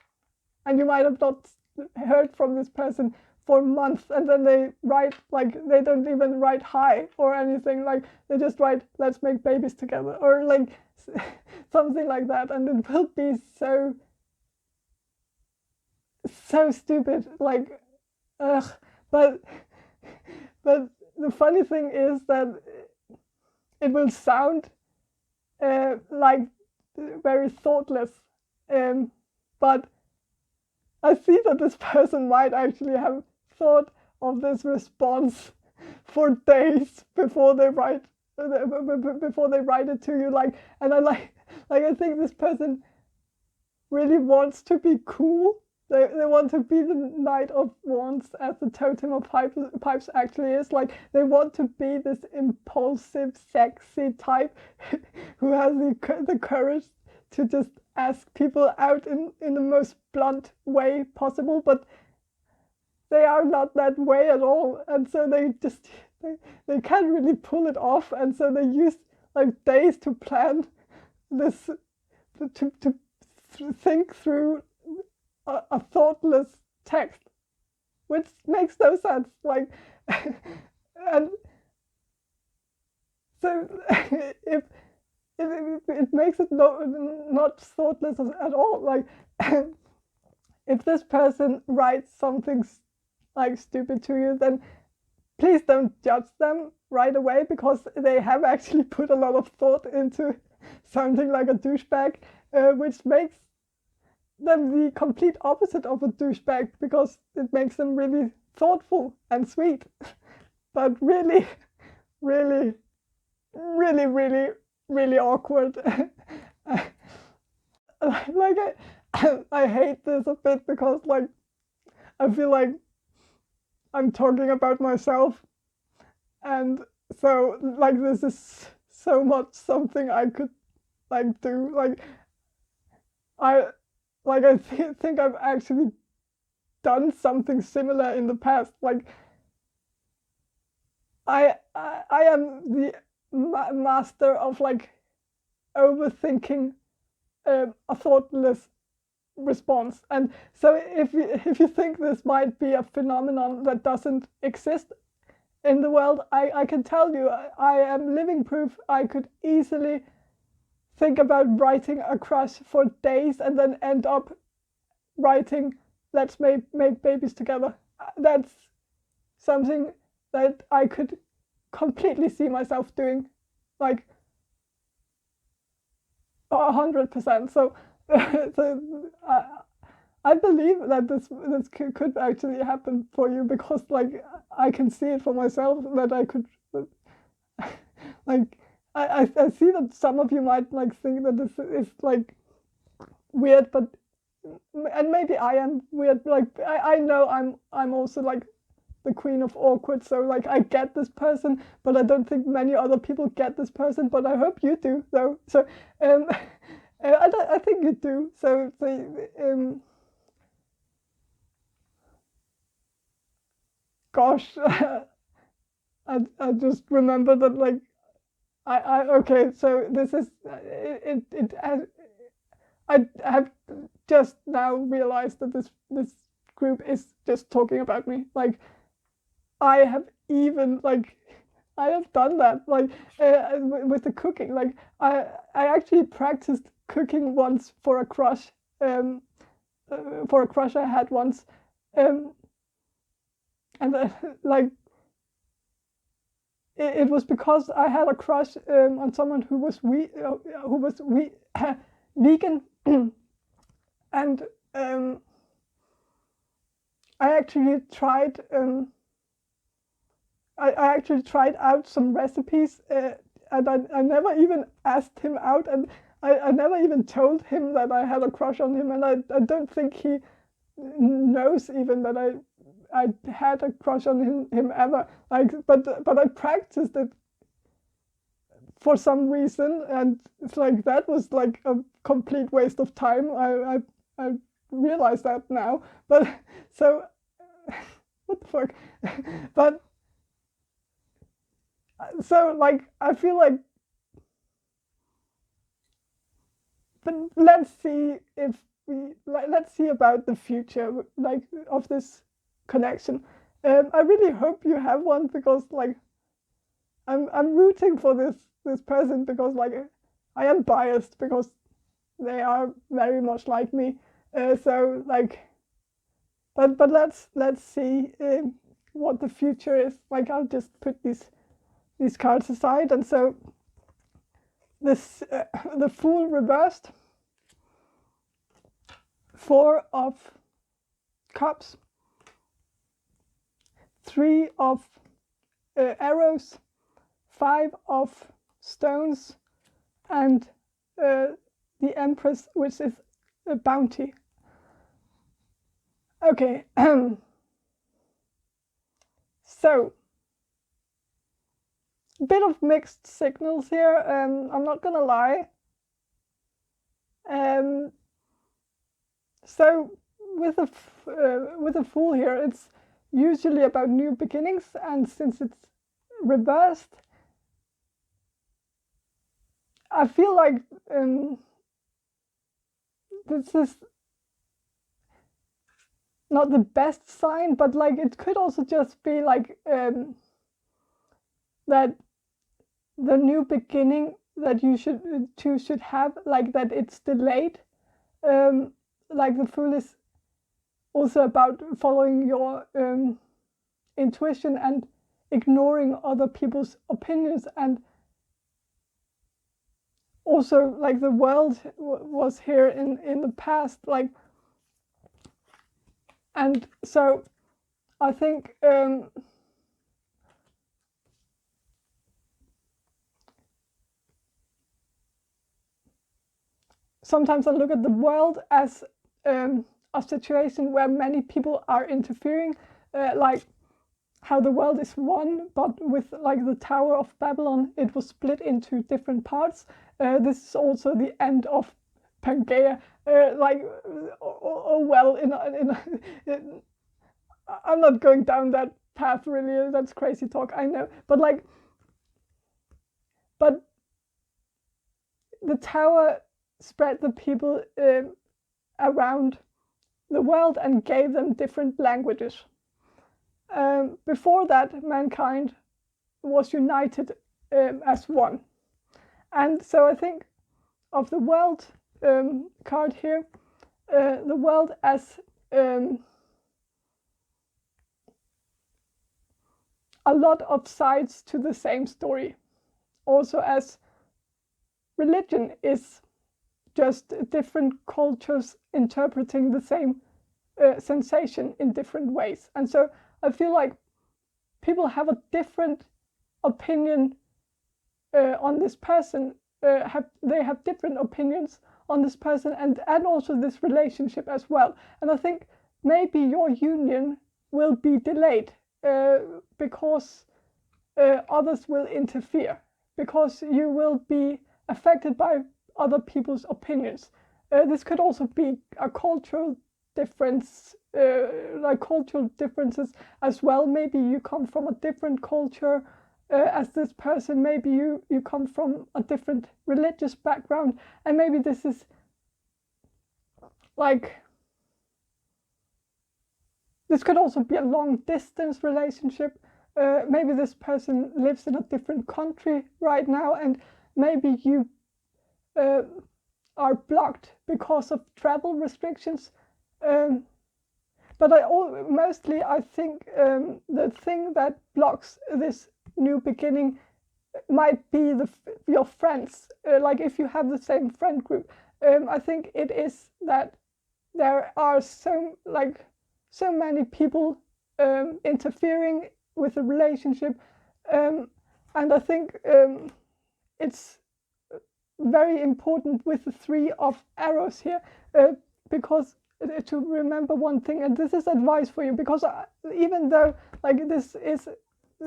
And you might have not heard from this person for months, and then they write, like, they don't even write hi or anything. Like, they just write, let's make babies together, or like something like that, and it will be so stupid. Like, ugh. But the funny thing is that it will sound like very thoughtless, but I see that this person might actually have thought of this response for days before they write it to you. Like, and I think this person really wants to be cool. They want to be the Knight of Wands, as the totem of pipes actually is. Like, they want to be this impulsive, sexy type who has the courage to just ask people out in the most blunt way possible, but they are not that way at all, and so they can't really pull it off, and so they use like days to plan this, to think through a thoughtless text, which makes no sense. Like, and so if it makes it not thoughtless at all. Like, if this person writes something like stupid to you, then please don't judge them right away, because they have actually put a lot of thought into sounding like a douchebag, which makes them the complete opposite of a douchebag, because it makes them really thoughtful and sweet, but really, really, really, really, really awkward. Like, I hate this a bit, because like, I feel like I'm talking about myself, and so like, this is so much something I could like do. Like, like I think I've actually done something similar in the past. Like I am the master of like overthinking a thoughtless response. And so if you think this might be a phenomenon that doesn't exist in the world, I can tell you I am living proof. I could easily think about writing a crush for days and then end up writing let's make babies together. That's something that I could completely see myself doing, like 100%. So, so I believe that this could actually happen for you, because like I can see it for myself that I could like I see that some of you might like think that this is like weird, but and maybe I am weird. Like I know I'm also like the queen of awkward, so like I get this person, but I don't think many other people get this person. But I hope you do, though. So I think you do. So gosh, I just remember that like I okay. So this is it I have just now realized that this group is just talking about me. Like I have even like I have done that like with the cooking. Like I actually practiced cooking once for a crush, I had once, um, and like it was because I had a crush on someone who was vegan, and I actually tried. I actually tried out some recipes, and I never even asked him out, and I never even told him that I had a crush on him, and I don't think he knows even that I had a crush on him ever. Like, but I practiced it for some reason, and it's like that was like a complete waste of time. I realize that now, but so what the fuck, but. So like I feel like, but let's see if let's see about the future like of this connection. I really hope you have one, because like I'm rooting for this person, because like I am biased because they are very much like me. So like, but let's see what the future is. Like I'll just put these cards aside, and so this the Fool reversed, 4 of Cups, 3 of arrows, 5 of stones, and the Empress, which is a bounty. Okay, so bit of mixed signals here. I'm not gonna lie. So with a Fool here, it's usually about new beginnings, and since it's reversed, I feel like this is not the best sign, but like it could also just be like that the new beginning that you should have, like that it's delayed. Like the Fool is also about following your intuition and ignoring other people's opinions, and also like the world was here in the past, like, and so I think sometimes I look at the world as a situation where many people are interfering, like how the world is one, but with like the Tower of Babylon, it was split into different parts. This is also the end of Pangea, like, well, I'm not going down that path really. That's crazy talk, I know. But the tower spread the people around the world and gave them different languages. Before that, mankind was united as one. And so I think of the world card here, the world as a lot of sides to the same story. Also as religion is just different cultures interpreting the same sensation in different ways. And so I feel like people have a different opinion on this person, they have different opinions on this person and also this relationship as well. And I think maybe your union will be delayed because others will interfere, because you will be affected by other people's opinions. This could also be a cultural difference, like cultural differences as well. Maybe you come from a different culture as this person, maybe you come from a different religious background, and maybe this is like, this could also be a long distance relationship. Maybe this person lives in a different country right now, and maybe you are blocked because of travel restrictions. But mostly I think the thing that blocks this new beginning might be your friends. Like if you have the same friend group, I think it is that there are so many people interfering with the relationship, and I think it's very important with the 3 of arrows here, because to remember one thing, and this is advice for you, because even though like this is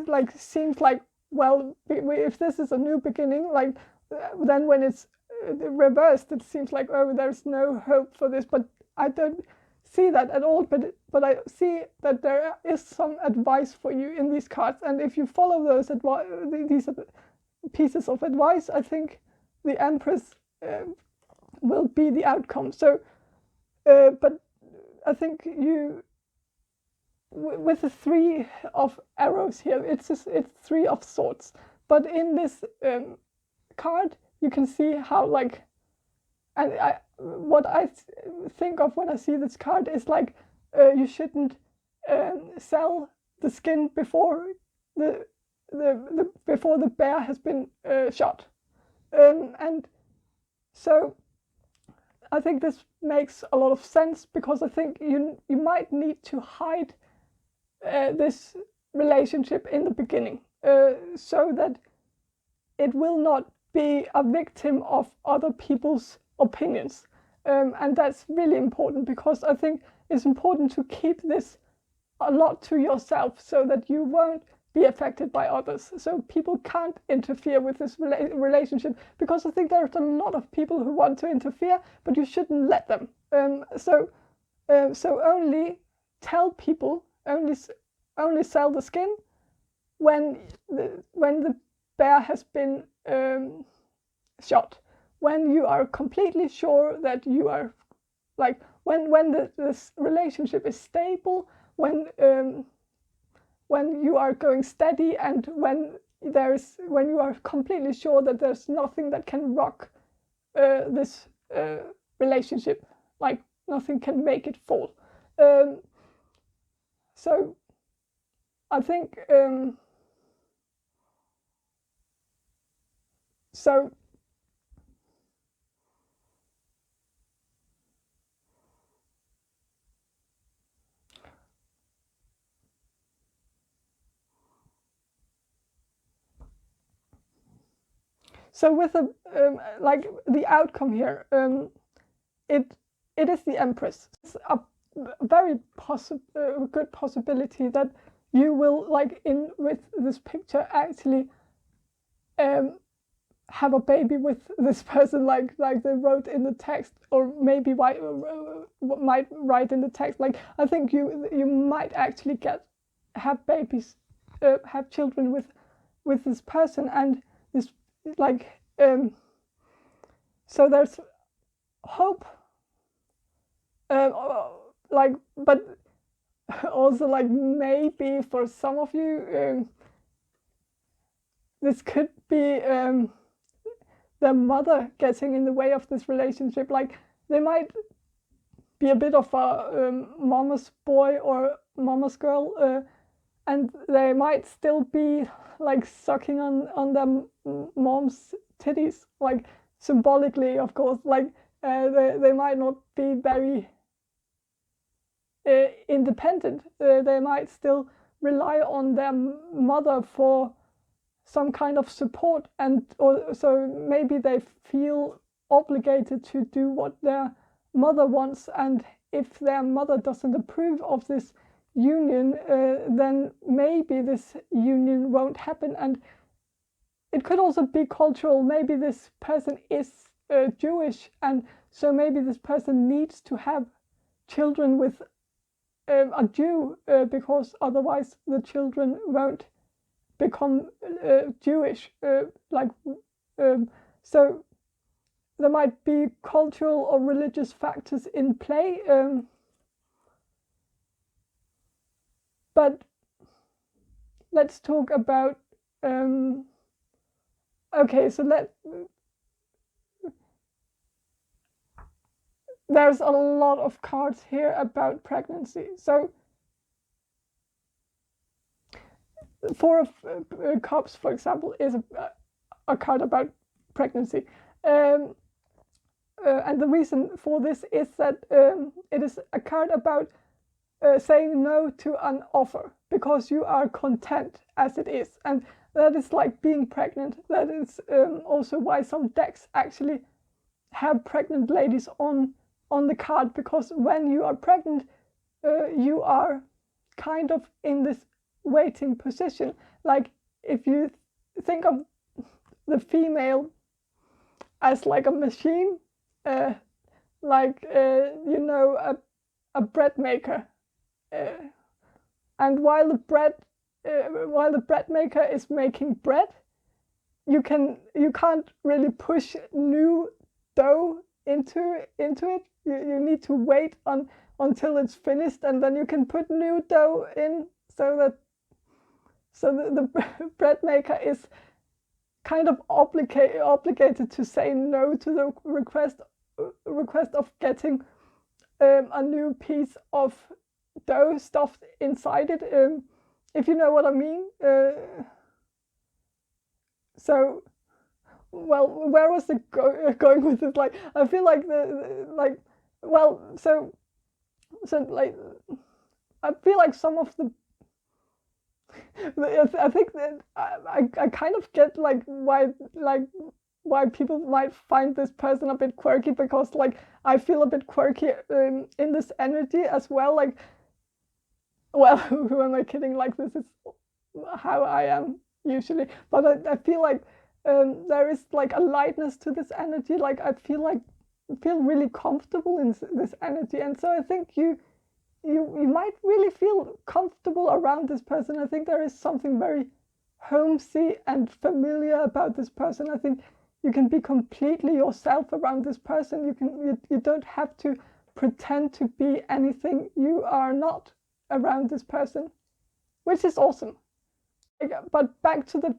like seems like, well, if this is a new beginning, like then when it's reversed, it seems like, oh, there's no hope for this. But I don't see that at all. But I see that there is some advice for you in these cards, and if you follow those these pieces of advice, I think the Empress will be the outcome. So, but I think with the 3 of arrows here, it's 3 of swords. But in this card, you can see how what I think of when I see this card is like, you shouldn't sell the skin before before the bear has been shot. And so I think this makes a lot of sense, because I think you might need to hide this relationship in the beginning, so that it will not be a victim of other people's opinions. And that's really important, because I think it's important to keep this a lot to yourself, so that you won't be affected by others. So people can't interfere with this relationship, because I think there's a lot of people who want to interfere, but you shouldn't let them. So only tell people, only sell the skin when the bear has been shot. When you are completely sure that you are, like, when this relationship is stable, when you are going steady, and when you are completely sure that there's nothing that can rock this relationship, like nothing can make it fall. So I think so. So with like the outcome here, it is the Empress. It's a very good possibility that you will, like with this picture, actually have a baby with this person, like they wrote in the text, or maybe might write in the text. Like I think you might actually have babies, have children with this person, and this like so there's hope. Like, but also like maybe for some of you, this could be their mother getting in the way of this relationship. Like they might be a bit of a mama's boy or mama's girl, and they might still be like sucking on their mom's titties, like symbolically, of course. Like they might not be very independent. They might still rely on their mother for some kind of support, and so maybe they feel obligated to do what their mother wants, and if their mother doesn't approve of this union, then maybe this union won't happen. And it could also be cultural. Maybe this person is Jewish, and so maybe this person needs to have children with a Jew, because otherwise the children won't become Jewish. So there might be cultural or religious factors in play, but let's talk about okay, so there's a lot of cards here about pregnancy. So Four of Cups, for example, is a card about pregnancy. And the reason for this is that it is a card about saying no to an offer because you are content as it is. And that is like being pregnant. That is also why some decks actually have pregnant ladies on the card, because when you are pregnant, you are kind of in this waiting position. Like if you think of the female as like a machine, like you know, a bread maker, and while the bread maker is making bread, you can't really push new dough into it. You need to wait until it's finished, and then you can put new dough in, so the bread maker is kind of obligated to say no to the request of getting a new piece of dough stuffed inside it, if you know what I mean. So, well, where was it going with this? Like, I feel like so like, I feel like some of I think that I kind of get like why people might find this person a bit quirky, because like I feel a bit quirky in this energy as well. Like, well, who am I kidding? Like, this is how I am usually, but I feel like there is like a lightness to this energy. Like I feel really comfortable in this energy, and so I think you might really feel comfortable around this person. I think there is something very homey and familiar about this person. I think you can be completely yourself around this person. You don't have to pretend to be anything you are not around this person, which is awesome. But back to the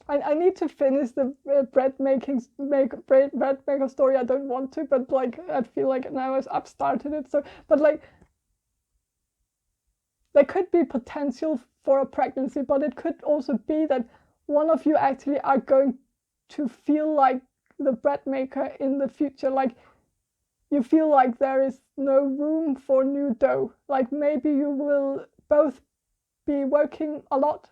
I need to finish the bread maker story. I don't want to, but like I feel like now I've started it. So, but like there could be potential for a pregnancy, but it could also be that one of you actually are going to feel like the bread maker in the future. Like you feel like there is no room for new dough. Like maybe you will both be working a lot.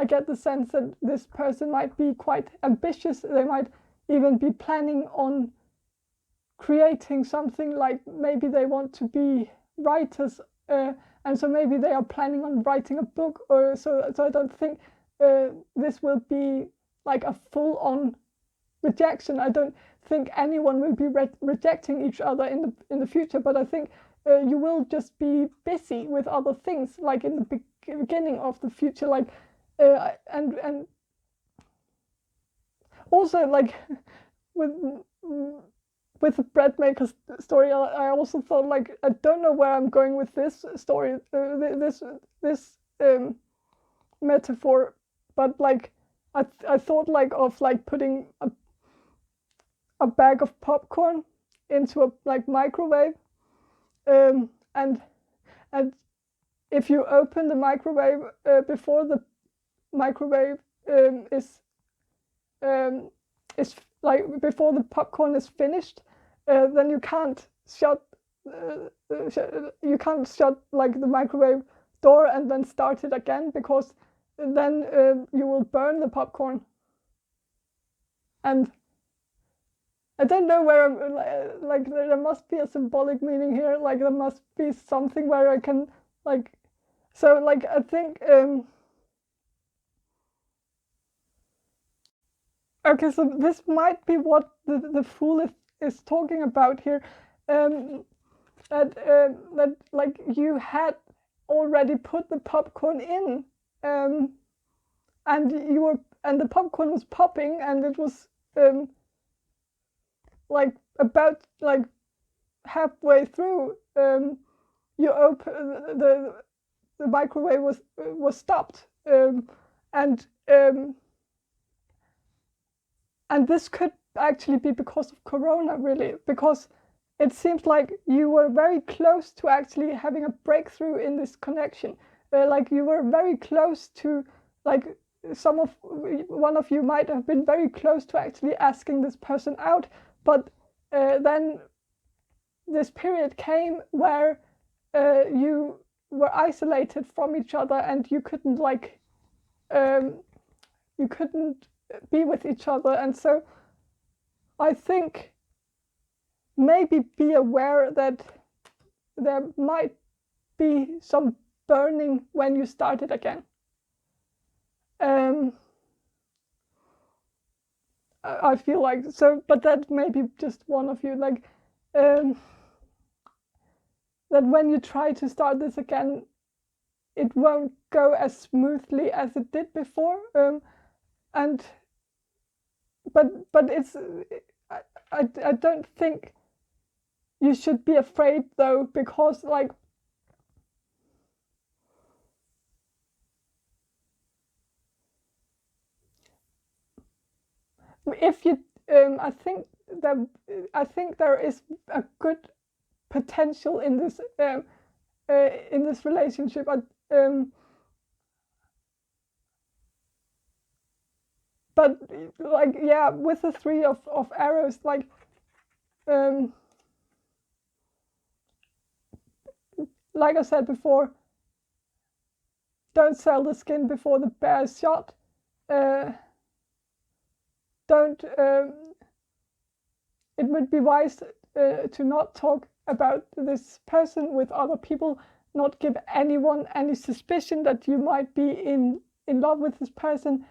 I get the sense that this person might be quite ambitious. They might even be planning on creating something, like maybe they want to be writers, and so maybe they are planning on writing a book, or so I don't think this will be like a full-on rejection. I don't think anyone will be rejecting each other in the future, but I think you will just be busy with other things, like in the beginning of the future, like and also like with the bread maker's story, I also thought, like, I don't know where I'm going with this story, this metaphor, but like I thought like of like putting a bag of popcorn into a like microwave, and if you open the microwave before the microwave is like before the popcorn is finished, then you can't shut like the microwave door and then start it again, because then you will burn the popcorn. And I don't know where like there must be a symbolic meaning here, like there must be something where I can like, so like I think okay, so this might be what the fool is talking about here, that like you had already put the popcorn in, and the popcorn was popping, and it was like about like halfway through, you open the microwave was stopped, and this could actually be because of Corona, really, because it seems like you were very close to actually having a breakthrough in this connection. Like you were very close to, like one of you might have been very close to actually asking this person out, but then this period came where you were isolated from each other, and you couldn't be with each other. And so I think maybe be aware that there might be some burning when you start it again. I feel like so, but that may be just one of you, like that when you try to start this again, it won't go as smoothly as it did before, and but it's I don't think you should be afraid, though, because like if you I think there is a good potential in this relationship. But like, yeah, with the three of arrows, like like I said before, don't sell the skin before the bear is shot. Don't it would be wise to not talk about this person with other people, not give anyone any suspicion that you might be in love with this person.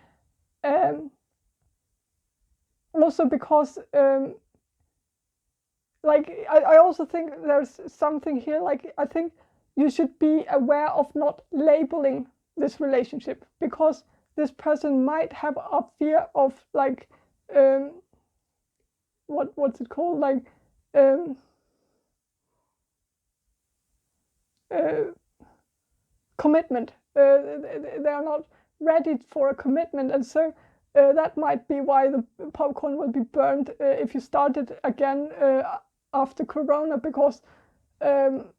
Also because like I also think there's something here, like I think you should be aware of not labeling this relationship, because this person might have a fear of like what's it called, like commitment. They are not ready for a commitment, and so that might be why the popcorn will be burned if you start it again after Corona, because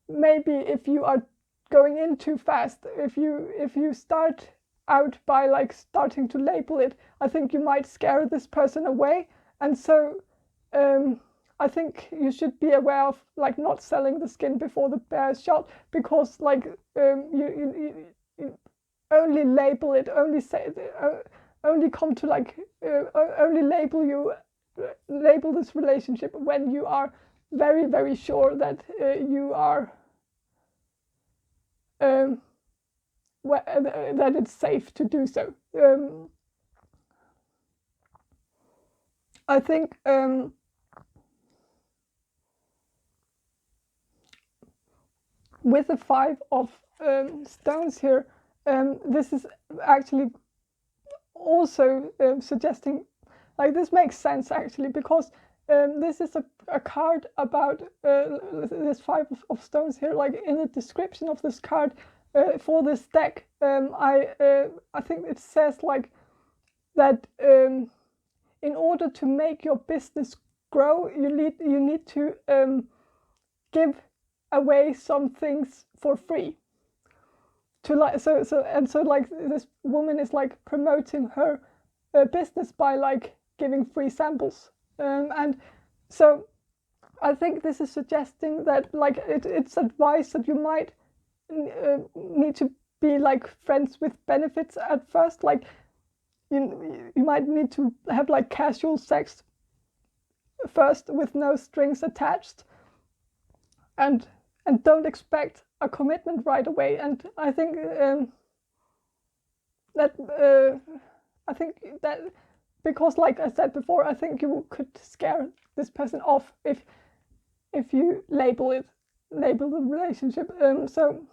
maybe if you are going in too fast, if you start out by like starting to label it, I think you might scare this person away. And so I think you should be aware of like not selling the skin before the bear is shot, because like you only label it, only say only come to like only label this relationship when you are very, very sure that you are that it's safe to do so. I think with the 5 of stones here, this is actually also suggesting, like, this makes sense actually, because this is a card about this 5 of stones here. Like, in the description of this card for this deck, I think it says like that in order to make your business grow, you need to give away some things for free. To like so like this woman is like promoting her business by like giving free samples, and so I think this is suggesting that like it's advice that you might need to be like friends with benefits at first. Like you might need to have like casual sex first with no strings attached, and don't expect a commitment right away. And I think that because, like I said before, I think you could scare this person off if you label the relationship. So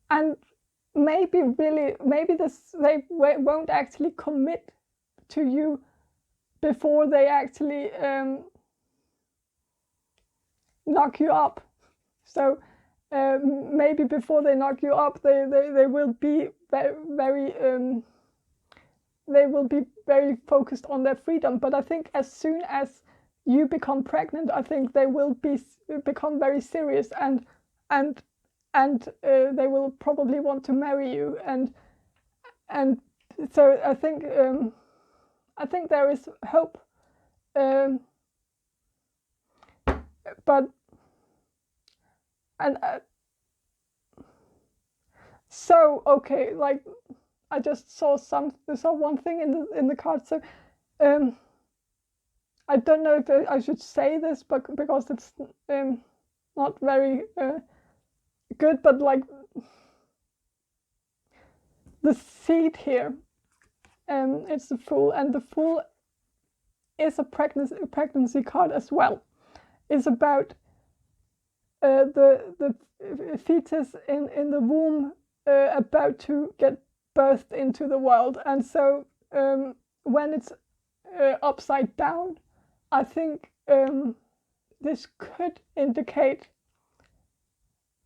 and maybe they won't actually commit to you before they actually knock you up. So maybe before they knock you up, they will be very focused on their freedom. But I think as soon as you become pregnant, I think they will become very serious, and they will probably want to marry you, and so I think there is hope, but so okay, like I just saw one thing in the card. So I don't know if I should say this, but because it's not very good, but like the seed here, it's the Fool, and the Fool is a pregnancy card as well. It's about the fetus in the womb about to get birthed into the world. And so when it's upside down, I think this could indicate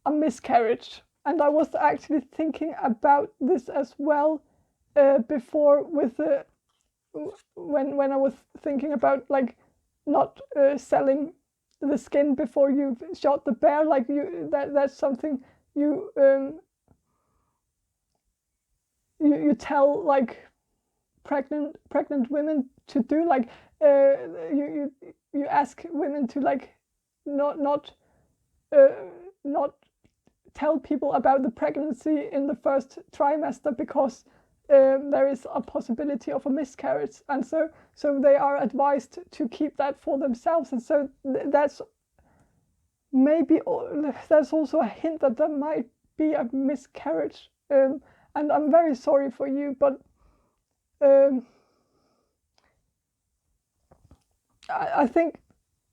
a miscarriage. And I was actually thinking about this as well before, with when I was thinking about like not selling the skin before you've shot the bear. Like that's something you tell like pregnant women to do. Like you ask women to like not tell people about the pregnancy in the first trimester, because there is a possibility of a miscarriage, and so they are advised to keep that for themselves. And so that's maybe there's also a hint that there might be a miscarriage, and I'm very sorry for you, but I think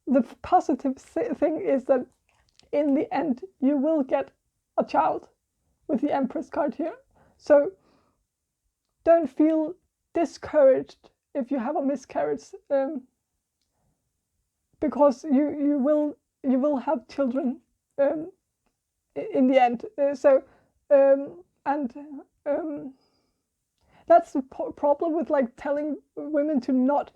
the positive thing is that in the end you will get a child with the Empress card here. So don't feel discouraged if you have a miscarriage, because you will have children in the end. That's the problem with like telling women to not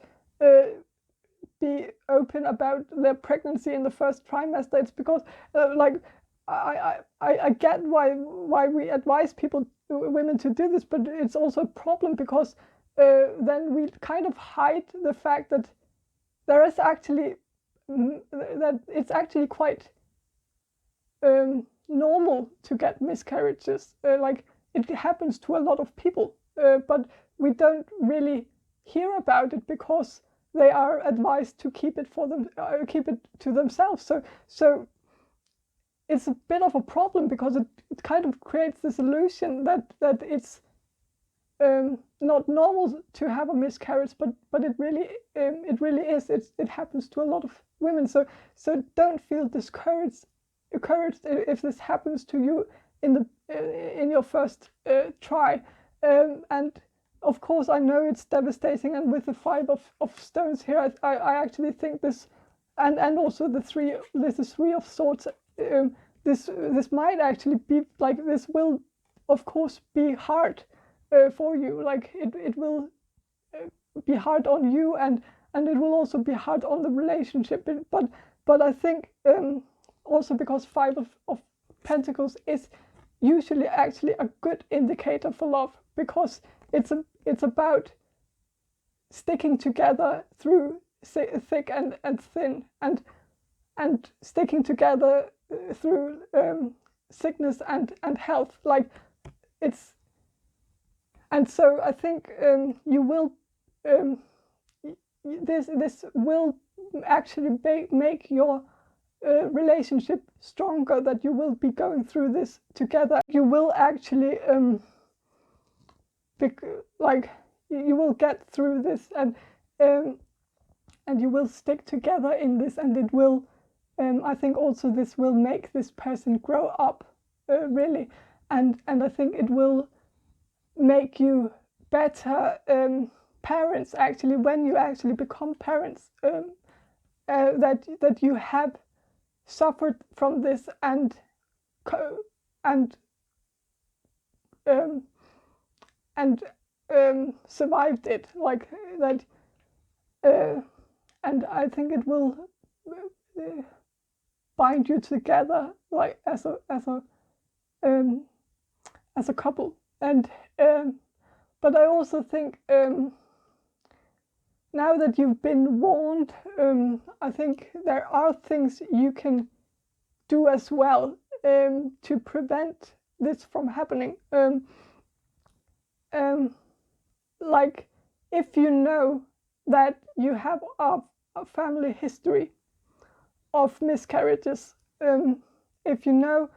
be open about their pregnancy in the first trimester. It's because like I get why we advise women to do this, but it's also a problem because then we kind of hide the fact that there is actually that it's actually quite normal to get miscarriages. Like it happens to a lot of people, but we don't really hear about it because they are advised to keep it to themselves. So it's a bit of a problem, because it kind of creates this illusion that it's not normal to have a miscarriage, but it really is. It happens to a lot of women. So don't feel discouraged if this happens to you in your first try. And of course, I know it's devastating. And with the 5 of stones here, I actually think this, and also the 3 of swords. This might actually be like, this will of course be hard for you. Like it will be hard on you, and it will also be hard on the relationship. But I think also because 5 of Pentacles is usually actually a good indicator for love, because it's about sticking together through thick and thin, and sticking together through sickness and health. Like it's, and so I think you will this will actually make your relationship stronger, that you will be going through this together. You will actually you will get through this, and you will stick together in this, and it will I think also this will make this person grow up really, and I think it will make you better parents, actually, when you actually become parents, that you have suffered from this and survived it, like that, and I think it will bind you together, like as a couple. And but I also think now that you've been warned, I think there are things you can do as well to prevent this from happening. Like if you know that you have a family history of miscarriages, if you know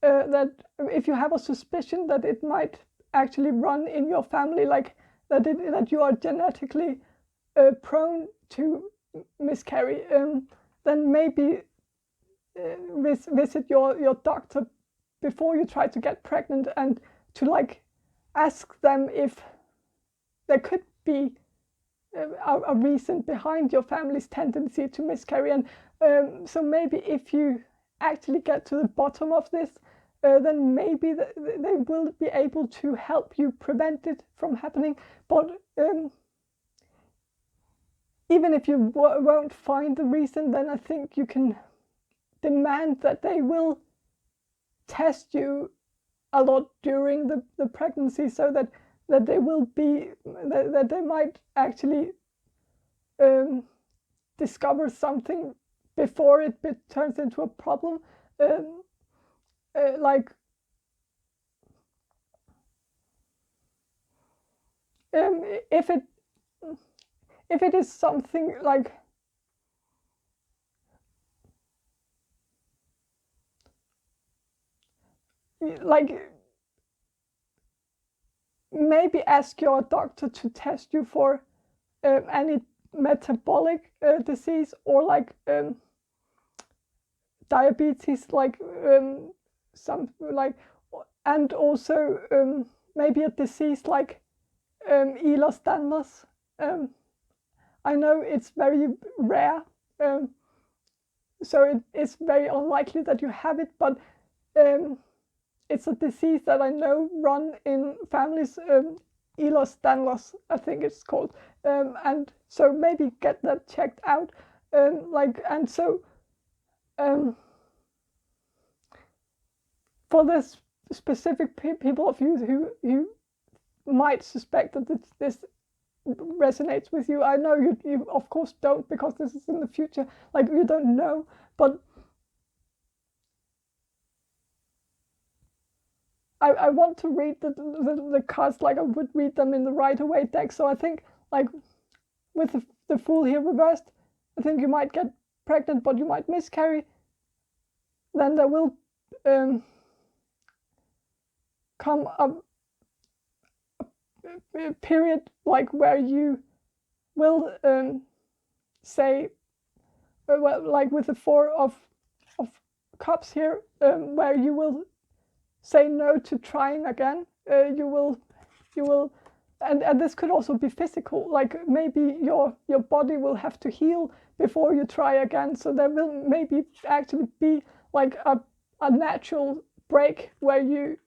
that, if you have a suspicion that it might actually run in your family, like that you are genetically prone to miscarry, then maybe visit your doctor before you try to get pregnant, and to like ask them if there could be a reason behind your family's tendency to miscarry. And so maybe if you actually get to the bottom of this, then maybe they will be able to help you prevent it from happening. But even if you won't find the reason, then I think you can demand that they will test you a lot during the pregnancy, so that they will be, that they might actually discover something before it turns into a problem. Like if it is something like maybe ask your doctor to test you for any metabolic disease, or like diabetes, like and also maybe a disease like Ehlers-Danlos. I know it's very rare, so it's very unlikely that you have it, but it's a disease that I know run in families, Ehlers-Danlos, I think it's called, and so maybe get that checked out, and so for this specific people of you who might suspect that this resonates with you. I know you of course don't, because this is in the future, like you don't know, but I want to read the cards like I would read them in the Rider-Waite deck. So I think, like with the Fool here reversed, I think you might get pregnant, but you might miscarry. Then there will come a period like where you will say, well, like with the Four of Cups here, where you will say no to trying again. You will, and this could also be physical. Like maybe your body will have to heal before you try again. So there will maybe actually be like a natural break where you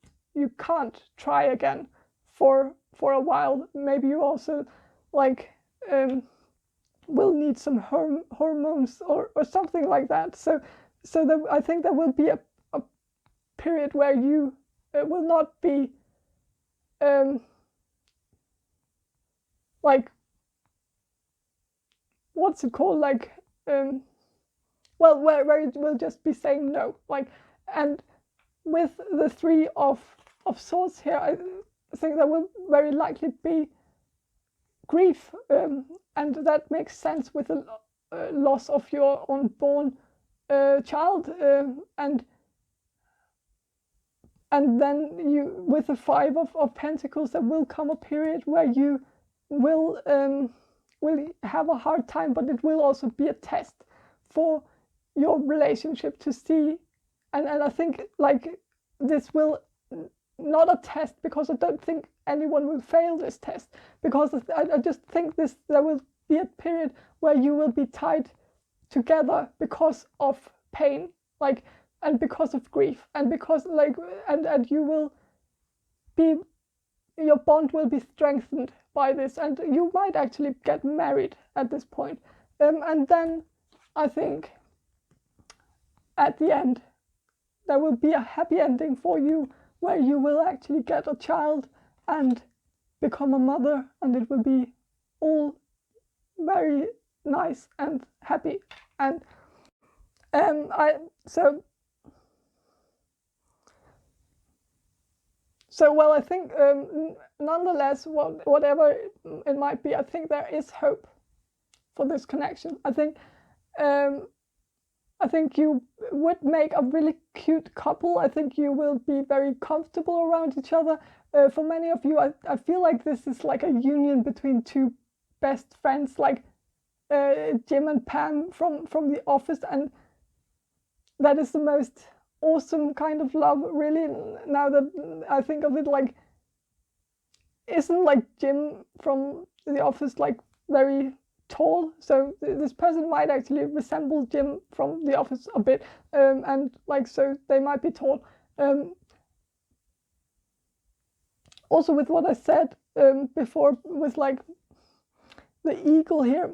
can't try again for a while. Maybe you also like will need some hormones or something like that. So I think there will be a period where you will not be like, what's it called, like well, where it will just be saying no. Like, and with the Three of Swords here, I think there will very likely be grief, and that makes sense with the loss of your unborn child, and then you, with the Five of Pentacles, there will come a period where you will have a hard time, but it will also be a test for your relationship to see, and I think like this will not a test, because I don't think anyone will fail this test, because I just think there will be a period where you will be tied together because of pain, like, and because of grief, and because like, and you will be, your bond will be strengthened by this, and you might actually get married at this point, and then I think at the end there will be a happy ending for you, where you will actually get a child and become a mother, and it will be all very nice and happy. And so well, I think nonetheless, whatever it might be, I think there is hope for this connection. I think you would make a really cute couple. I think you will be very comfortable around each other. For many of you, I feel like this is like a union between two best friends, like Jim and Pam from The Office, and that is the most awesome kind of love, really. Now that I think of it, like, isn't like Jim from The Office like very tall? So this person might actually resemble Jim from The Office a bit, and like, so they might be tall. Also, with what I said before, with like the eagle here,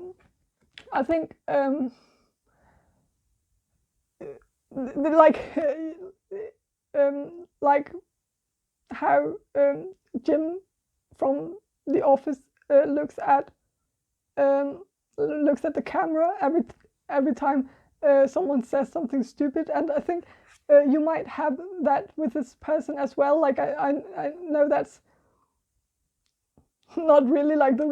I think like how Jim from The Office looks at the camera every time someone says something stupid, and I think you might have that with this person as well. Like I know that's not really like the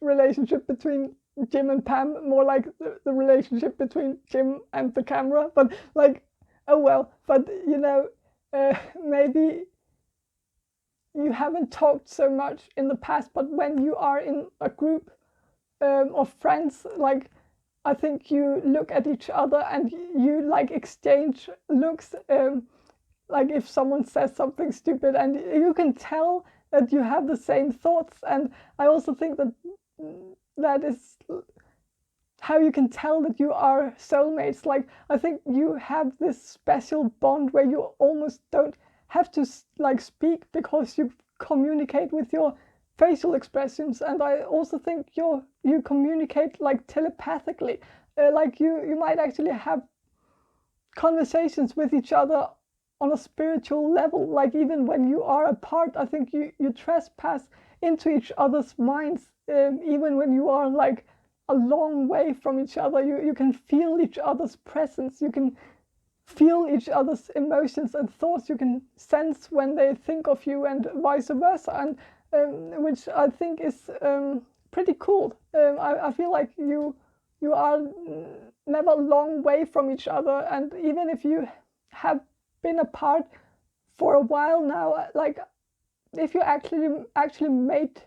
relationship between Jim and Pam, more like the relationship between Jim and the camera, but like, oh well. But you know, maybe you haven't talked so much in the past, but when you are in a group of friends, like, I think you look at each other and you like exchange looks, like if someone says something stupid, and you can tell that you have the same thoughts. And I also think that is how you can tell that you are soulmates. Like, I think you have this special bond where you almost don't have to like speak, because you communicate with your facial expressions, and I also think you communicate like telepathically. Like you might actually have conversations with each other on a spiritual level. Like, even when you are apart, I think you trespass into each other's minds, even when you are like a long way from each other. You can feel each other's presence, you can feel each other's emotions and thoughts, you can sense when they think of you, and vice versa, and which I think is pretty cool. I feel like you are never a long way from each other, and even if you have been apart for a while now, like if you actually made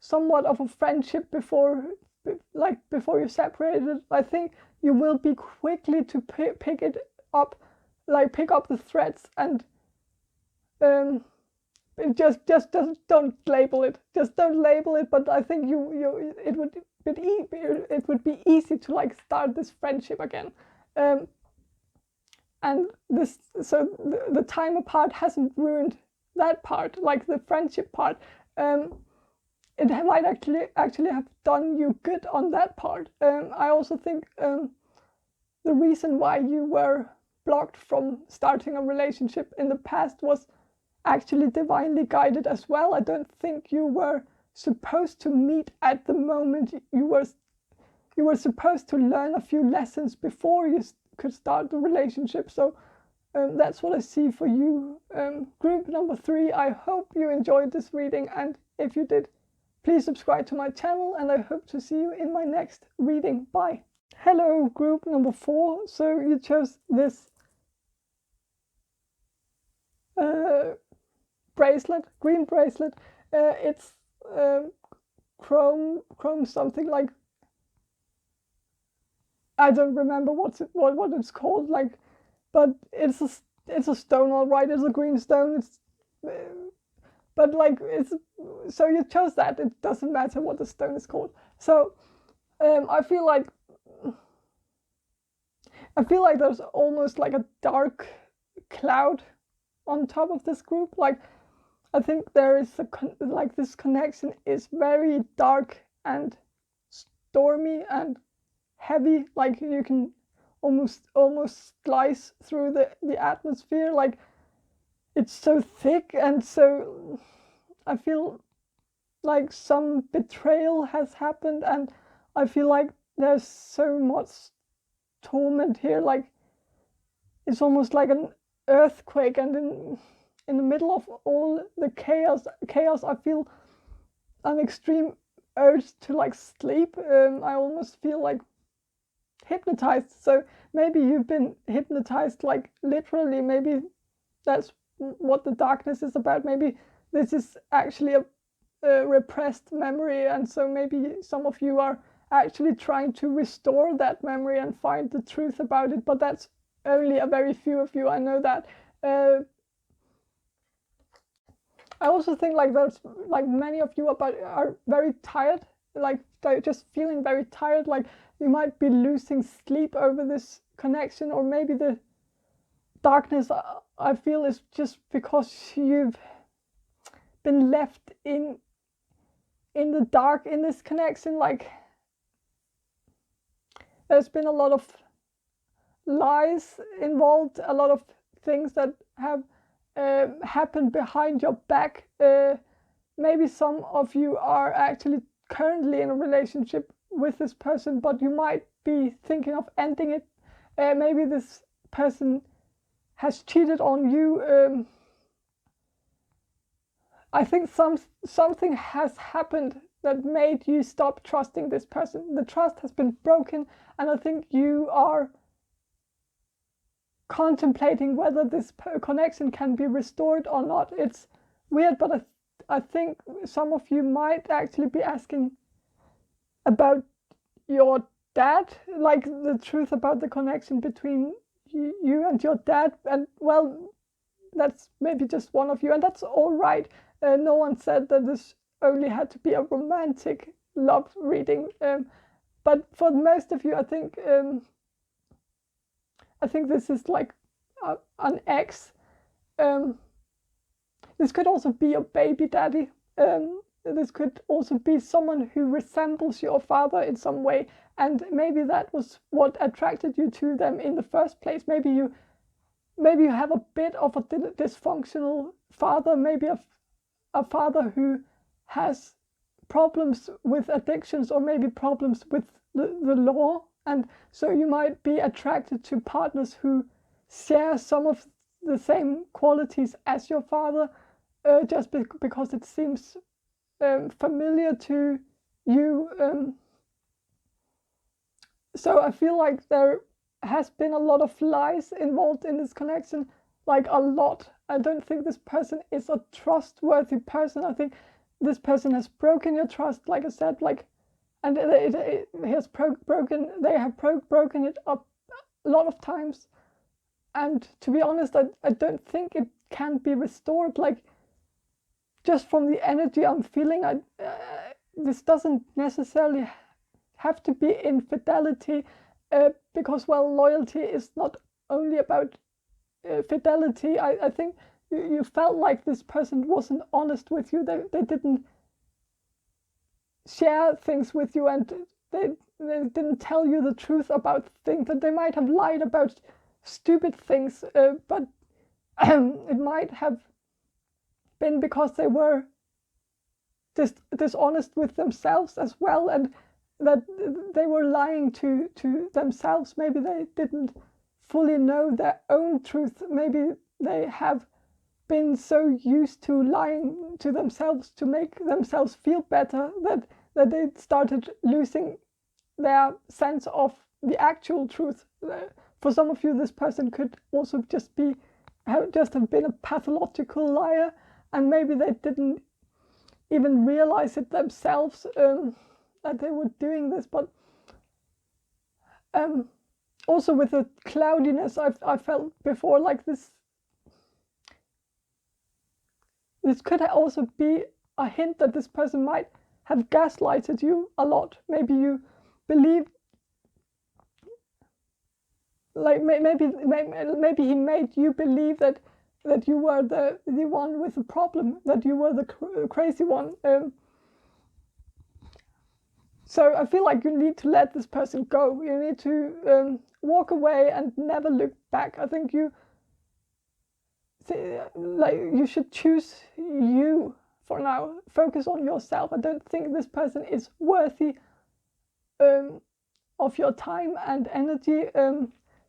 somewhat of a friendship before you separated, I think you will be quickly to pick it up, like pick up the threads, and just don't label it. Just don't label it. But I think it would be easy to like start this friendship again. And this, so the time apart hasn't ruined that part, like the friendship part. It might actually have done you good on that part. I also think the reason why you were blocked from starting a relationship in the past was actually divinely guided as well. I don't think you were supposed to meet at the moment. You were supposed to learn a few lessons before you could start the relationship. So that's what I see for you. Group number 3, I hope you enjoyed this reading, and if you did, please subscribe to my channel, and I hope to see you in my next reading. Bye. Hello, group number 4. So you chose this bracelet, green bracelet. It's chrome something, like I don't remember what it's called, like, but it's a stone, all right. It's a green stone. It's but like it's, so you chose that. It doesn't matter what the stone is called. So I feel like there's almost like a dark cloud on top of this group. Like I think there is like this connection is very dark and stormy and heavy. Like you can almost slice through the atmosphere. Like it's so thick, and so I feel like some betrayal has happened, and I feel like there's so much torment here. Like it's almost like an earthquake, and in the middle of all the chaos, I feel an extreme urge to like sleep. I almost feel like hypnotized. So maybe you've been hypnotized, like literally. Maybe that's what the darkness is about. Maybe this is actually a repressed memory, and so maybe some of you are actually trying to restore that memory and find the truth about it, but that's only a very few of you. I know that. I also think like there's like many of you are very tired, like they're just feeling very tired. Like you might be losing sleep over this connection, or maybe the darkness I feel is just because you've been left in the dark in this connection. Like there's been a lot of lies involved, a lot of things that have happened behind your back. Maybe some of you are actually currently in a relationship with this person, but you might be thinking of ending it. Maybe this person has cheated on you. I think something has happened that made you stop trusting this person. The trust has been broken, and I think you are contemplating whether this connection can be restored or not. It's weird, but I think some of you might actually be asking about your dad, like the truth about the connection between you and your dad. And well, that's maybe just one of you, and that's all right. No one said that this only had to be a romantic love reading, but for most of you, I think this is like an ex. This could also be a baby daddy. This could also be someone who resembles your father in some way, and maybe that was what attracted you to them in the first place. Maybe you have a bit of a dysfunctional father, maybe a father who has problems with addictions, or maybe problems with the law, and so you might be attracted to partners who share some of the same qualities as your father, just because it seems familiar to you. So I feel like there has been a lot of lies involved in this connection, like a lot. I don't think this person is a trustworthy person. I think this person has broken your trust, like I said, like, and it has broken. They have broken it up a lot of times. And to be honest, I don't think it can be restored. Like, just from the energy I'm feeling, this doesn't necessarily have to be infidelity, because, well, loyalty is not only about fidelity. I think you felt like this person wasn't honest with you. They didn't share things with you, and they didn't tell you the truth about things. That they might have lied about stupid things, but it might have been because they were dishonest with themselves as well, and that they were lying to themselves. Maybe they didn't fully know their own truth. Maybe they have been so used to lying to themselves to make themselves feel better that they started losing their sense of the actual truth. For some of you, this person could also just have been a pathological liar, and maybe they didn't even realize it themselves, that they were doing this. But also with the cloudiness, I felt before, like this could also be a hint that this person might have gaslighted you a lot. Maybe you believe, like, maybe he made you believe that you were the one with the problem, that you were the crazy one. So I feel like you need to let this person go. You need to walk away and never look back. I think you should choose you for now. Focus on yourself. I don't think this person is worthy of your time and energy.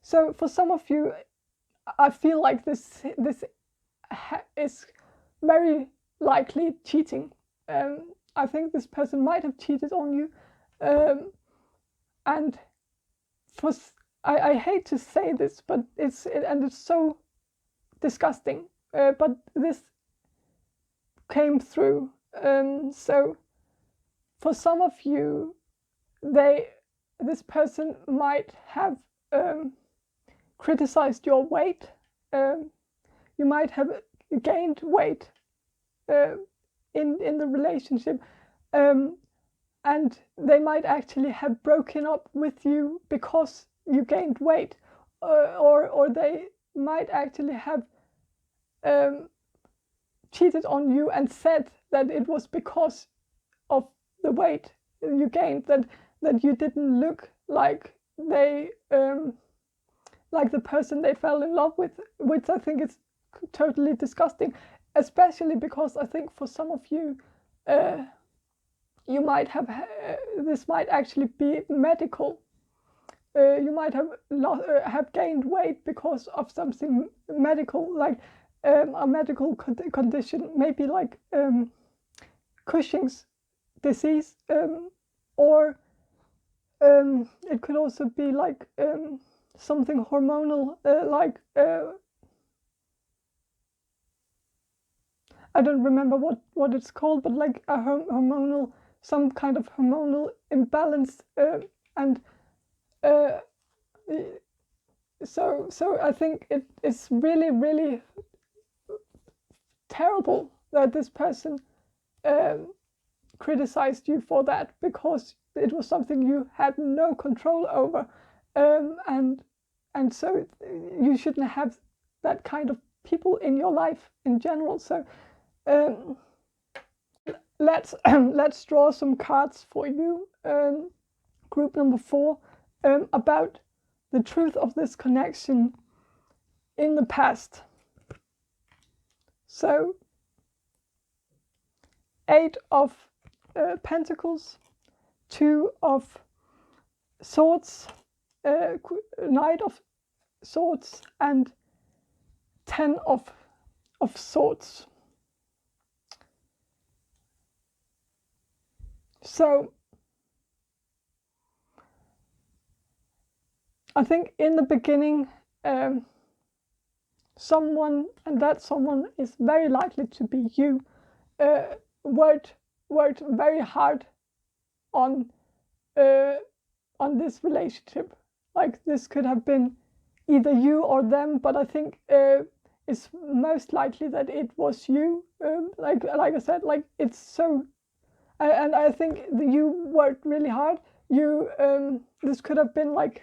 So for some of you, I feel like this is very likely cheating. I think this person might have cheated on you, and I hate to say this, but it's so disgusting. But this came through. So for some of you, this person might have criticized your weight. You might have gained weight in the relationship, and they might actually have broken up with you because you gained weight, or they might actually have cheated on you and said that it was because of the weight you gained, that you didn't look like they like the person they fell in love with, which I think is totally disgusting, especially because I think for some of you, you might have this might actually be medical. You might have gained weight because of something medical, like a medical condition, maybe like Cushing's disease, or it could also be like something hormonal, like I don't remember what it's called, but like a hormonal, some kind of hormonal imbalance, and so I think it is really, really terrible that this person criticized you for that, because it was something you had no control over, and so you shouldn't have that kind of people in your life in general. So let's draw some cards for you, group number 4, about the truth of this connection in the past. So 8 of Pentacles, 2 of Swords, Knight of Swords, and 10 of Swords. So I think in the beginning, someone, and that someone is very likely to be you, worked very hard on this relationship. Like this could have been either you or them, but I think it's most likely that it was you. Like I said, like it's so, and I think that you worked really hard. You this could have been like,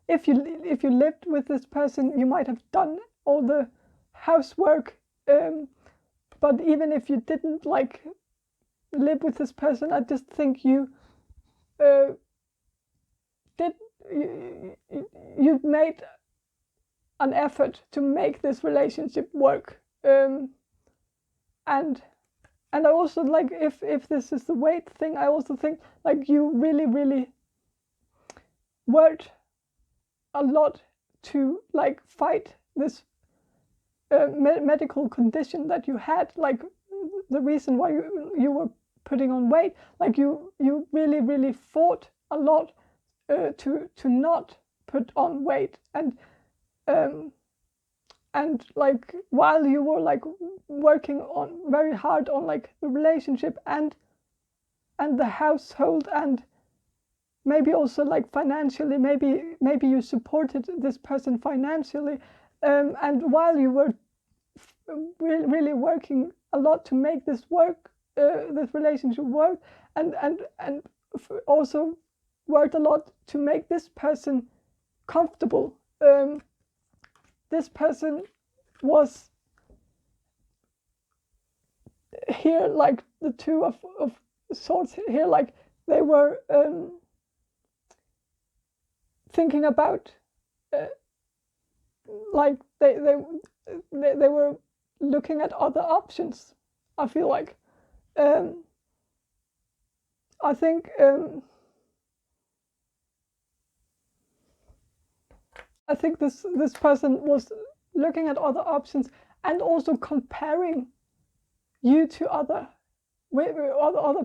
if you lived with this person, you might have done all the housework. But even if you didn't like live with this person, I just think you you made an effort to make this relationship work. And I also like, if this is the weight thing, I also think like you really worked a lot to like fight this medical condition that you had, like the reason why you were putting on weight. Like you really fought a lot to not put on weight, and like while you were like working on very hard on like the relationship and the household, and maybe also like financially, maybe you supported this person financially, and while you were really working a lot to make this work, this relationship work, and also worked a lot to make this person comfortable. This person was here, like the two of swords here, like they were thinking about, like they were looking at other options. I feel like I think this person was looking at other options and also comparing you to other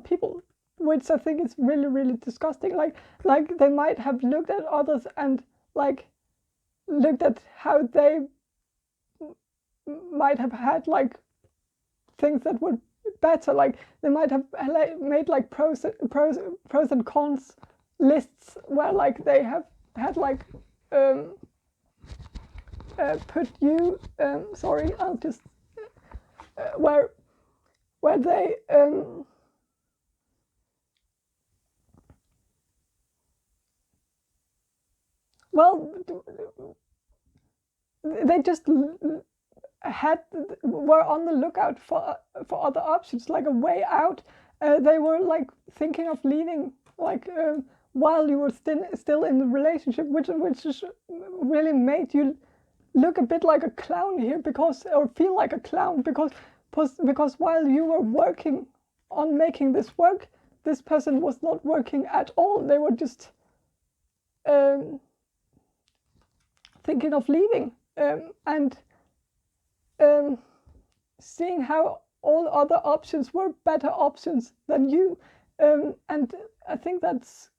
people, which I think is really disgusting. Like they might have looked at others and like looked at how they might have had like things that were better. Like they might have made like pros and cons lists where like they have had like put you sorry, I'll just where they well, they just were on the lookout for other options, like a way out. They were like thinking of leaving, like while you were still in the relationship, which is really made you look a bit like a clown here, or feel like a clown, because while you were working on making this work, this person was not working at all. They were just thinking of leaving, and seeing how all other options were better options than you, and I think that's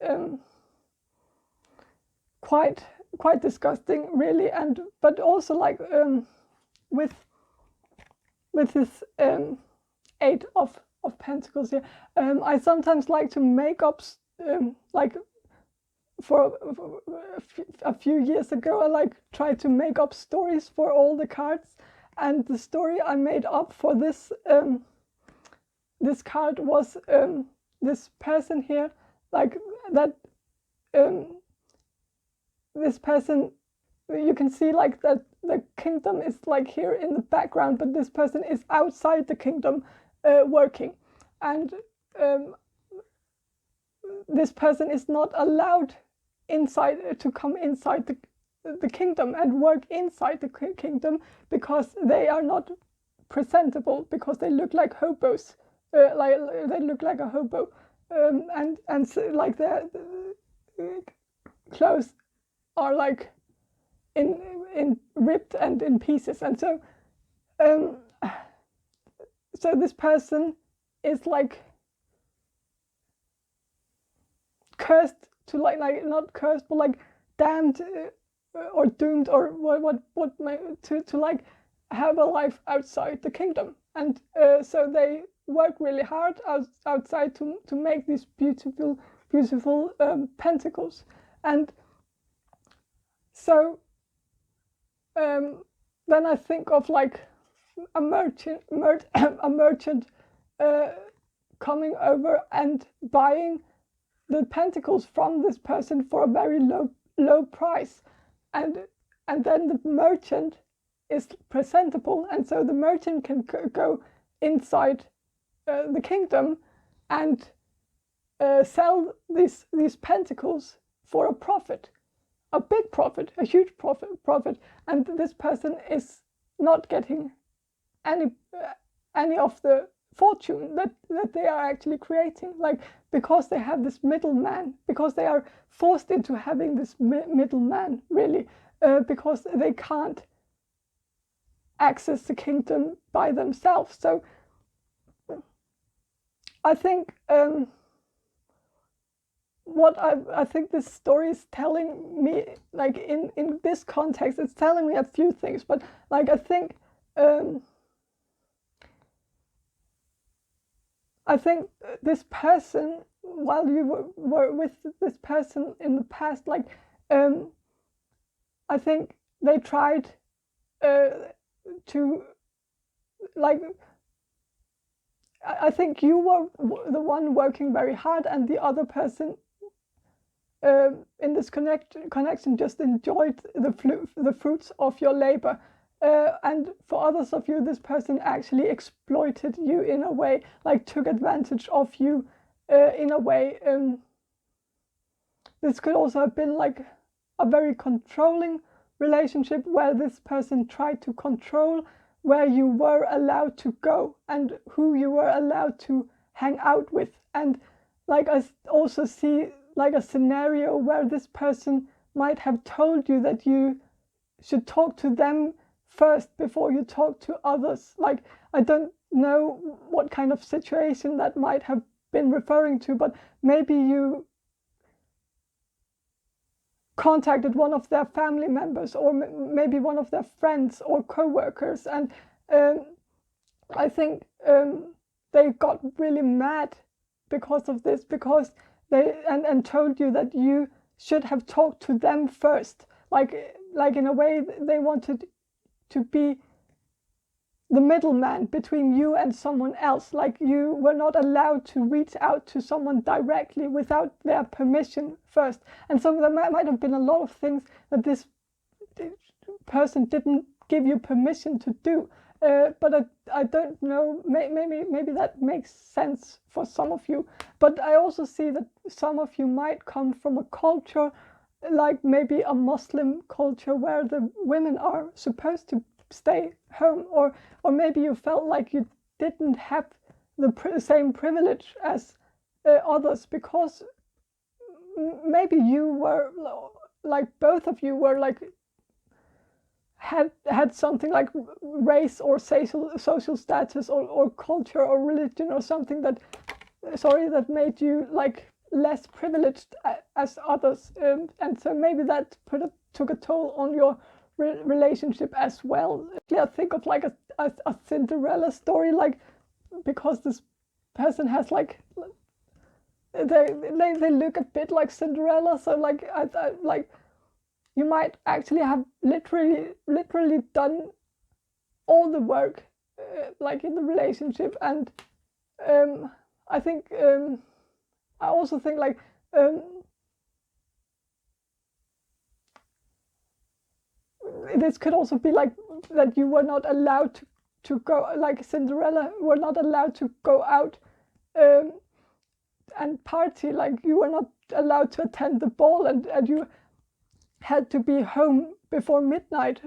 quite disgusting, really. And but also like with this Eight of Pentacles here, I sometimes like to make up like for a few years ago, I like tried to make up stories for all the cards, and the story I made up for this this card was this person here, like that this person, you can see like that the kingdom is like here in the background, but this person is outside the kingdom working, and this person is not allowed to come inside the kingdom and work inside the kingdom, because they are not presentable, because they look like hobos, like they look like a hobo, and so, like their clothes are like in ripped and in pieces, and so so this person is like cursed to like not cursed, but like damned or doomed, or what to like have a life outside the kingdom, and so they work really hard outside to make these beautiful pentacles. And so then I think of like a merchant coming over and buying the pentacles from this person for a very low price, and then the merchant is presentable, and so the merchant can go inside the kingdom and sell these pentacles for a profit, a big profit, a huge profit, and this person is not getting any of the fortune that they are actually creating, like, because they have this middleman, because they are forced into having this middleman, really, because they can't access the kingdom by themselves. So I think what I think this story is telling me, like in this context, it's telling me a few things, but like I think this person, while you were with this person in the past, like I think they tried to, like, I think you were the one working very hard, and the other person in this connection just enjoyed the fruits of your labor. And for others of you, this person actually exploited you in a way, like took advantage of you in a way. This could also have been like a very controlling relationship, where this person tried to control where you were allowed to go and who you were allowed to hang out with. And like I also see like a scenario where this person might have told you that you should talk to them first before you talk to others. Like, I don't know what kind of situation that might have been referring to, but maybe you contacted one of their family members, or maybe one of their friends or co-workers, and I think they got really mad because of this, because they and told you that you should have talked to them first, like in a way they wanted to be the middleman between you and someone else. Like, you were not allowed to reach out to someone directly without their permission first. And so there might have been a lot of things that this person didn't give you permission to do. But I don't know, maybe that makes sense for some of you. But I also see that some of you might come from a culture, like maybe a Muslim culture, where the women are supposed to stay home, or maybe you felt like you didn't have the same privilege as others, because maybe you were like, both of you were like had something like race or social status or culture or religion or something that made you like less privileged as others, and so maybe that took a toll on your relationship as well. I think of like a Cinderella story, like, because this person has like they look a bit like Cinderella, so like I like you might actually have literally done all the work like in the relationship. And I think I also think like this could also be like that you were not allowed to go, like Cinderella were not allowed to go out and party, like you were not allowed to attend the ball, and you had to be home before midnight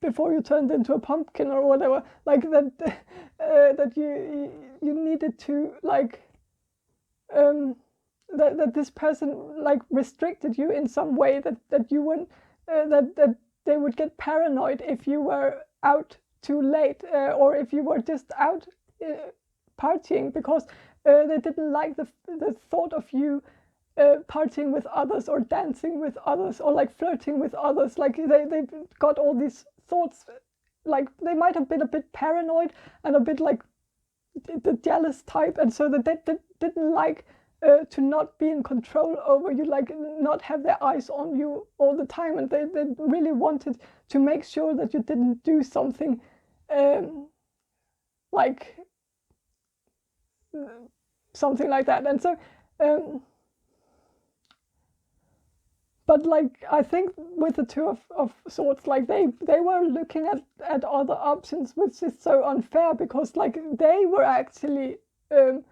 before you turned into a pumpkin or whatever, like that that you needed to like that this person like restricted you in some way, that you wouldn't that they would get paranoid if you were out too late, or if you were just out partying, because they didn't like the thought of you partying with others or dancing with others or like flirting with others. Like they got all these thoughts like they might have been a bit paranoid and a bit like the jealous type, and so that they didn't like to not be in control over you, like not have their eyes on you all the time, and they really wanted to make sure that you didn't do something like something like that. And so but like I think with the Two of Swords, like they were looking at other options, which is so unfair, because like they were actually they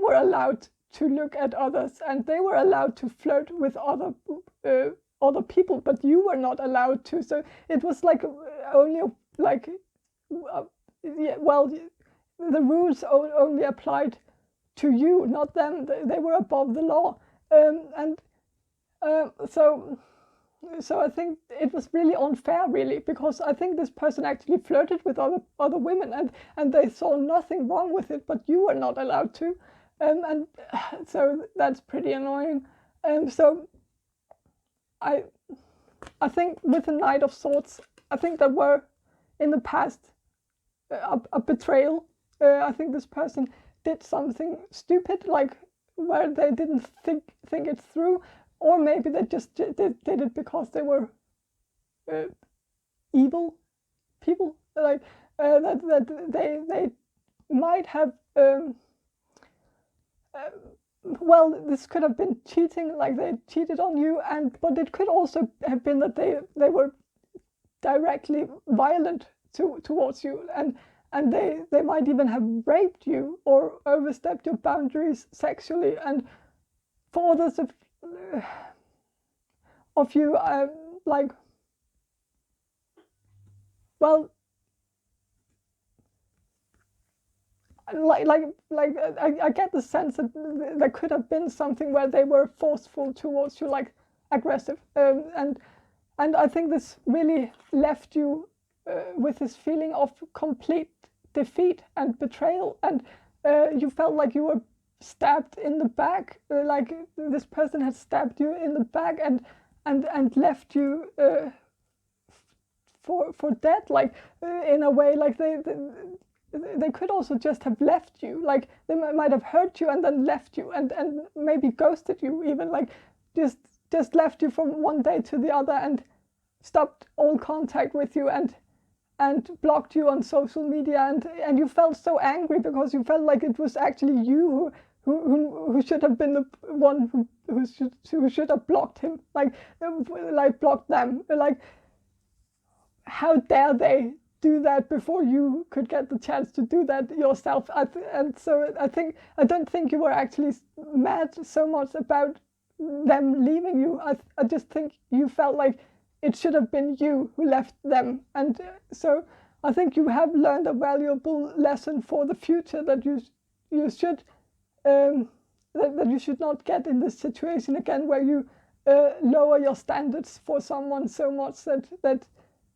were allowed to look at others, and they were allowed to flirt with other people, but you were not allowed to. So it was like only like yeah, well, the rules only applied to you, not them. They were above the law, and so I think it was really unfair, really, because I think this person actually flirted with other women, and they saw nothing wrong with it, but you were not allowed to, and so that's pretty annoying. So I think with the Knight of Swords, I think there were in the past a betrayal. I think this person did something stupid, like where they didn't think it through. Or maybe they just did it because they were evil people, like that they might have. Well, this could have been cheating, like they cheated on you, but it could also have been that they were directly violent towards you, and they might even have raped you or overstepped your boundaries sexually. And for others of you, like, well, I get the sense that there could have been something where they were forceful towards you, like aggressive, and I think this really left you with this feeling of complete defeat and betrayal, and you felt like you were stabbed in the back, like this person had stabbed you in the back and left you for dead, like in a way, like they could also just have left you, like they might have hurt you and then left you, and maybe ghosted you, even like just left you from one day to the other and stopped all contact with you and blocked you on social media, and you felt so angry because you felt like it was actually you who should have been the one who should have blocked him, like blocked them, like how dare they do that before you could get the chance to do that yourself. And so I don't think you were actually mad so much about them leaving you. I just think you felt like it should have been you who left them, and so I think you have learned a valuable lesson for the future, that you should that you should not get in this situation again, where you lower your standards for someone so much that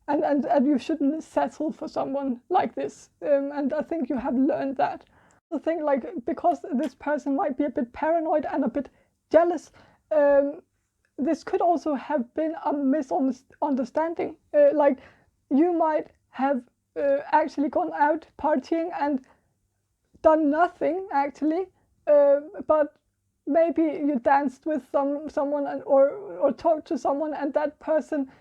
and you shouldn't settle for someone like this. And I think you have learned that. The thing, like, because this person might be a bit paranoid and a bit jealous, this could also have been a misunderstanding. Like, you might have actually gone out partying and done nothing, actually, but maybe you danced with someone or talked to someone, and that person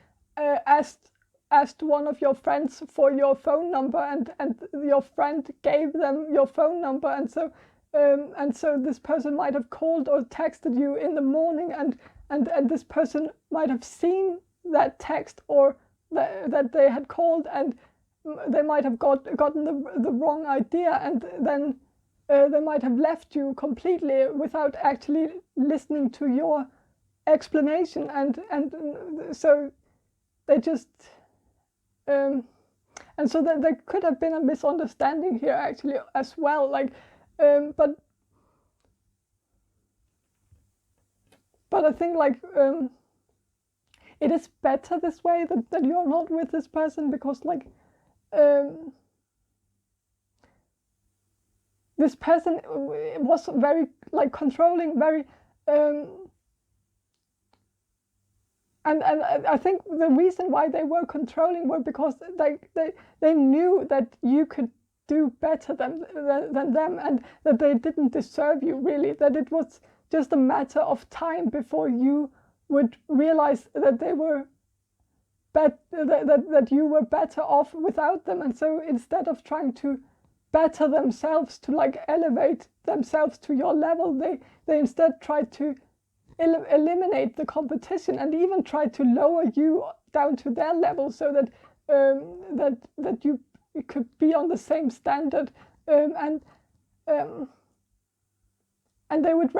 asked one of your friends for your phone number, and your friend gave them your phone number, and so this person might have called or texted you in the morning, and this person might have seen that text or that they had called, and they might have gotten the wrong idea, and then they might have left you completely without actually listening to your explanation, and so they just and so then there could have been a misunderstanding here actually as well, like but I think, like, it is better this way, that you're not with this person, because, like, this person was very, like, controlling, very I think the reason why they were controlling were because they knew that you could do better than them, and that they didn't deserve you, really, that it was just a matter of time before you would realize that they were that you were better off without them. And so instead of trying to better themselves, to like elevate themselves to your level, they instead tried to eliminate the competition and even try to lower you down to their level, so that that you could be on the same standard, and they would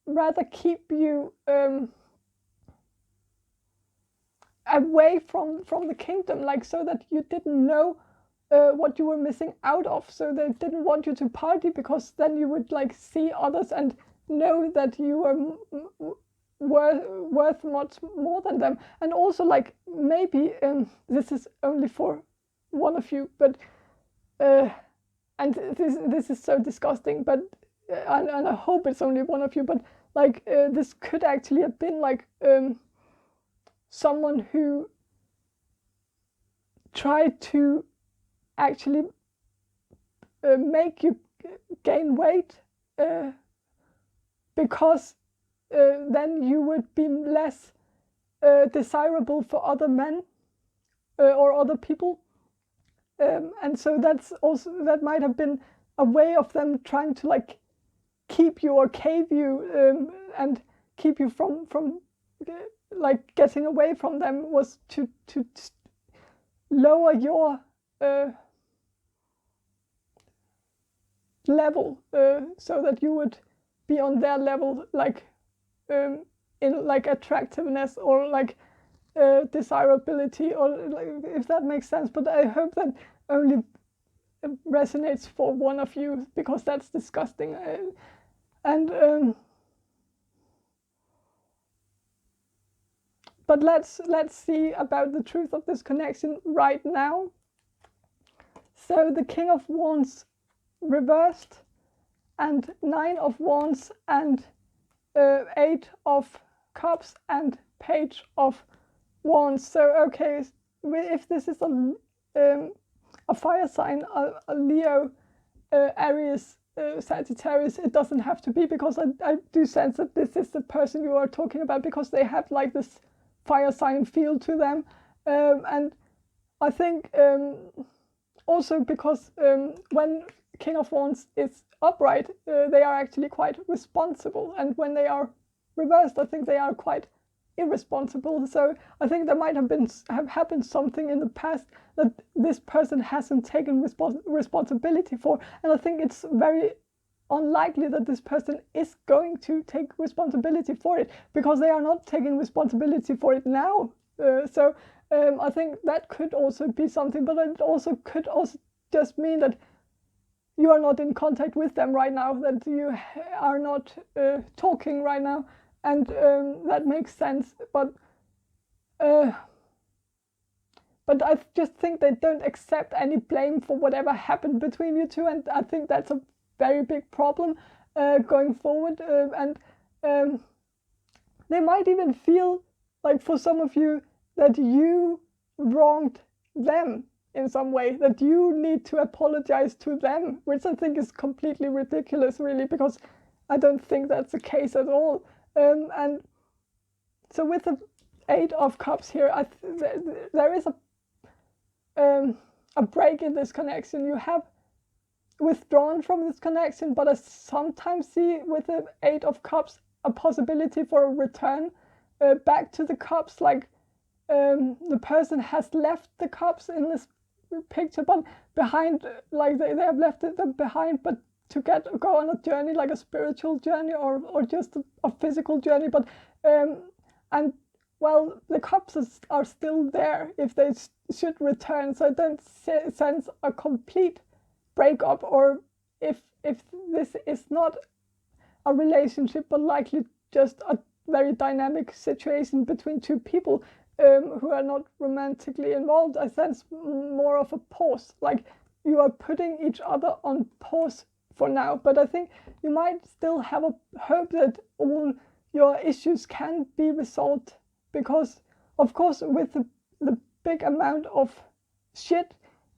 rather keep you away from the kingdom, like, so that you didn't know what you were missing out of. So they didn't want you to party, because then you would like see others and know that you were worth much more than them. And also, like, maybe this is only for one of you, but and this is so disgusting, but and I hope it's only one of you, but like this could actually have been like someone who tried to actually make you gain weight, because then you would be less desirable for other men or other people, and so that might have been a way of them trying to like keep you or cave you, and keep you from like getting away from them, was to lower your level, so that you would be on their level, like in like attractiveness or like desirability, or like, if that makes sense. But I hope that only resonates for one of you, because that's disgusting. But let's see about the truth of this connection right now. So the King of Wands reversed, and 9 of Wands, and 8 of Cups, and Page of Wands. So okay, if this is a fire sign, a Leo, Aries, Sagittarius, it doesn't have to be, because I do sense that this is the person you are talking about, because they have like this fire sign feel to them, and I think also because when King of Wands is upright, they are actually quite responsible, and when they are reversed, I think they are quite irresponsible. So I think there might have happened something in the past that this person hasn't taken responsibility for, and I think it's very unlikely that this person is going to take responsibility for it, because they are not taking responsibility for it now. So I think that could also be something, but it also could also just mean that you are not in contact with them right now, that you are not talking right now, and that makes sense. But I just think they don't accept any blame for whatever happened between you two, and I think that's a very big problem going forward. And they might even feel like, for some of you, that you wronged them in some way, that you need to apologize to them, which I think is completely ridiculous, really, because I don't think that's the case at all. And so with the 8 of Cups here, there is a break in this connection. You have withdrawn from this connection, but I sometimes see with the 8 of Cups a possibility for a return back to the Cups, like the person has left the Cups in this picture, but behind, like they have left them behind, but to go on a journey, like a spiritual journey, or just a physical journey. But and well, the Cups are still there if they should return, so I don't sense a complete breakup, or if this is not a relationship, but likely just a very dynamic situation between two people who are not romantically involved. I sense more of a pause, like you are putting each other on pause for now, but I think you might still have a hope that all your issues can be resolved, because of course, with the big amount of shit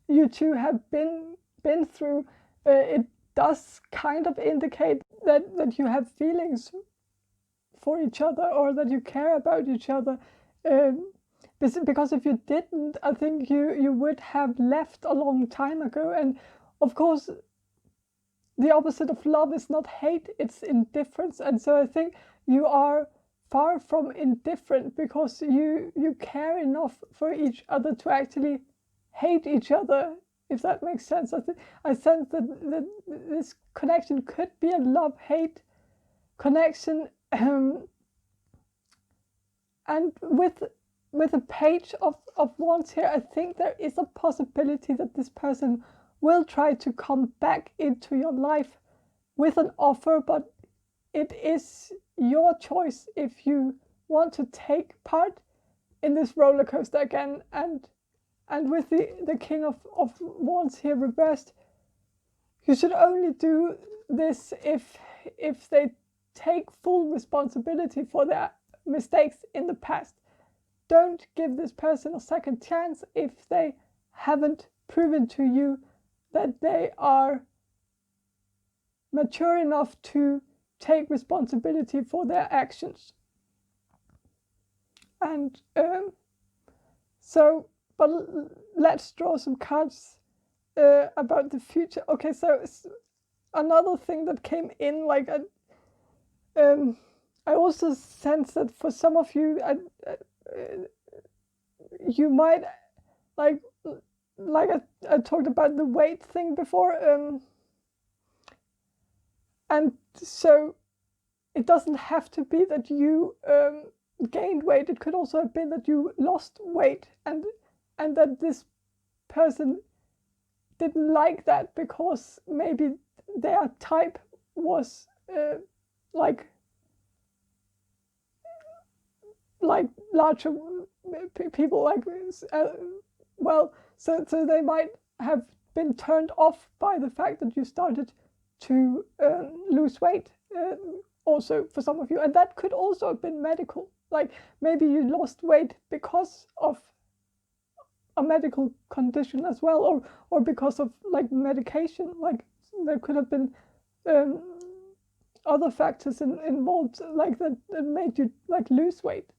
you two have been through, it does kind of indicate that you have feelings for each other, or that you care about each other. Because if you didn't, I think you would have left a long time ago. And of course, the opposite of love is not hate, it's indifference. And so I think you are far from indifferent, because you care enough for each other to actually hate each other, if that makes sense. I sense that this connection could be a love-hate connection. And with a page of wands here, I think there is a possibility that this person will try to come back into your life with an offer, but it is your choice if you want to take part in this roller coaster again. And with the King of Wands here reversed, you should only do this if they take full responsibility for their mistakes in the past. Don't give this person a second chance if they haven't proven to you that they are mature enough to take responsibility for their actions. And but let's draw some cards about the future. Okay, so another thing that came in, like I also sense that for some of you, you might like I talked about the weight thing before, and so it doesn't have to be that you gained weight. It could also have been that you lost weight, and that this person didn't like that because maybe their type was like larger people, like so they might have been turned off by the fact that you started to lose weight, also for some of you. And that could also have been medical, like maybe you lost weight because of a medical condition as well, or because of like medication. Like there could have been other factors involved, like that made you like lose weight,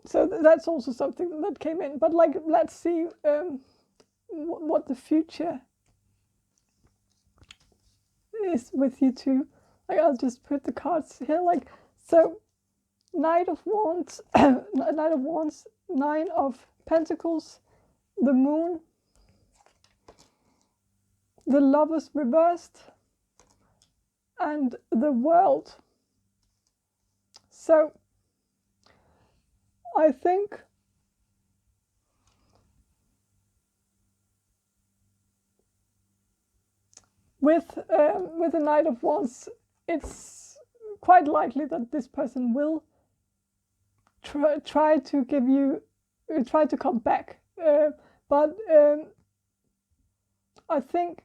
so that's also something that came in. But like, let's see what the future is with you two. Like, I'll just put the cards here. Like, so Knight of Wands, Knight of Wands, Nine of Pentacles, the Moon, the Lovers reversed, and the World. So I think with the Knight of Wands, it's quite likely that this person will try to come back, but I think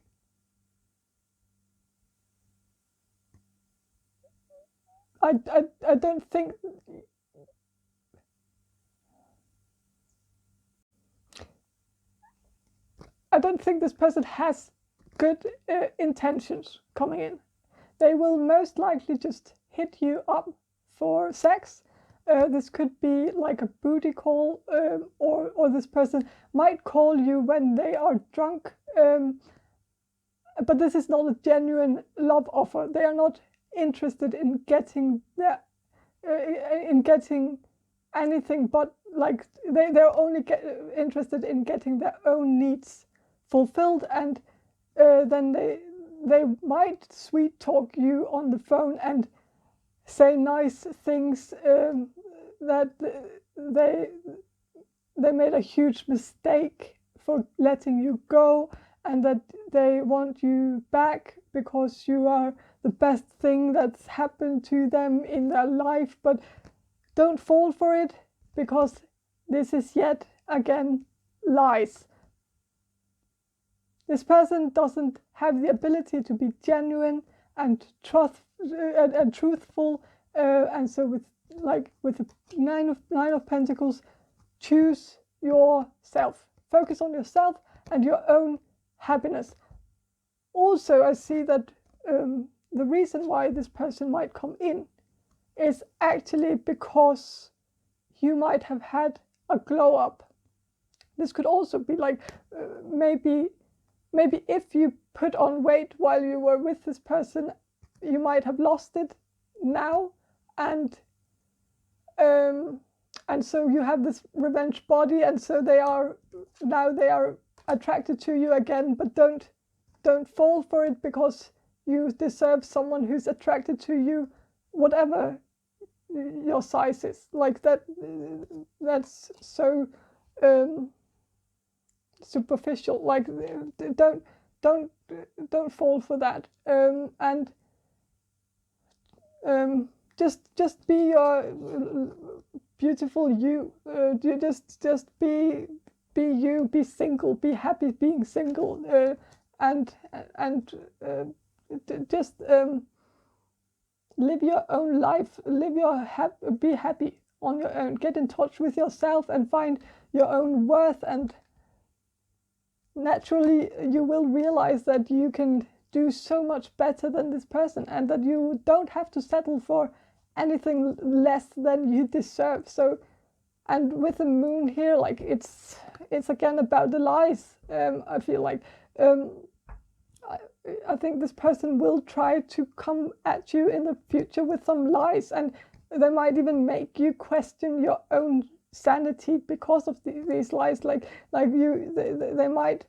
I don't think this person has good intentions coming in. They will most likely just hit you up for sex. This could be like a booty call, or this person might call you when they are drunk. But this is not a genuine love offer. They are not interested in getting anything, but like they're only interested in getting their own needs fulfilled. And then they might sweet talk you on the phone and say nice things, that they made a huge mistake for letting you go, and that they want you back because you are the best thing that's happened to them in their life. But don't fall for it, because this is yet again lies. This person doesn't have the ability to be genuine and truthful, and so with like with the nine of Pentacles, choose yourself. Focus on yourself and your own happiness. Also, I see that the reason why this person might come in is actually because you might have had a glow up. This could also be like maybe if you put on weight while you were with this person, you might have lost it now, and so you have this revenge body, and so they are attracted to you again. But don't fall for it, because you deserve someone who's attracted to you, whatever your size is. Like that. That's so superficial. Like don't fall for that. And just be your beautiful you. Just be you. Be single. Be happy being single. And just live your own life. Be happy on your own. Get in touch with yourself and find your own worth. And naturally, you will realize that you can do so much better than this person, and that you don't have to settle for anything less than you deserve. So, and with the moon here, like it's again about the lies. I feel like I think this person will try to come at you in the future with some lies, and they might even make you question your own sanity because of these lies. They might.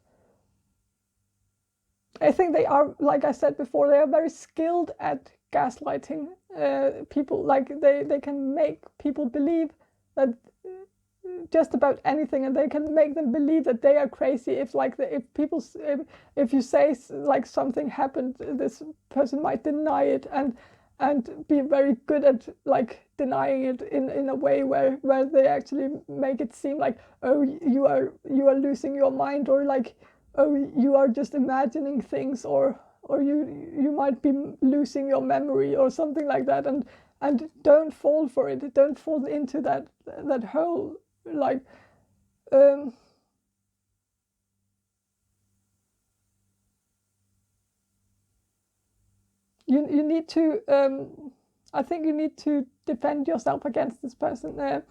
I think they are, like I said before, they are very skilled at gaslighting people. Like they can make people believe that just about anything, and they can make them believe that they are crazy. If you say like something happened, this person might deny it and be very good at like denying it in a way where they actually make it seem like, oh, you are losing your mind, or like, oh, you are just imagining things, or you might be losing your memory or something like that. And don't fall for it. Don't fall into that hole. Like you need to I think you need to defend yourself against this person.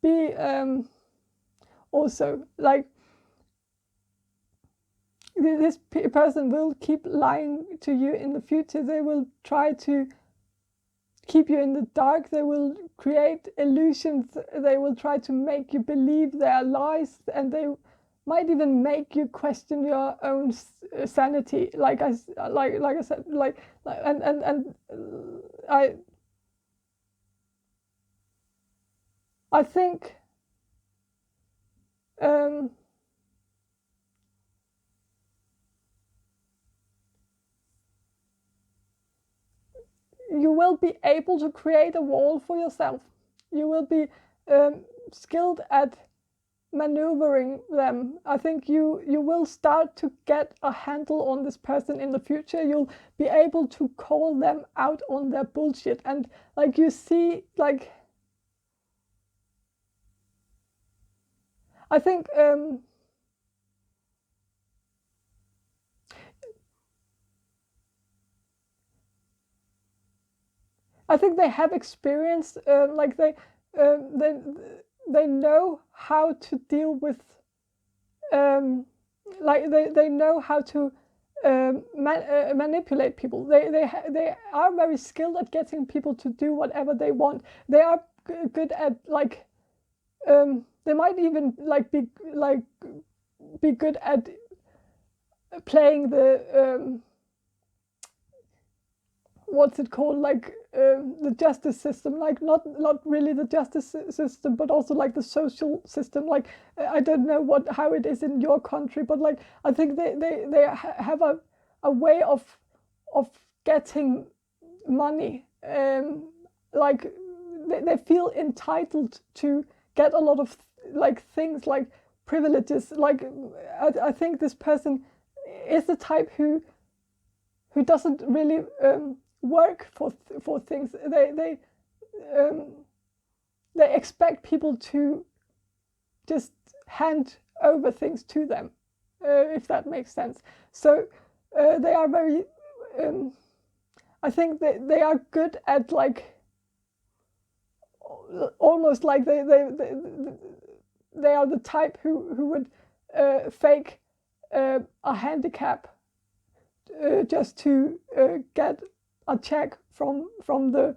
Be also like, this person will keep lying to you in the future. They will try to keep you in the dark. They will create illusions. They will try to make you believe their lies, and they might even make you question your own sanity. Like I said, I think you will be able to create a wall for yourself. You will be skilled at maneuvering them. I think you will start to get a handle on this person in the future. You'll be able to call them out on their bullshit. And like, you see, like, I think they have experience. Like they know how to deal with. Like they know how to manipulate people. They are very skilled at getting people to do whatever they want. They are good at like. They might even like be good at playing the what's it called, like the justice system, like not really the justice system, but also like the social system. Like I don't know how it is in your country, but like I think they have a way of getting money. Like they feel entitled to get a lot of like things, like privileges. Like I think this person is the type who doesn't really work for things. they expect people to just hand over things to them, if that makes sense. So they are very, I think they are good at like, almost like they are the type who would fake a handicap just to get a check from the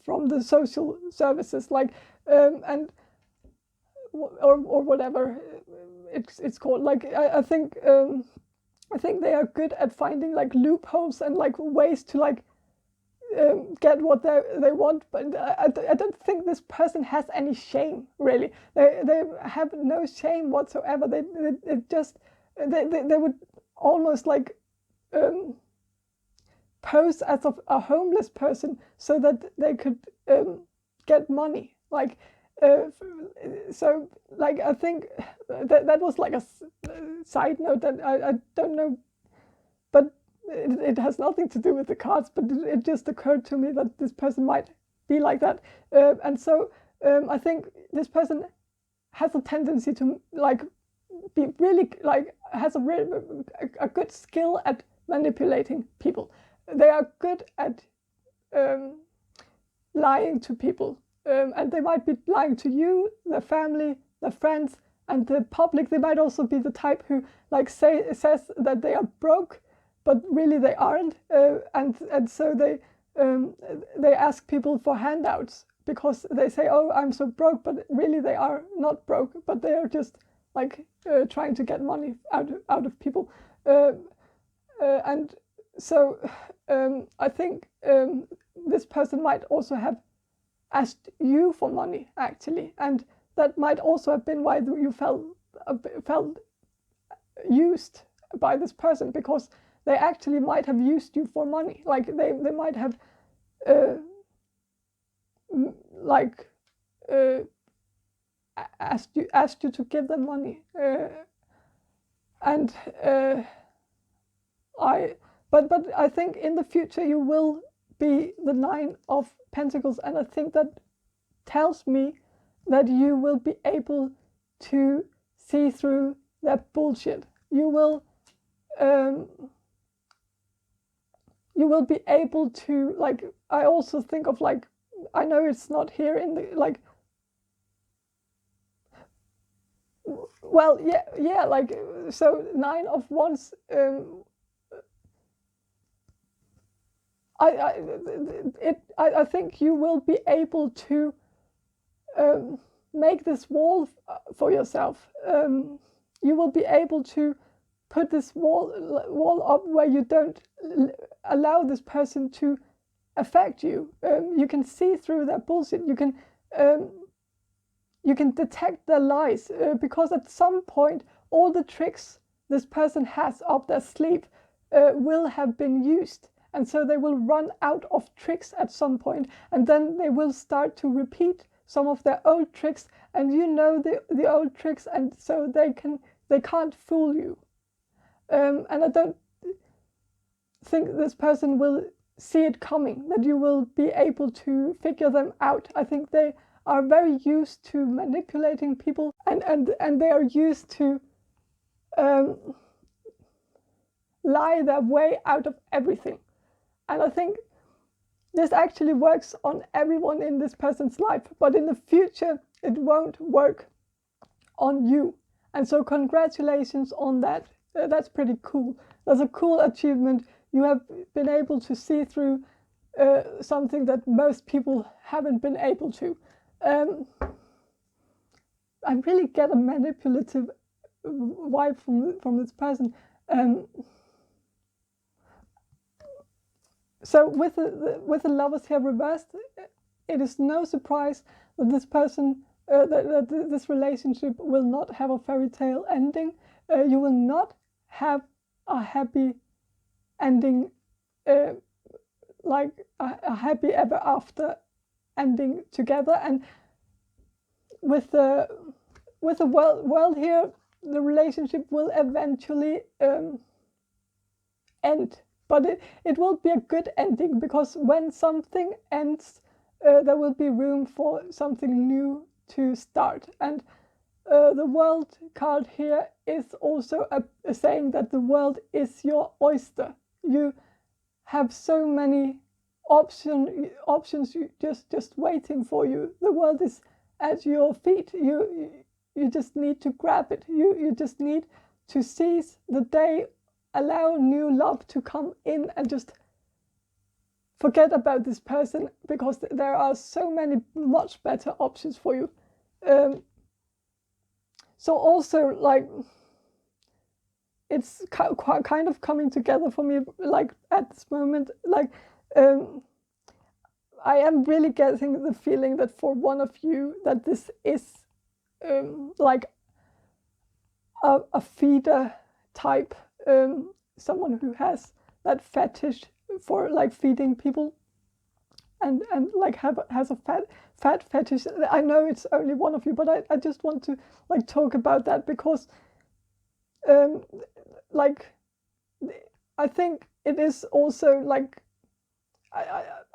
from the social services, like and or whatever it's called. Like I think they are good at finding like loopholes and like ways to like get what they want, but I don't think this person has any shame, really. They have no shame whatsoever. They just they would almost like pose as a homeless person so that they could get money, like so like I think that was like a side note that I don't know, but it has nothing to do with the cards, but it just occurred to me that this person might be like that, and so I think this person has a tendency to like be really like has a good skill at manipulating people. They are good at lying to people, and they might be lying to you, their family, their friends, and the public. They might also be the type who like says that they are broke, but really they aren't, and so they ask people for handouts because they say, oh, I'm so broke, but really they are not broke, but they are just like trying to get money out of people, and so I think this person might also have asked you for money, actually, and that might also have been why you felt used by this person, because they actually might have used you for money. Like they might have asked you to give them money, and but I think in the future you will be the 9 of Pentacles, and I think that tells me that you will be able to see through that bullshit. You will be able to, like, I also think of like, I know it's not here in the like, well, yeah, like, so 9 of Wands, I think you will be able to make this wall for yourself. You will be able to put this wall up where you don't allow this person to affect you. You can see through that bullshit. You can detect their lies, because at some point all the tricks this person has up their sleeve will have been used. And so they will run out of tricks at some point, and then they will start to repeat some of their old tricks, and you know the old tricks, and so they can't fool you. And I don't think this person will see it coming, that you will be able to figure them out. I think they are very used to manipulating people, and they are used to lie their way out of everything. And I think this actually works on everyone in this person's life, but in the future it won't work on you. And so congratulations on that. That's pretty cool. That's a cool achievement. You have been able to see through something that most people haven't been able to. I really get a manipulative vibe from this person. So with the Lovers here reversed, it is no surprise that this person, that this relationship will not have a fairy tale ending. You will not have a happy ending, like a happy ever after ending together. And with the world here, the relationship will eventually end. but it will be a good ending, because when something ends, there will be room for something new to start. And the world card here is also a saying that the world is your oyster. You have so many options just waiting for you. The world is at your feet. You just need to grab it. You just need to seize the day, allow new love to come in, and just forget about this person, because there are so many much better options for you. So also, like, it's kind of coming together for me, like, at this moment. Like, I am really getting the feeling that for one of you, that this is like a feeder type, someone who has that fetish for like feeding people, and like has a fat fetish. I know it's only one of you, but I just want to like talk about that, because like, I think it is also like,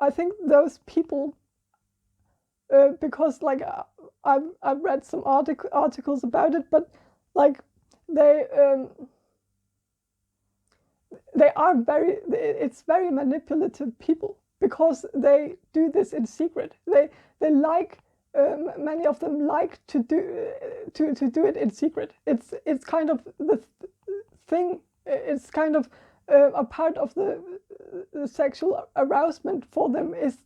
I think those people, because like I've read some articles about it, but like they are it's very manipulative people, because they do this in secret. They like, many of them like to do it in secret. It's kind of the thing. It's kind of a part of the sexual arousement for them, is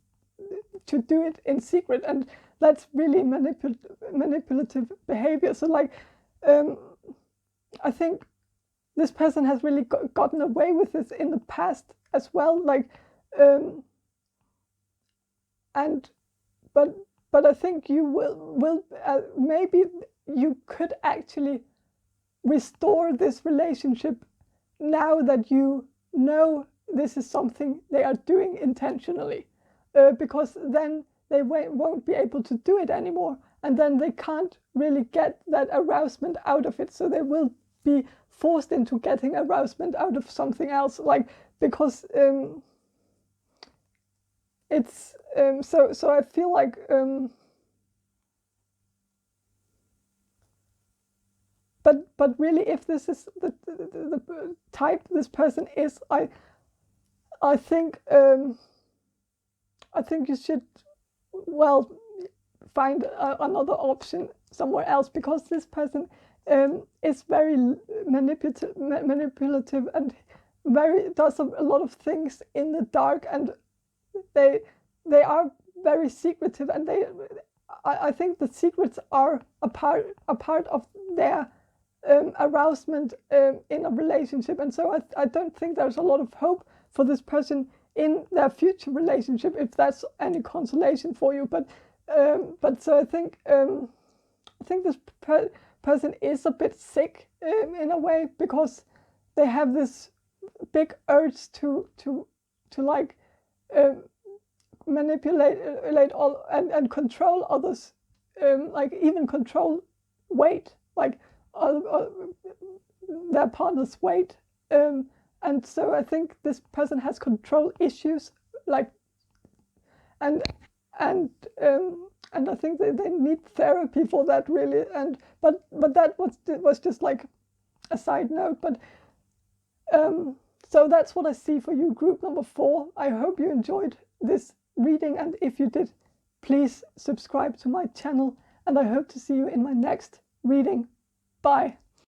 to do it in secret, and that's really manipulative behavior. So like, I think this person has really gotten away with this in the past as well. Like, but I think you will maybe you could actually restore this relationship now that you know this is something they are doing intentionally, because then they won't be able to do it anymore, and then they can't really get that arousement out of it, so they will be forced into getting arousement out of something else, like, because it's so I feel like but really, if this is the type this person is, I think you should, well, find another option somewhere else, because this person is very manipulative and does a lot of things in the dark, and they are very secretive, and I think the secrets are a part of their arousement in a relationship. And so I don't think there's a lot of hope for this person in their future relationship, if that's any consolation for you. But so I think this person is a bit sick in a way, because they have this big urge to like manipulate all and control others, like even control weight, like their partner's weight, and so I think this person has control issues, like, and I think they need therapy for that, really. And but that was just like a side note. But so that's what I see for you, group number 4. I hope you enjoyed this reading, and if you did, please subscribe to my channel, and I hope to see you in my next reading. Bye.